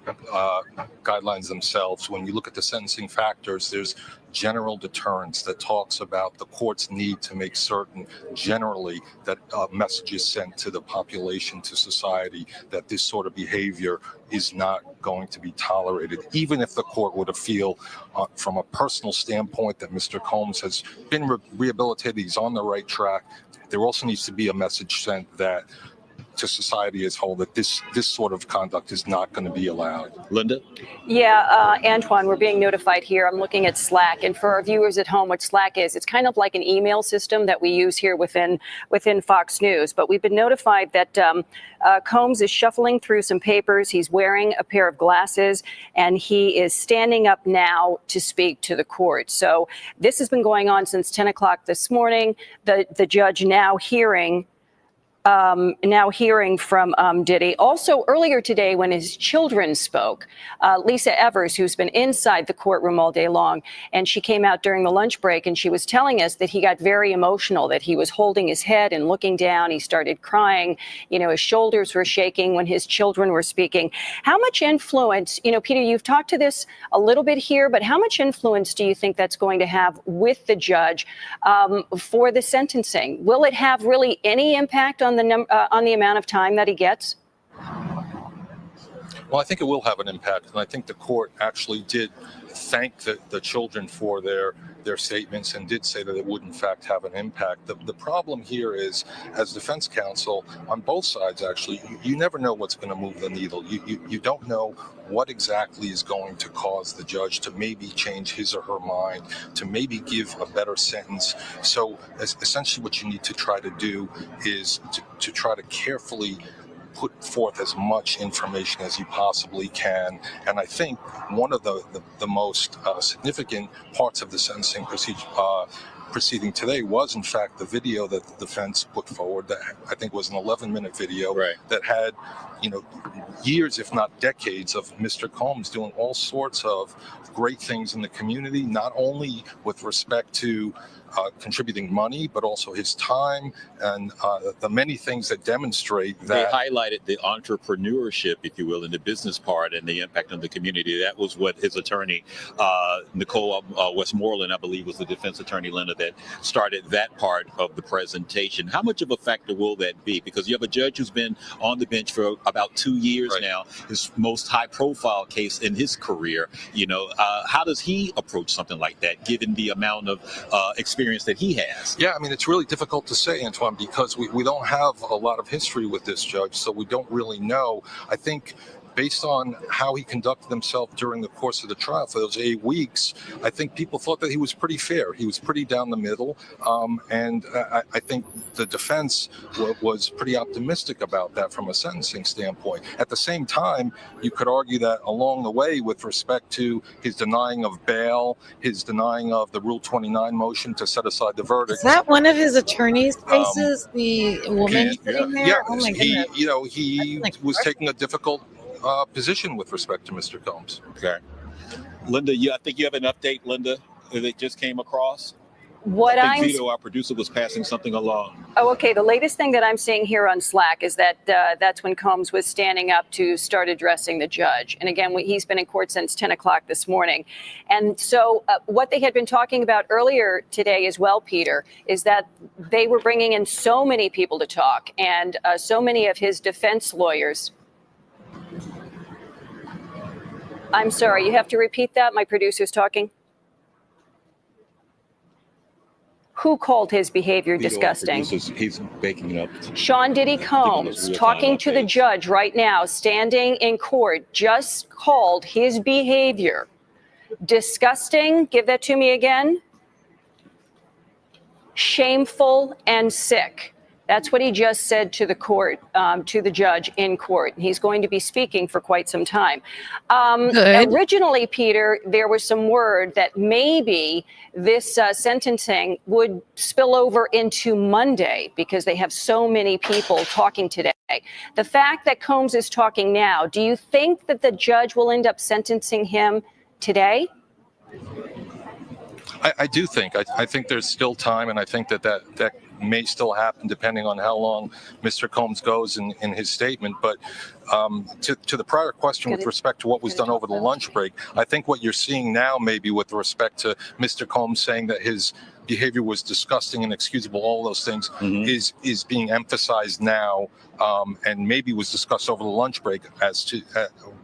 guidelines themselves. When you look at the sentencing factors, there's general deterrence that talks about the court's need to make certain generally that messages sent to the population, to society, that this sort of behavior is not going to be tolerated, even if the court were to feel from a personal standpoint that Mr. Combs has been rehabilitated, he's on the right track. There also needs to be a message sent that to society as a whole that this sort of conduct is not going to be allowed.
Linda?
Yeah, Antoine, we're being notified here. I'm looking at Slack. And for our viewers at home, what Slack is, it's kind of like an email system that we use here within Fox News. But we've been notified that Combs is shuffling through some papers. He's wearing a pair of glasses, and he is standing up now to speak to the court. So this has been going on since 10 o'clock this morning. The judge now hearing from Diddy. Also, earlier today, when his children spoke, Lisa Evers, who's been inside the courtroom all day long, and she came out during the lunch break, and she was telling us that he got very emotional, that he was holding his head and looking down. He started crying. You know, his shoulders were shaking when his children were speaking. How much influence, you know, Peter, you've talked to this a little bit here, but how much influence do you think that's going to have with the judge for the sentencing? Will it have really any impact on the amount of time that he gets?
Well, I think it will have an impact, and I think the court actually did thank the children for their statements and did say that it would in fact have an impact. The problem here is, as defense counsel on both sides, actually, you never know what's going to move the needle. You don't know what exactly is going to cause the judge to maybe change his or her mind, to maybe give a better sentence. So essentially what you need to try to do is to try to carefully put forth as much information as you possibly can. And I think one of the most significant parts of the sentencing proceeding today was, in fact, the video that the defense put forward that I think was an 11-minute video that had, you know, years, if not decades, of Mr. Combs doing all sorts of great things in the community, not only with respect to contributing money, but also his time and the many things that demonstrate that.
They highlighted the entrepreneurship, if you will, and the business part and the impact on the community. That was what his attorney, Nicole Westmoreland, I believe, was the defense attorney, Linda, that started that part of the presentation. How much of a factor will that be? Because you have a judge who's been on the bench for about 2 years now, his most high-profile case in his career. You know, how does he approach something like that, given the amount of experience that he has?
Yeah, I mean, it's really difficult to say, Antoine, because we don't have a lot of history with this judge, so we don't really know. I think based on how he conducted himself during the course of the trial for those 8 weeks, I think people thought that he was pretty fair. He was pretty down the middle. And I think the defense was pretty optimistic about that from a sentencing standpoint. At the same time, you could argue that along the way, with respect to his denying of bail, his denying of the Rule 29 motion to set aside the verdict.
Is that one of his attorney's faces, the woman sitting there?
Yeah,
oh my goodness.
He was taking a difficult position with respect to Mr. Combs.
Okay. Linda, I think you have an update, Linda, that just came across.
What
I think Vito, our producer, was passing something along.
Oh, okay. The latest thing that I'm seeing here on Slack is that that's when Combs was standing up to start addressing the judge. And again, he's been in court since 10 o'clock this morning. And so what they had been talking about earlier today as well, Peter, is that they were bringing in so many people to talk, and so many of his defense lawyers. I'm sorry, you have to repeat that. My producer's talking. Who called his behavior disgusting?
He's baking it up.
Sean Diddy Combs, talking to the judge right now, standing in court, just called his behavior disgusting. Give that to me again. Shameful and sick. That's what he just said to the court, to the judge in court. He's going to be speaking for quite some time. Originally, Peter, there was some word that maybe this sentencing would spill over into Monday because they have so many people talking today. The fact that Combs is talking now, do you think that the judge will end up sentencing him today?
I do think. I think there's still time, and I think that may still happen depending on how long Mr. Combs goes in his statement. But to the prior question with respect to what was done over the lunch break, I think what you're seeing now, maybe with respect to Mr. Combs saying that his behavior was disgusting and inexcusable, all those things, is being emphasized now, and maybe was discussed over the lunch break as to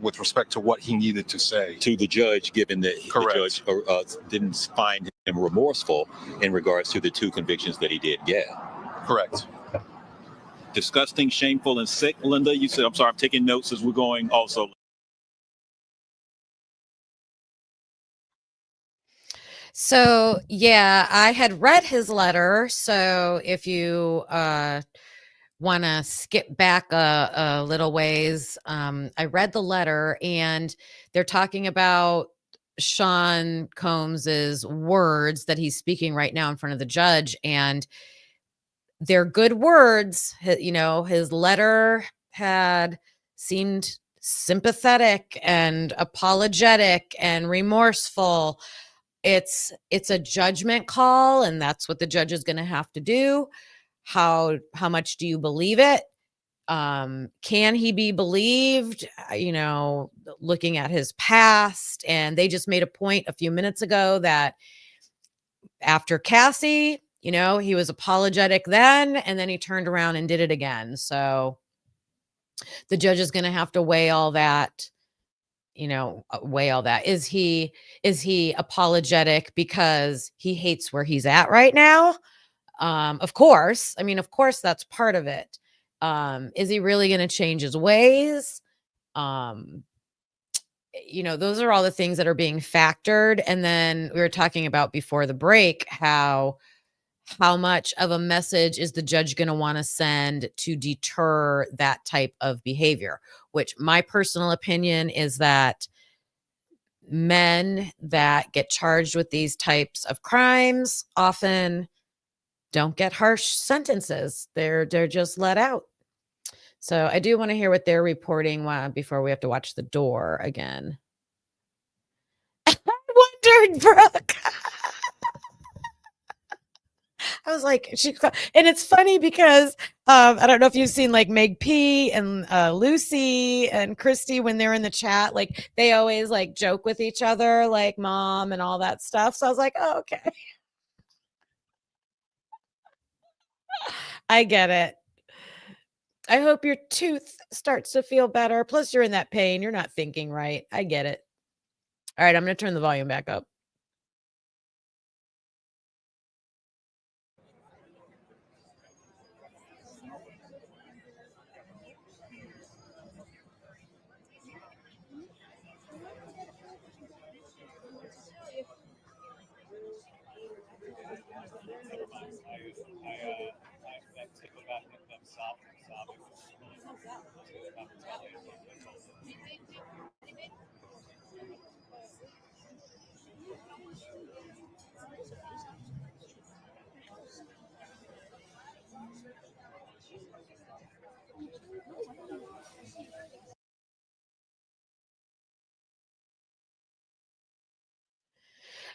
with respect to what he needed to say
to the judge, given that
Correct.
the judge didn't find him remorseful in regards to the 2 convictions that he did get.
Correct.
Disgusting, shameful, and sick. Linda, you said, I'm sorry, I'm taking notes as we're going also.
So, yeah, I had read his letter. So, if you want to skip back a little ways, I read the letter, and they're talking about Sean Combs's words that he's speaking right now in front of the judge, and they're good words. His letter had seemed sympathetic and apologetic and remorseful. It's a judgment call, and that's what the judge is going to have to do. How much do you believe it? Can he be believed? Looking at his past, and they just made a point a few minutes ago that after Cassie, he was apologetic then, and then he turned around and did it again. So the judge is going to have to weigh all that. Is he apologetic because he hates where he's at right now? Of course. Of course, that's part of it. Is he really going to change his ways? Those are all the things that are being factored. And then we were talking about before the break how much of a message is the judge going to want to send to deter that type of behavior, which my personal opinion is that men that get charged with these types of crimes often don't get harsh sentences. They're just let out. So I do want to hear what they're reporting before we have to watch The Door again. I wondered, Brooke. I was like, and it's funny because I don't know if you've seen like Meg P and Lucy and Christy when they're in the chat, like they always like joke with each other, like mom and all that stuff. So I was like, oh, okay. I get it. I hope your tooth starts to feel better. Plus, you're in that pain. You're not thinking right. I get it. All right, I'm going to turn the volume back up.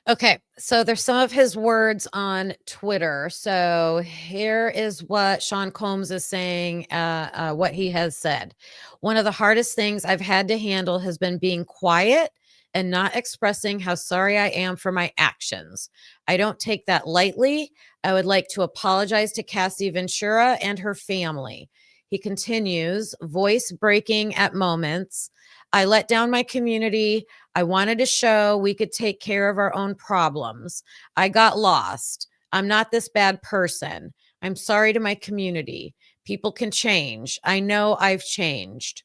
Okay, so there's some of his words on Twitter. So here is what Sean Combs is saying, what he has said. One of the hardest things I've had to handle has been being quiet and not expressing how sorry I am for my actions. I don't take that lightly. I would like to apologize to Cassie Ventura and her family. He continues, voice breaking at moments. I let down my community. I wanted to show we could take care of our own problems. I got lost. I'm not this bad person. I'm sorry to my community. People can change. I know I've changed.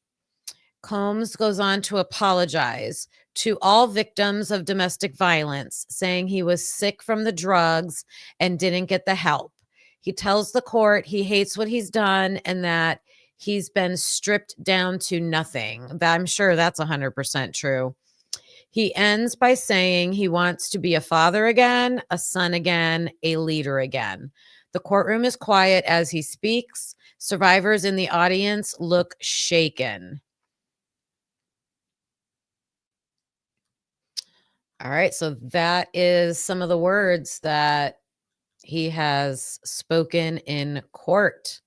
Combs goes on to apologize to all victims of domestic violence, saying he was sick from the drugs and didn't get the help. He tells the court he hates what he's done and that he's been stripped down to nothing. I'm sure that's 100% true. He ends by saying he wants to be a father again, a son again, a leader again. The courtroom is quiet as he speaks. Survivors in the audience look shaken. All right, so that is some of the words that He has spoken in court.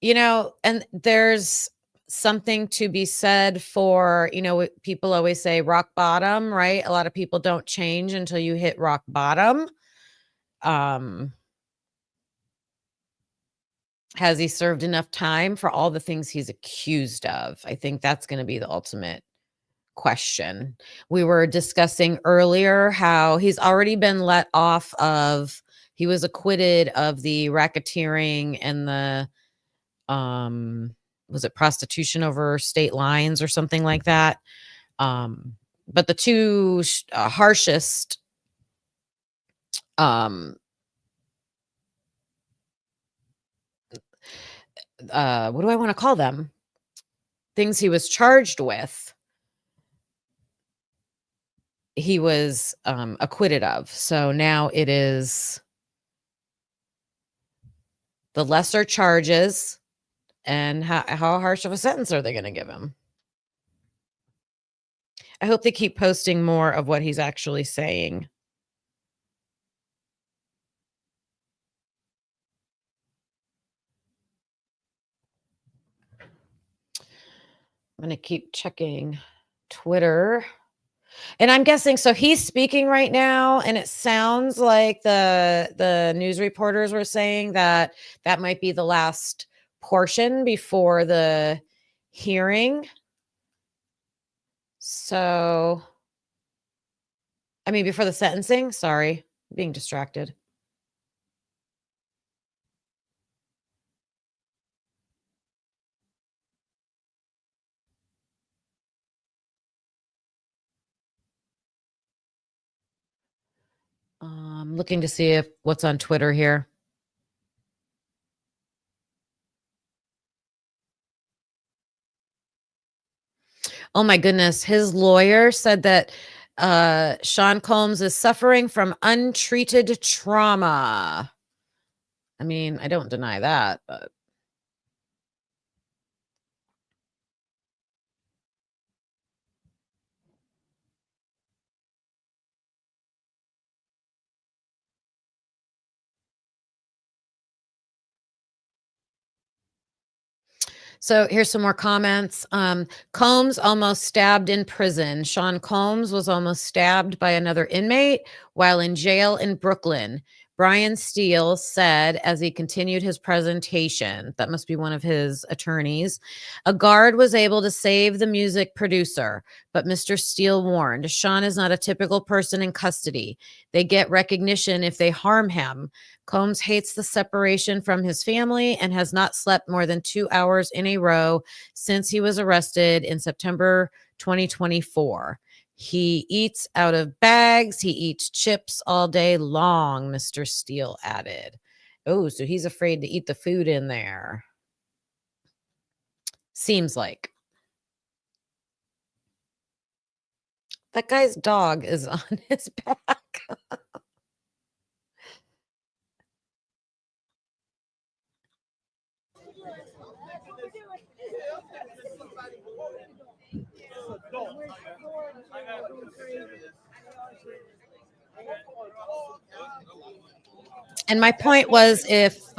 And there's something to be said for, people always say rock bottom, right? A lot of people don't change until you hit rock bottom. Has he served enough time for all the things he's accused of? I think that's going to be the ultimate question. We were discussing earlier how he's already been let off he was acquitted of the racketeering and the was it prostitution over state lines or something like that. But the two harshest what do I want to call them? Things he was charged with, he was acquitted of. So now it is the lesser charges, and how harsh of a sentence are they going to give him? I hope they keep posting more of what he's actually saying. I'm going to keep checking Twitter. And I'm guessing, so he's speaking right now, and it sounds like the news reporters were saying that might be the last portion before the hearing. So, I mean, before the sentencing. Sorry, being distracted. Looking to see what's on Twitter here. Oh my goodness. His lawyer said that Sean Combs is suffering from untreated trauma. I mean, I don't deny that, but so here's some more comments. Combs almost stabbed in prison. Sean Combs was almost stabbed by another inmate while in jail in Brooklyn. Brian Steele said as he continued his presentation, that must be one of his attorneys, a guard was able to save the music producer, but Mr. Steele warned, Sean is not a typical person in custody. They get recognition if they harm him. Combs hates the separation from his family and has not slept more than 2 hours in a row since he was arrested in September 2024. He eats out of bags. He eats chips all day long, Mr. Steele added. Oh, so he's afraid to eat the food in there. Seems like. That guy's dog is on his back. And my point was, if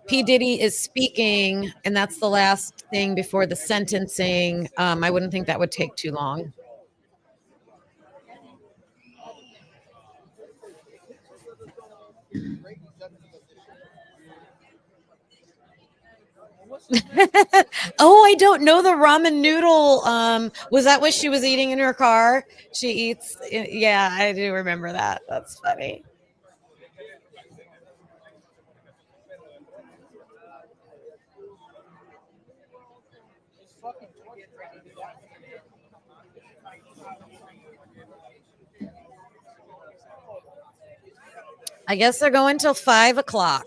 P. Diddy is speaking and that's the last thing before the sentencing, I wouldn't think that would take too long. Oh, I don't know the ramen noodle. Was that what she was eating in her car? She eats. Yeah, I do remember that. That's funny. I guess they're going till 5 o'clock.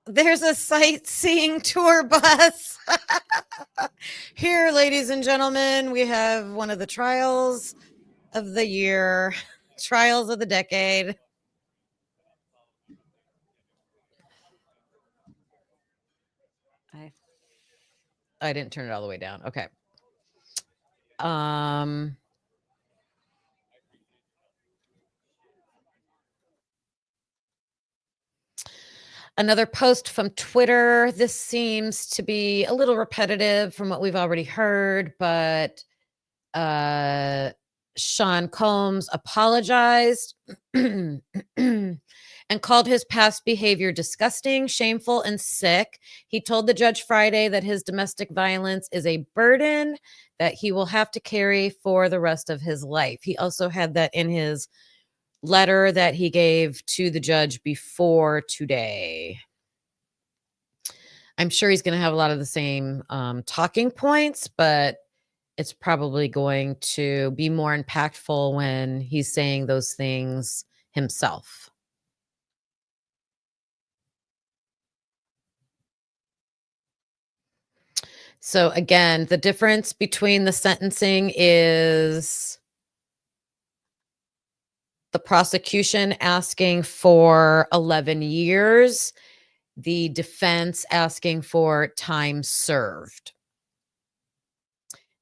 There's a sightseeing tour bus. Here, ladies and gentlemen, we have one of the trials of the year, trials of the decade. I didn't turn it all the way down. Okay. Another post from Twitter. This seems to be a little repetitive from what we've already heard, but Sean Combs apologized and called his past behavior disgusting, shameful, and sick. He told the judge Friday that his domestic violence is a burden that he will have to carry for the rest of his life. He also had that in his letter that he gave to the judge before today. I'm sure he's going to have a lot of the same talking points, but it's probably going to be more impactful when he's saying those things himself. So again, the difference between the sentencing is the prosecution asking for 11 years, the defense asking for time served.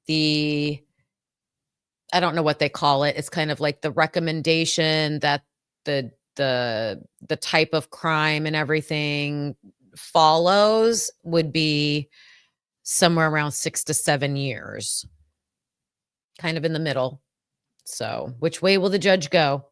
I don't know what they call it. It's kind of like the recommendation that the type of crime and everything follows would be somewhere around 6 to 7 years, kind of in the middle. So which way will the judge go?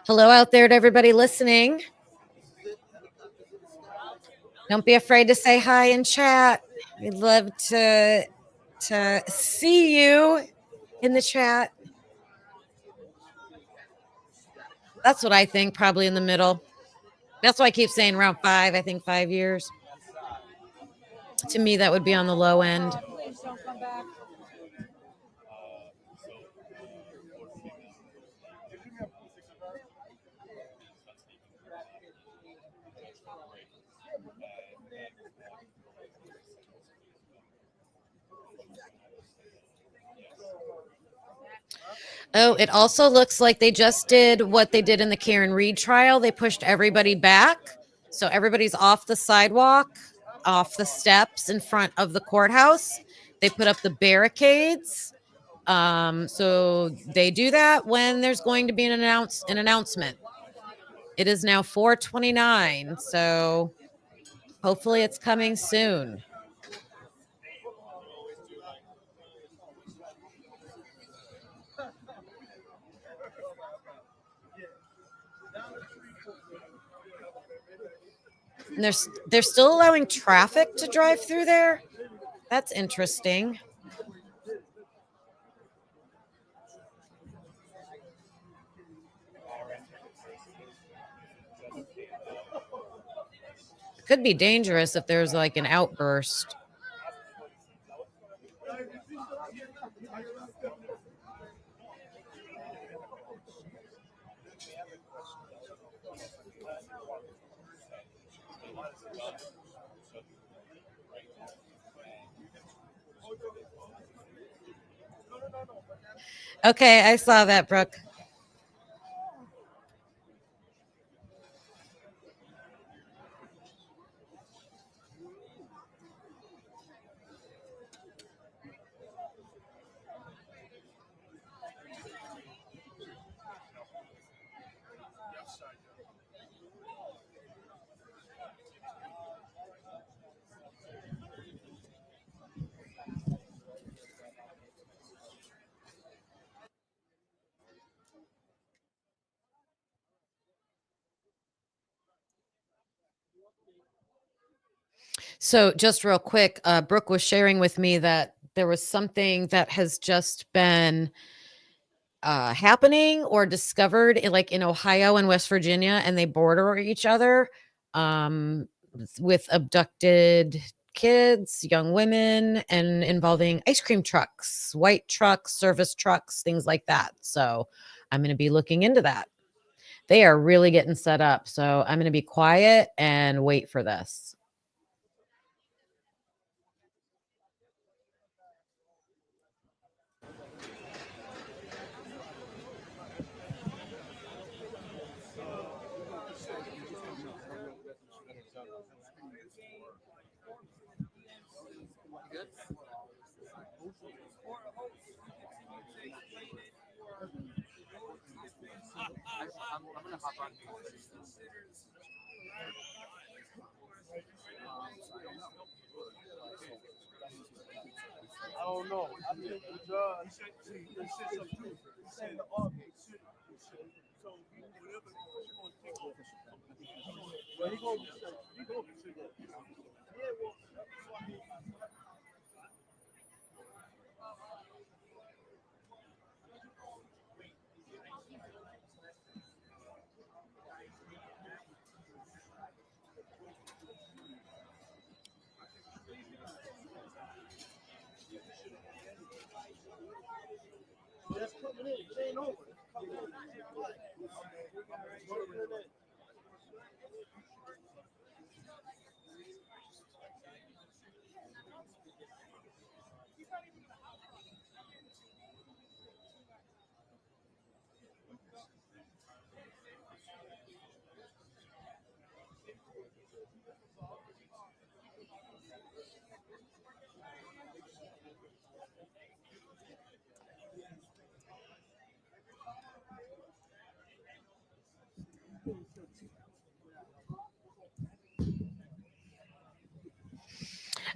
Hello out there to everybody listening. Don't be afraid to say hi in chat. We'd love to see you in the chat. That's what I think, probably in the middle. That's why I keep saying around 5. I think 5 years. To me, that would be on the low end.
Please don't come back.
Oh, it also looks like they just did what they did in the Karen Reed trial. They pushed everybody back. So everybody's off the sidewalk, off the steps in front of the courthouse. They put up the barricades. So they do that when there's going to be an announcement. It is now 4:29. So hopefully it's coming soon. And they're still allowing traffic to drive through there. That's interesting. Could be dangerous if there's like an outburst. Okay, I saw that, Brooke. So just real quick, Brooke was sharing with me that there was something that has just been happening or discovered like in Ohio and West Virginia, and they border each other with abducted kids, young women, and involving ice cream trucks, white trucks, service trucks, things like that. So I'm going to be looking into that. They are really getting set up. So I'm going to be quiet and wait for this.
I don't know. I think the judge said something too. He said the argument should. So whatever he's going to take over. Well, he going to take over. Yeah, well, that's coming in. It ain't over.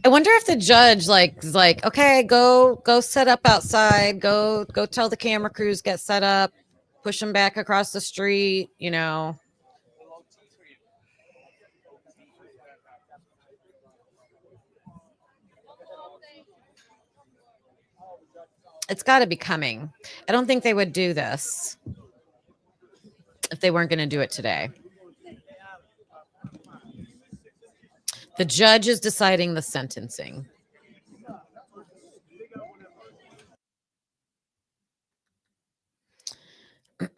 I wonder if the judge is like, okay, go set up outside, go tell the camera crews get set up, push them back across the street, you know. It's got to be coming. I don't think they would do this if they weren't going to do it today. The judge is deciding the sentencing.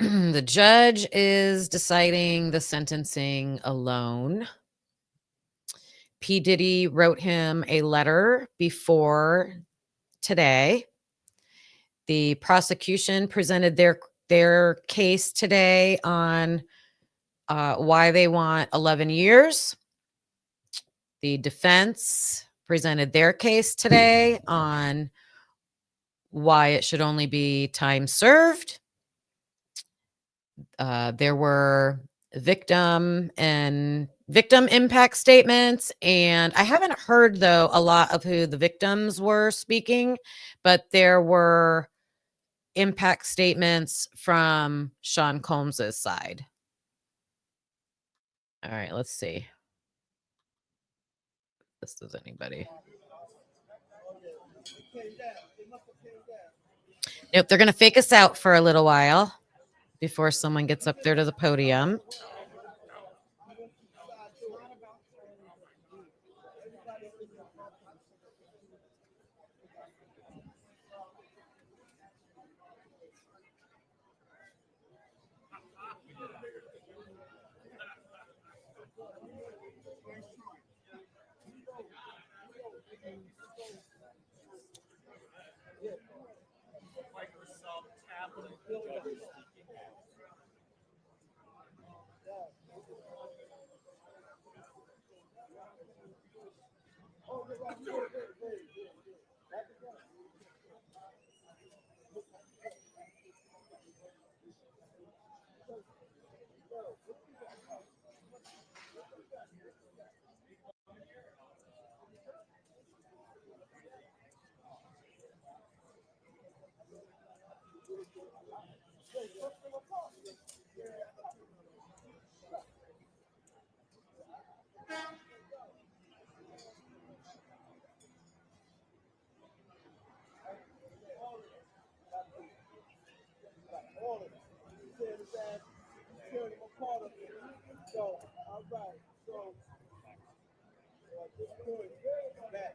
The judge is deciding the sentencing alone. P. Diddy wrote him a letter before today. The prosecution presented their case today on why they want 11 years. The defense presented their case today on why it should only be time served. There were victim impact statements, and I haven't heard though a lot of who the victims were speaking, but there were impact statements from Sean Combs's side. All right, let's see if this is anybody. Nope, they're going to fake us out for a little while before someone gets up there to the podium.
All of it. You see what I'm saying? Tearing them apart up there. So, all right. So, at this point, back.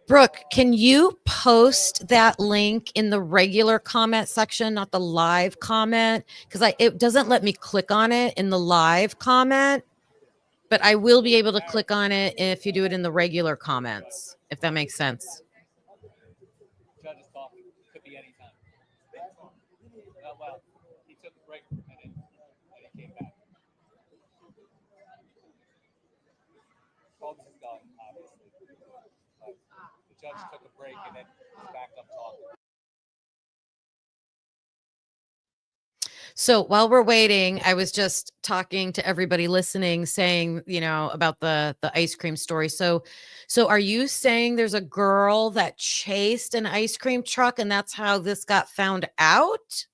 Brooke, can you post that link in the regular comment section, not the live comment? Because it doesn't let me click on it in the live comment, but I will be able to click on it if you do it in the regular comments, if that makes sense.
Judge is talking. Could be any time. Well, he took a break and then he came back. Folks is gone, obviously. But the judge took a break and then he's back up talking.
So while we're waiting, I was just talking to everybody listening, saying, about the ice cream story. So are you saying there's a girl that chased an ice cream truck and that's how this got found out?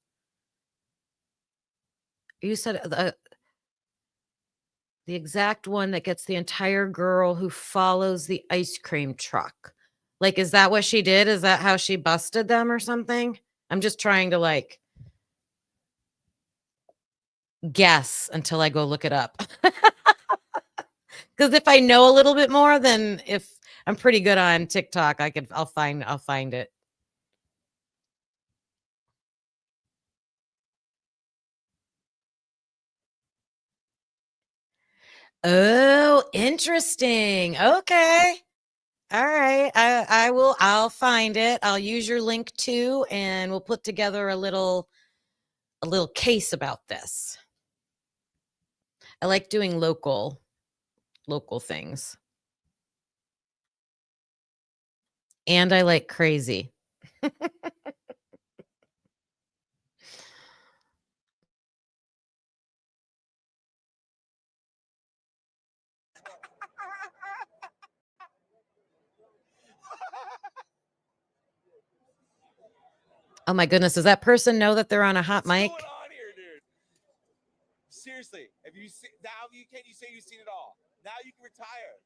You said the exact one that gets the entire girl who follows the ice cream truck. Like, is that what she did? Is that how she busted them or something? I'm just trying to guess until I go look it up. Because if I know a little bit more, then if I'm pretty good on TikTok, I'll find it. Oh, interesting. Okay. All right. I'll find it. I'll use your link too, and we'll put together a little case about this. I like doing local things. And I like crazy. Oh my goodness, does that person know that they're on a hot mic?
What's going on here, dude? Seriously, have you seen now? Can you say you've seen it all? Now you can retire.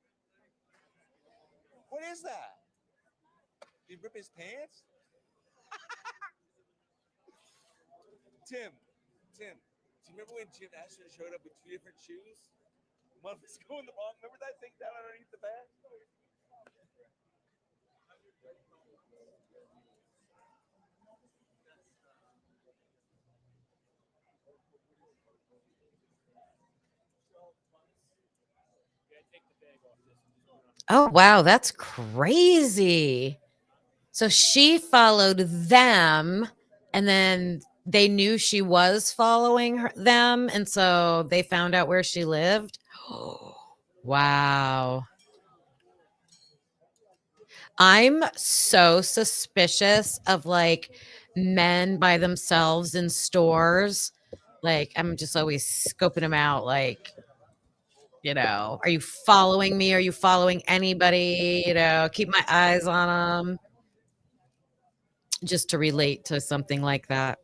What is that? Did he rip his pants? Tim, do you remember when Jim Asher showed up with two different shoes? One was going the wrong. Remember that thing down underneath the bed?
Oh wow, that's crazy. So she followed them, and then they knew she was following them, and so they found out where she lived. Wow. I'm so suspicious of men by themselves in stores. I'm just always scoping them out. Are you following me? Are you following anybody? Keep my eyes on them just to relate to something like that.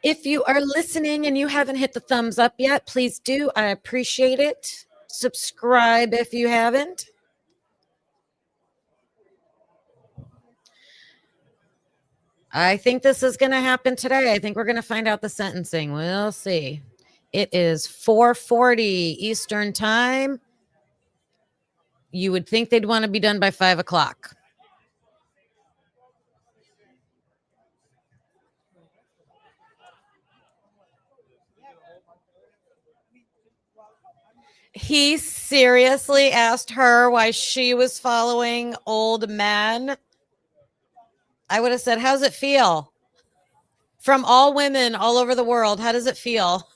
If you are listening and you haven't hit the thumbs up yet, please do. I appreciate it. Subscribe if you haven't. I think this is going to happen today. I think we're going to find out the sentencing. We'll see. It is 4:40 Eastern time. You would think they'd want to be done by 5 o'clock. He seriously asked her why she was following old men. I would have said, how's it feel? From all women all over the world, how does it feel?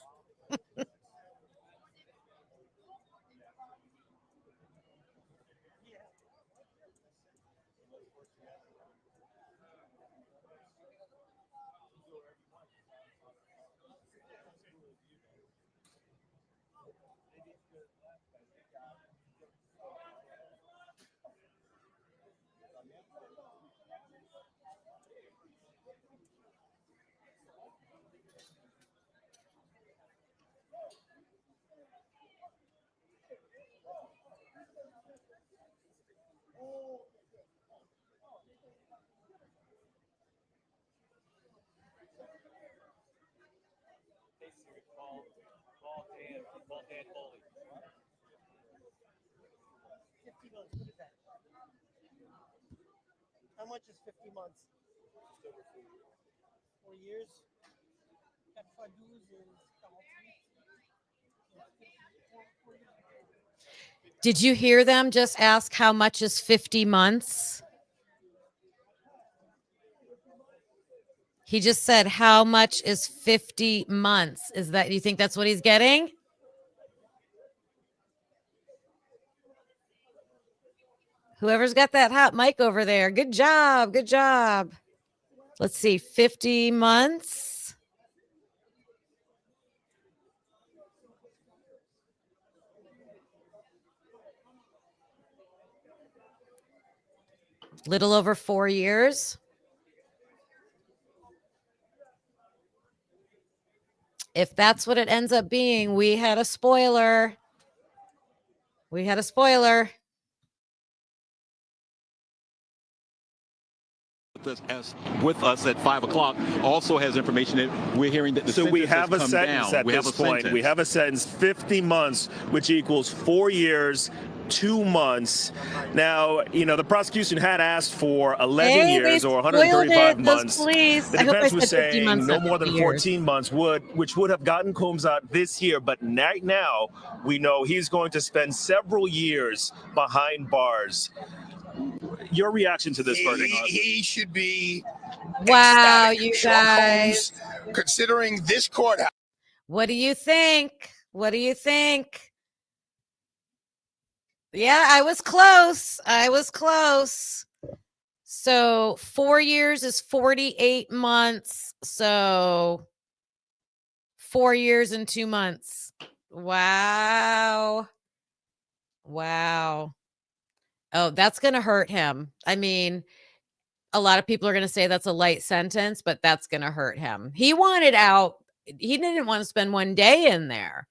Ball Dan Foley.
50 months. What is that? How much is 50 months? 4 years.
Did you hear them just ask how much is 50 months? He just said, how much is 50 months? Is that, you think that's what he's getting? Whoever's got that hot mic over there. Good job. Good job. Let's see. 50 months. Little over 4 years. If that's what it ends up being, we had a spoiler. We had a spoiler.
With us at 5 o'clock also has information that we're hearing that the
So we
sentence
have
has
a
come
sentence
down.
at
We have
this
a
point.
sentence.
We have a sentence, 50 months, which equals 4 years, 2 months. Now, you know, the prosecution had asked for 11 years or 135 months.
Police.
The
I hope I
defense was
said 50
saying
months,
no
not
more than
50 years.
14 months which would have gotten Combs out this year. But right now, we know he's going to spend several years behind bars. Your reaction to this verdict?
He should be
Wow,
ecstatic.
you
Sean
guys.
Combs, considering this courthouse.
What do you think? What do you think? Yeah, I was close. I was close. So 4 years is 48 months. So 4 years and 2 months. Wow. Wow. Oh, that's going to hurt him. I mean, a lot of people are going to say that's a light sentence, but that's going to hurt him. He wanted out. He didn't want to spend 1 day in there.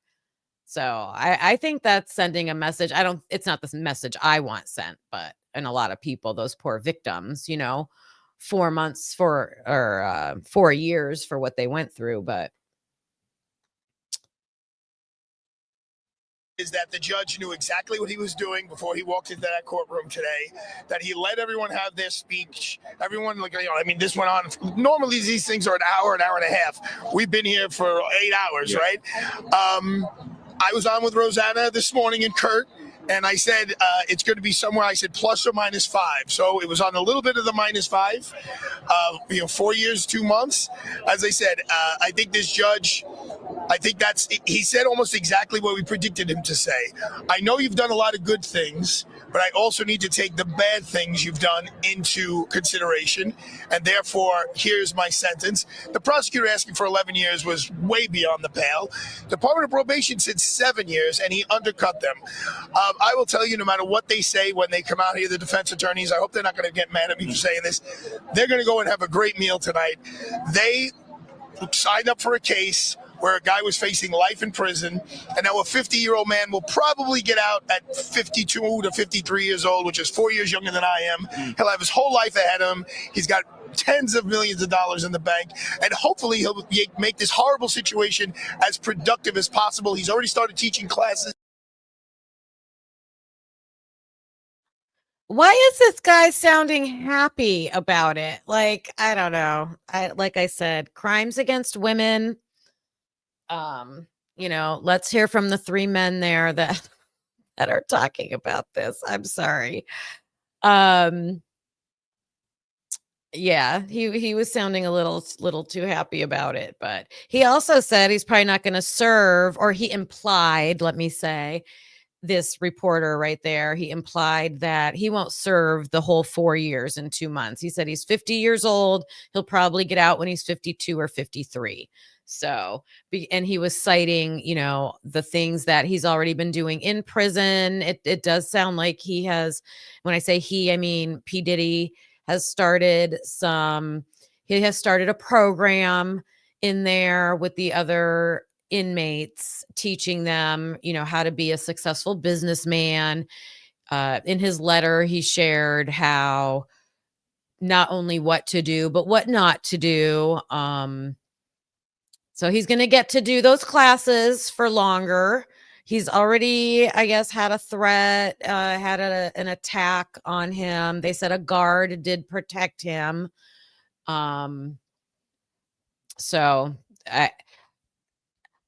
So I think that's sending a message. It's not the message I want sent, but and a lot of people, those poor victims, you know, 4 months or 4 years for what they went through. But
Is that the judge knew exactly what he was doing before he walked into that courtroom today, that he let everyone have their speech. Everyone, like, you know, I mean, this went on. Normally, these things are an hour and a half. We've been here for 8 hours, right? I was on with Rosanna this morning and Kurt, and I said it's going to be somewhere, I said, plus or minus 5. So it was on a little bit of the minus 5, 4 years, 2 months. As I said, I think this judge, he said almost exactly what we predicted him to say. I know you've done a lot of good things, but I also need to take the bad things you've done into consideration. And therefore, here's my sentence. The prosecutor asking for 11 years was way beyond the pale. Department of Probation said 7 years, and he undercut them. I will tell you, no matter what they say when they come out here, the defense attorneys, I hope they're not going to get mad at me for saying this. They're going to go and have a great meal tonight. signed up for a case where a guy was facing life in prison, and now a 50-year-old man will probably get out at 52 to 53 years old, which is 4 years younger than I am. He'll have his whole life ahead of him. He's got tens of millions of dollars in the bank, and hopefully he'll make this horrible situation as productive as possible. He's already started teaching classes.
Why is this guy sounding happy about it? Like, I don't know. Like I said, crimes against women. Let's hear from the three men there that are talking about this. I'm sorry. Yeah, he was sounding a little too happy about it, but he also said he's probably not going to serve, or he implied, let me say, this reporter right there, he implied that he won't serve the whole 4 years in 2 months. He said he's 50 years old. He'll probably get out when he's 52 or 53. So, and he was citing, the things that he's already been doing in prison. It does sound like he has, when I say he, I mean P. Diddy has started a program in there with the other inmates, teaching them, how to be a successful businessman. In his letter, he shared how not only what to do, but what not to do. So he's going to get to do those classes for longer. He's already, I guess, had a threat, had an attack on him. They said a guard did protect him. So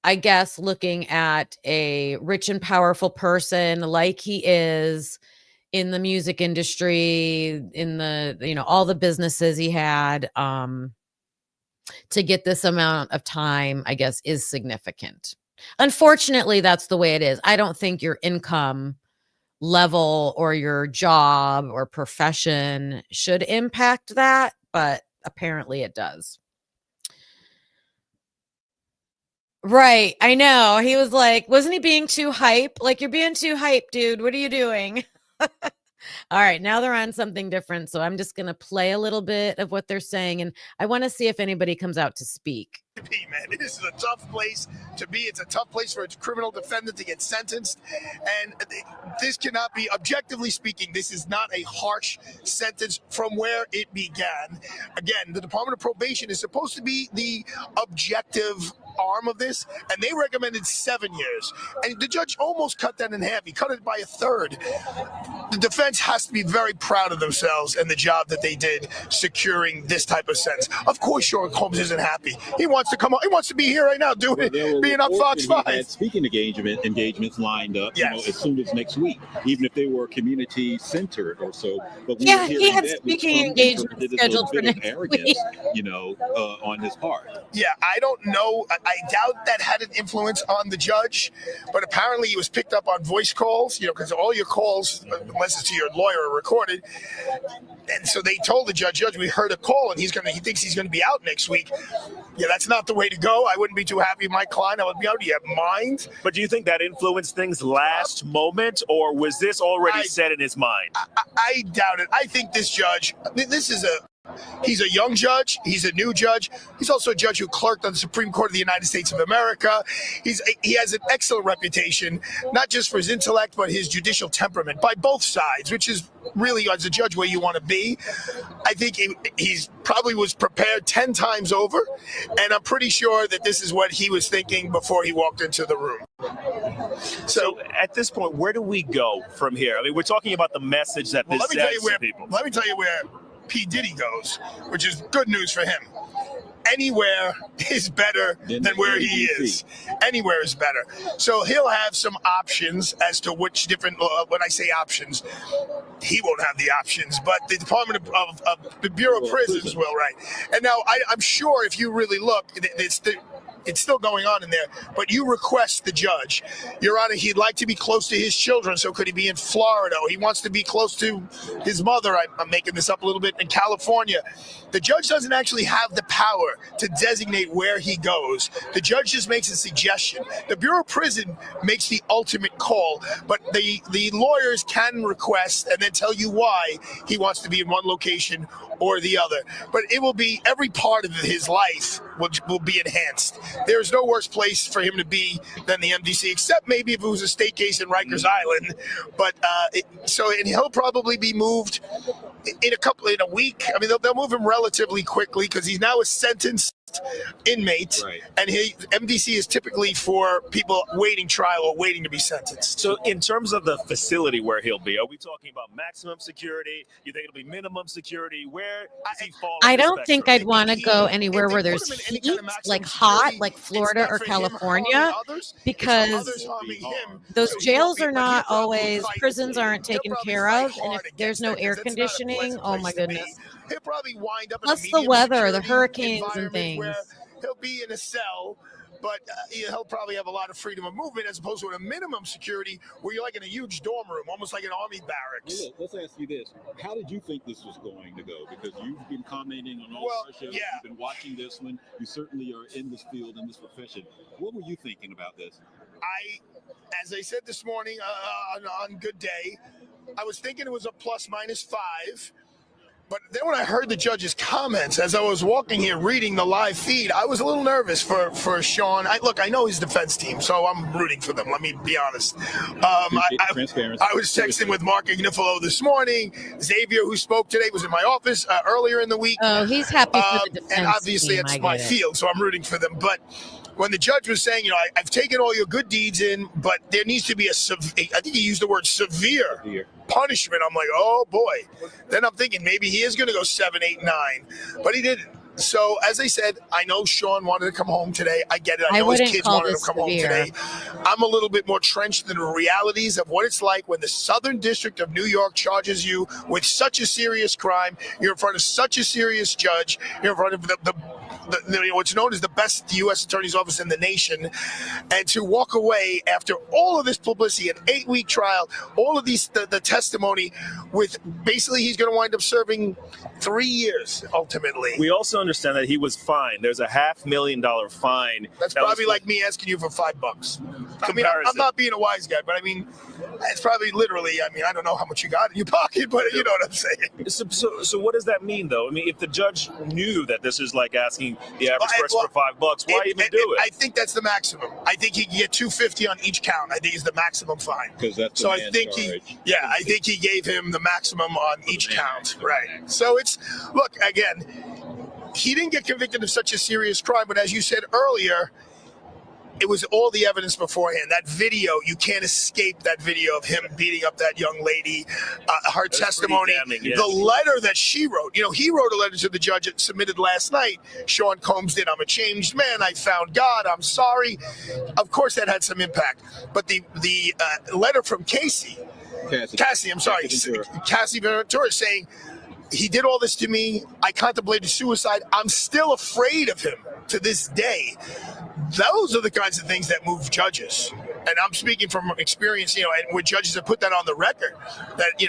I guess looking at a rich and powerful person like he is in the music industry, in the, all the businesses he had, to get this amount of time, I guess, is significant. Unfortunately, that's the way it is. I don't think your income level or your job or profession should impact that, but apparently it does. Right. I know. He was like, wasn't he being too hype? Like, you're being too hype, dude. What are you doing? All right. Now they're on something different. So I'm just going to play a little bit of what they're saying. And I want to see if anybody comes out to speak.
Man, this is a tough place to be. It's a tough place for a criminal defendant to get sentenced. And this cannot be, objectively speaking, this is not a harsh sentence from where it began. Again, the Department of Probation is supposed to be the objective arm of this, and they recommended 7 years. And the judge almost cut that in half. He cut it by a third. The defense has to be very proud of themselves and the job that they did securing this type of sentence. Of course, Sean Combs isn't happy. He wants to come on. He wants to be here right now doing it, being on Fox 5.
He had speaking engagements lined up,
yes,
as soon as next week, even if they were community centered or so. But
yeah, he had speaking engagements scheduled for next week.
On his part.
Yeah, I don't know. I doubt that had an influence on the judge, but apparently he was picked up on voice calls, because all your calls, unless it's to your lawyer, are recorded. And so they told the judge, we heard a call, and he thinks he's going to be out next week. Yeah, that's not the way to go. I wouldn't be too happy if my client, I would be out. Do you have mind?
But do you think that influenced things last moment, or was this already set in his mind?
I doubt it. I think this judge, he's a young judge. He's a new judge. He's also a judge who clerked on the Supreme Court of the United States of America. He has an excellent reputation, not just for his intellect, but his judicial temperament by both sides, which is really, as a judge, where you want to be. I think he's probably was prepared 10 times over, and I'm pretty sure that this is what he was thinking before he walked into the room.
So at this point, where do we go from here? I mean, we're talking about the message that this sends to people.
Let me tell you where P. Diddy goes, which is good news for him. Anywhere is better than where he is. Anywhere is better. So he'll have some options as to which different, when I say options, he won't have the options, but the Department of the Bureau of Prisons will, right? And now I'm sure if you really look, it's still going on in there, but you request the judge, Your Honor, he'd like to be close to his children, so could he be in Florida? Or he wants to be close to his mother. I'm making this up a little bit, in California. The judge doesn't actually have the power to designate where he goes. The judge just makes a suggestion. The Bureau of Prison makes the ultimate call, but the lawyers can request and then tell you why he wants to be in one location or the other. But it will be, every part of his life will be enhanced. There's no worse place for him to be than the MDC, except maybe if it was a state case in Rikers Island. But and he'll probably be moved in a week. I mean, they'll move him relatively quickly because he's now a sentenced inmate, right. And MDC is typically for people waiting trial or waiting to be sentenced.
So in terms of the facility where he'll be, are we talking about maximum security? You think it'll be minimum security? Where does he fall?
I don't think I'd want to go anywhere where there's heat, like hot, like Florida or California, because those jails are not always, prisons aren't taken care of, and if there's no air conditioning, oh my goodness.
He'll probably wind up
plus
in
the weather, the hurricanes and things.
Where he'll be in a cell, but he'll probably have a lot of freedom of movement, as opposed to in a minimum security where you're like in a huge dorm room, almost like an army barracks.
Well, let's ask you this. How did you think this was going to go? Because you've been commenting on all our shows. Yeah. You've been watching this one. You certainly are in this field, in this profession. What were you thinking about this?
As I said this morning on Good Day, I was thinking it was a ±5. But then when I heard the judge's comments, as I was walking here reading the live feed, I was a little nervous for Sean. I know his defense team, so I'm rooting for them. Let me be honest. I was texting with Mark Ignifilo this morning. Xavier, who spoke today, was in my office earlier in the week.
Oh, he's happy for the defense
and obviously
team.
It's my field, so I'm rooting for them. But when the judge was saying, I've taken all your good deeds in, but there needs to be I think he used the word severe punishment. I'm like, oh boy. Then I'm thinking maybe he is going to go 7, 8, 9, but he didn't. So as I said, I know Sean wanted to come home today. I get it. I know his kids wanted him to come home today. I'm a little bit more trenched in the realities of what it's like when the Southern District of New York charges you with such a serious crime. You're in front of such a serious judge. You're in front of what's known as the best U.S. Attorney's Office in the nation, and to walk away after all of this publicity, an 8-week trial, all of these the testimony, with basically he's going to wind up serving 3 years ultimately.
We also understand that he was fined. There's a $500,000 fine.
That's probably like me asking you for $5. I mean, I'm not being a wise guy, but I mean, it's probably literally. I mean, I don't know how much you got in your pocket, but you know what I'm saying.
So what does that mean, though? I mean, if the judge knew that this is like asking the average person for $5, why even do it?
I think that's the maximum. I think he can get $250 on each count. I think is the maximum fine.
Because that's
so. I think I think he gave him the maximum on each count. Right. So look again. He didn't get convicted of such a serious crime, but as you said earlier, it was all the evidence beforehand. That video, you can't escape that video of him beating up that young lady, her testimony, the letter that she wrote. He wrote a letter to the judge that submitted last night. Sean Combs did. I'm a changed man. I found God. I'm sorry. Of course, that had some impact. But the letter from Cassie Ventura saying, he did all this to me. I contemplated suicide. I'm still afraid of him to this day. Those are the kinds of things that move judges. And I'm speaking from experience, and where judges have put that on the record, that,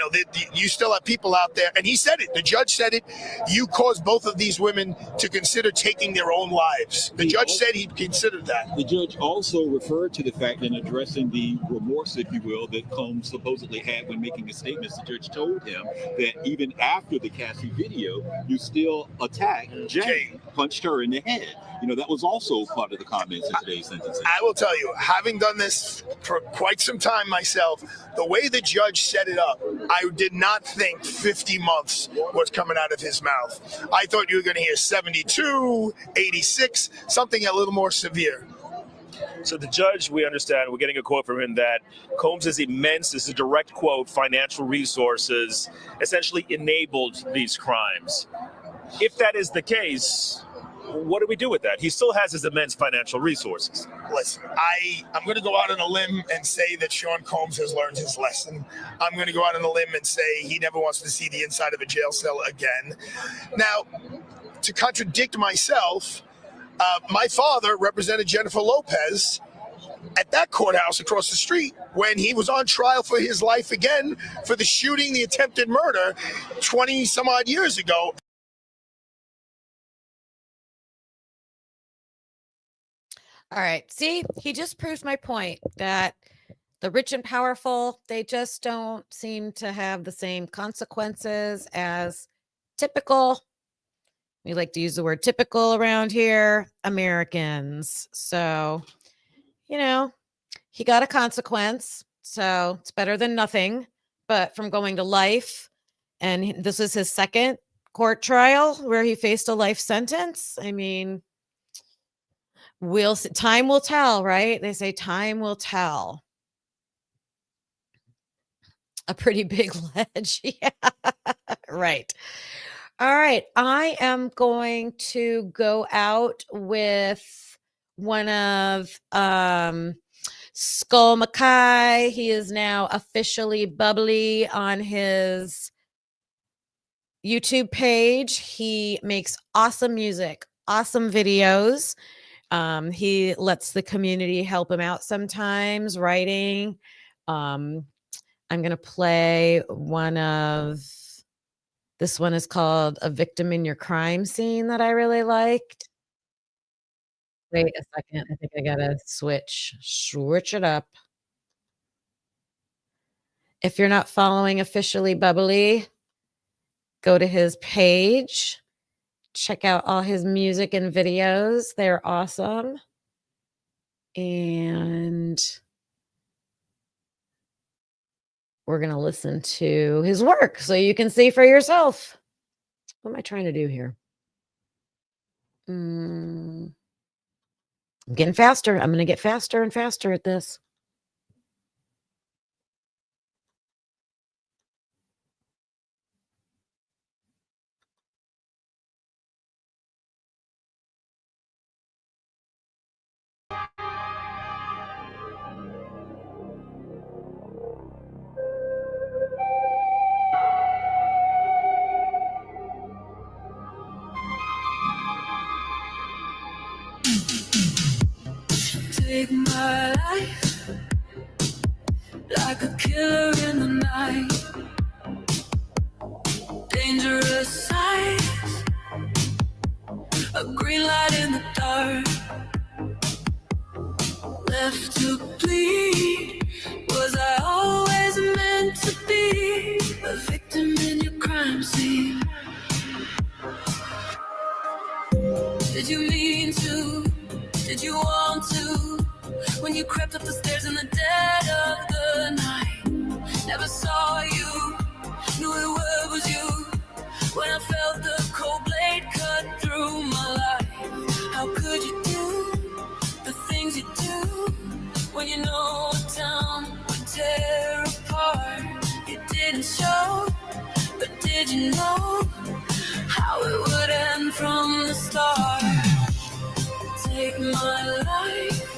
you still have people out there. And he said it. The judge said it. You caused both of these women to consider taking their own lives. The judge said he considered that.
The judge also referred to the fact in addressing the remorse, if you will, that Combs supposedly had when making his statements. The judge told him that even after the Cassie video, you still attacked Jane, punched her in the head. That was also part of the comments in today's sentencing.
I will tell you, having done this for quite some time myself, the way the judge set it up, I did not think 50 months was coming out of his mouth. I thought you were going to hear 72, 86, something a little more severe.
So the judge, we understand, we're getting a quote from him that Combs is immense, this is a direct quote, financial resources essentially enabled these crimes. If that is the case, what do we do with that? He still has his immense financial resources.
Listen, I'm going to go out on a limb and say that Sean Combs has learned his lesson. I'm going to go out on a limb and say he never wants to see the inside of a jail cell again. Now, to contradict myself, My father represented Jennifer Lopez at that courthouse across the street when he was on trial for his life again for the shooting, the attempted murder 20 some odd years ago.
All right. See, he just proved my point that the rich and powerful, they just don't seem to have the same consequences as typical. We like to use the word typical around here, Americans. So, you know, he got a consequence. So it's better than nothing, but from going to life. And this is his second court trial where he faced a life sentence. I mean, time will tell, right? They say time will tell. A pretty big ledge. Yeah, right. All right. I am going to go out with one of Skull Mackay. He is now officially bubbly on his YouTube page. He makes awesome music, awesome videos. He lets the community help him out sometimes, writing. I'm going to play this one is called A Victim in Your Crime Scene that I really liked. Wait a second. I think I got to switch it up. If you're not following Officially Bubbly, go to his page. Check out all his music and videos. They're awesome. And we're going to listen to his work so you can see for yourself. What am I trying to do here? I'm getting faster. I'm going to get faster and faster at this.
Take my life like a killer in the night. Dangerous eyes, a green light in the dark. Left to bleed. Was I always meant to be a victim in your crime scene? Did you mean to? Did you want to? When you crept up the stairs in the dead of the night, never saw you, knew it was you. When I felt the cold blade cut through my life, how could you do the things you do when you know a town would tear apart? It didn't show, but did you know how it would end from the start? Take my life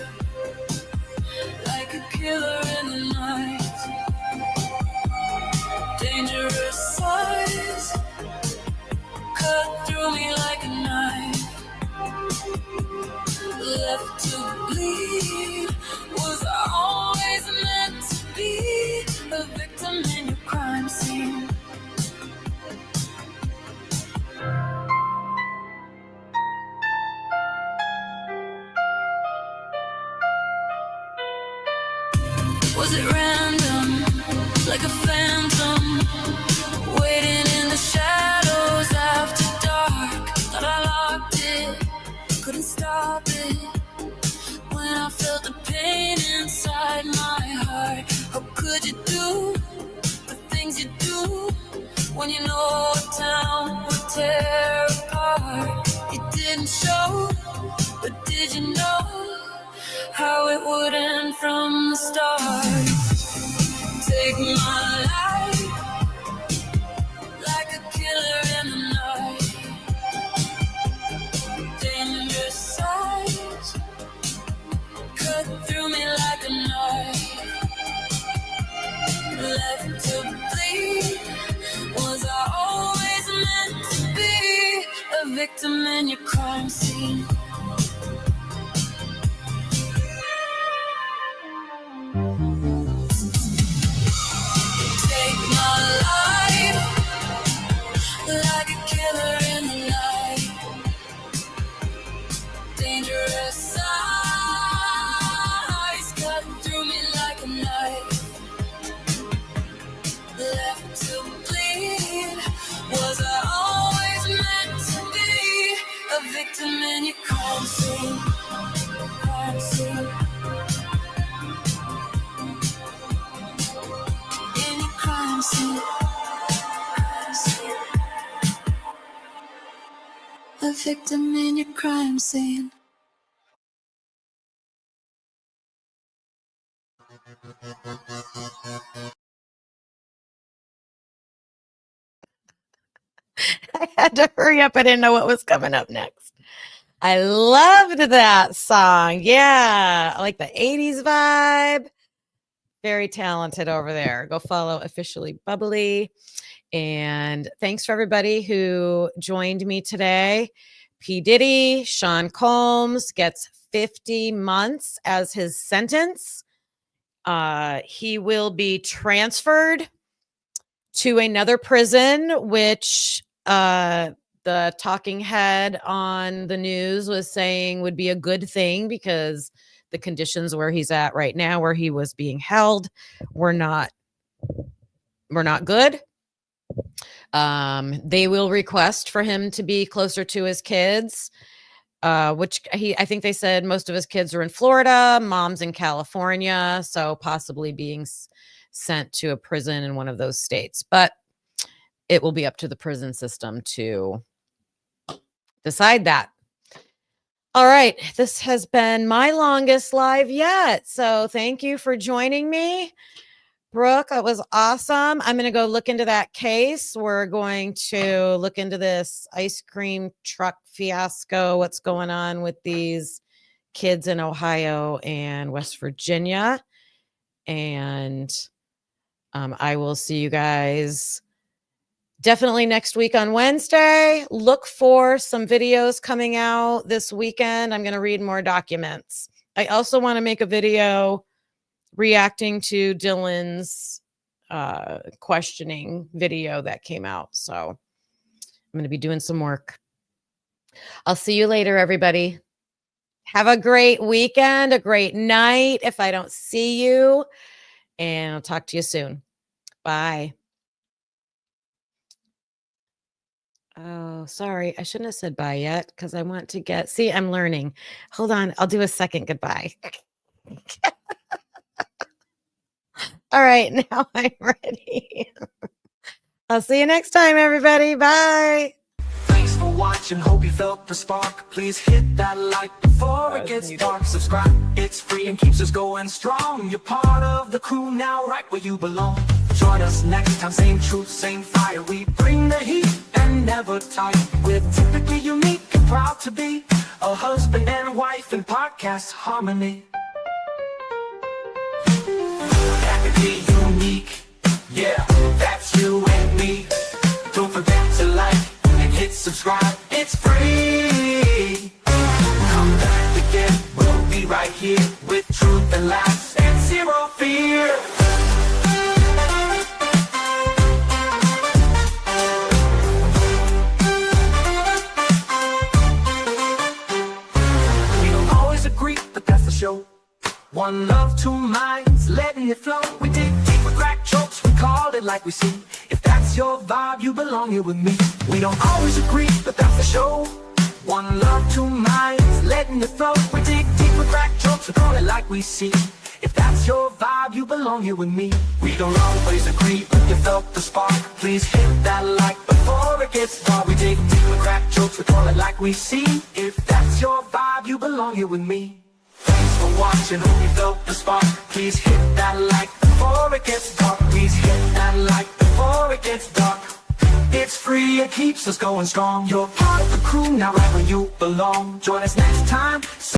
like a killer in the night. Dangerous eyes cut through me like a knife. Left to bleed. Was I always meant to be a victim in your crime scene? Was it random, like a phantom, waiting in the shadows after dark? Thought I locked it, couldn't stop it. When I felt the pain inside my heart, how could you do the things you do when you know a town would tear apart? It didn't show, but did you know how it would end from the start? Take my life like a killer in the night. Dangerous eyes cut through me like a knife. Left to bleed. Was I always meant to be a victim in your crime scene? to bleed? Was I always meant to be a victim in your crime scene? Crime scene. In your crime scene. Crime scene. A victim in your crime scene.
I had to hurry up. I didn't know what was coming up next. I loved that song. Yeah, I like the 80s vibe. Very talented over there. Go follow Officially Bubbly. And thanks for everybody who joined me today. P. Diddy, Sean Combs gets 50 months as his sentence. He will be transferred to another prison, which the talking head on the news was saying would be a good thing because the conditions where he's at right now, where he was being held, were not good. They will request for him to be closer to his kids, which I think they said most of his kids are in Florida, mom's in California, so possibly being sent to a prison in one of those states. But it will be up to the prison system to decide that. All right, this has been my longest live yet. So thank you for joining me. Brooke, it was awesome. I'm going to go look into that case. We're going to look into this ice cream truck fiasco, what's going on with these kids in Ohio and West Virginia. And I will see you guys definitely next week on Wednesday. Look for some videos coming out this weekend. I'm going to read more documents. I also want to make a video reacting to Dylan's questioning video that came out. So I'm going to be doing some work. I'll see you later, everybody. Have a great weekend, a great night if I don't see you, and I'll talk to you soon. Bye. Oh, sorry. I shouldn't have said bye yet because I want to get, see, I'm learning. Hold on. I'll do a second goodbye. All right, now I'm ready. I'll see you next time, everybody. Bye.
Thanks for watching, hope you felt the spark. Please hit that like before it gets dark. Subscribe, it's free and keeps us going strong. You're part of the crew now, right where you belong. Join us next time, same truth, same fire. We bring the heat and never tire. We're typically unique and proud to be a husband and wife in podcast harmony. Be unique, yeah, that's you and me. Don't forget to like and hit subscribe, it's free. Come back again, we'll be right here with truth and laughs and zero fear. We don't always agree, but that's the show. One love, two minds, letting it flow. We dig deep with crack jokes, we call it like we see. If that's your vibe, you belong here with me. We don't always agree, but that's the show. One love, two minds, letting it flow. We dig deep with crack jokes, we call it like we see. If that's your vibe, you belong here with me. We don't always agree, but you felt the spark. Please hit that like before it gets dark. We dig deep with crack jokes, we call it like we see. If that's your vibe, you belong here with me. Thanks for watching, hope you felt the spark. Please hit that like before it gets dark. Please hit that like before it gets dark. It's free, it keeps us going strong. You're part of the crew now, right where you belong. Join us next time.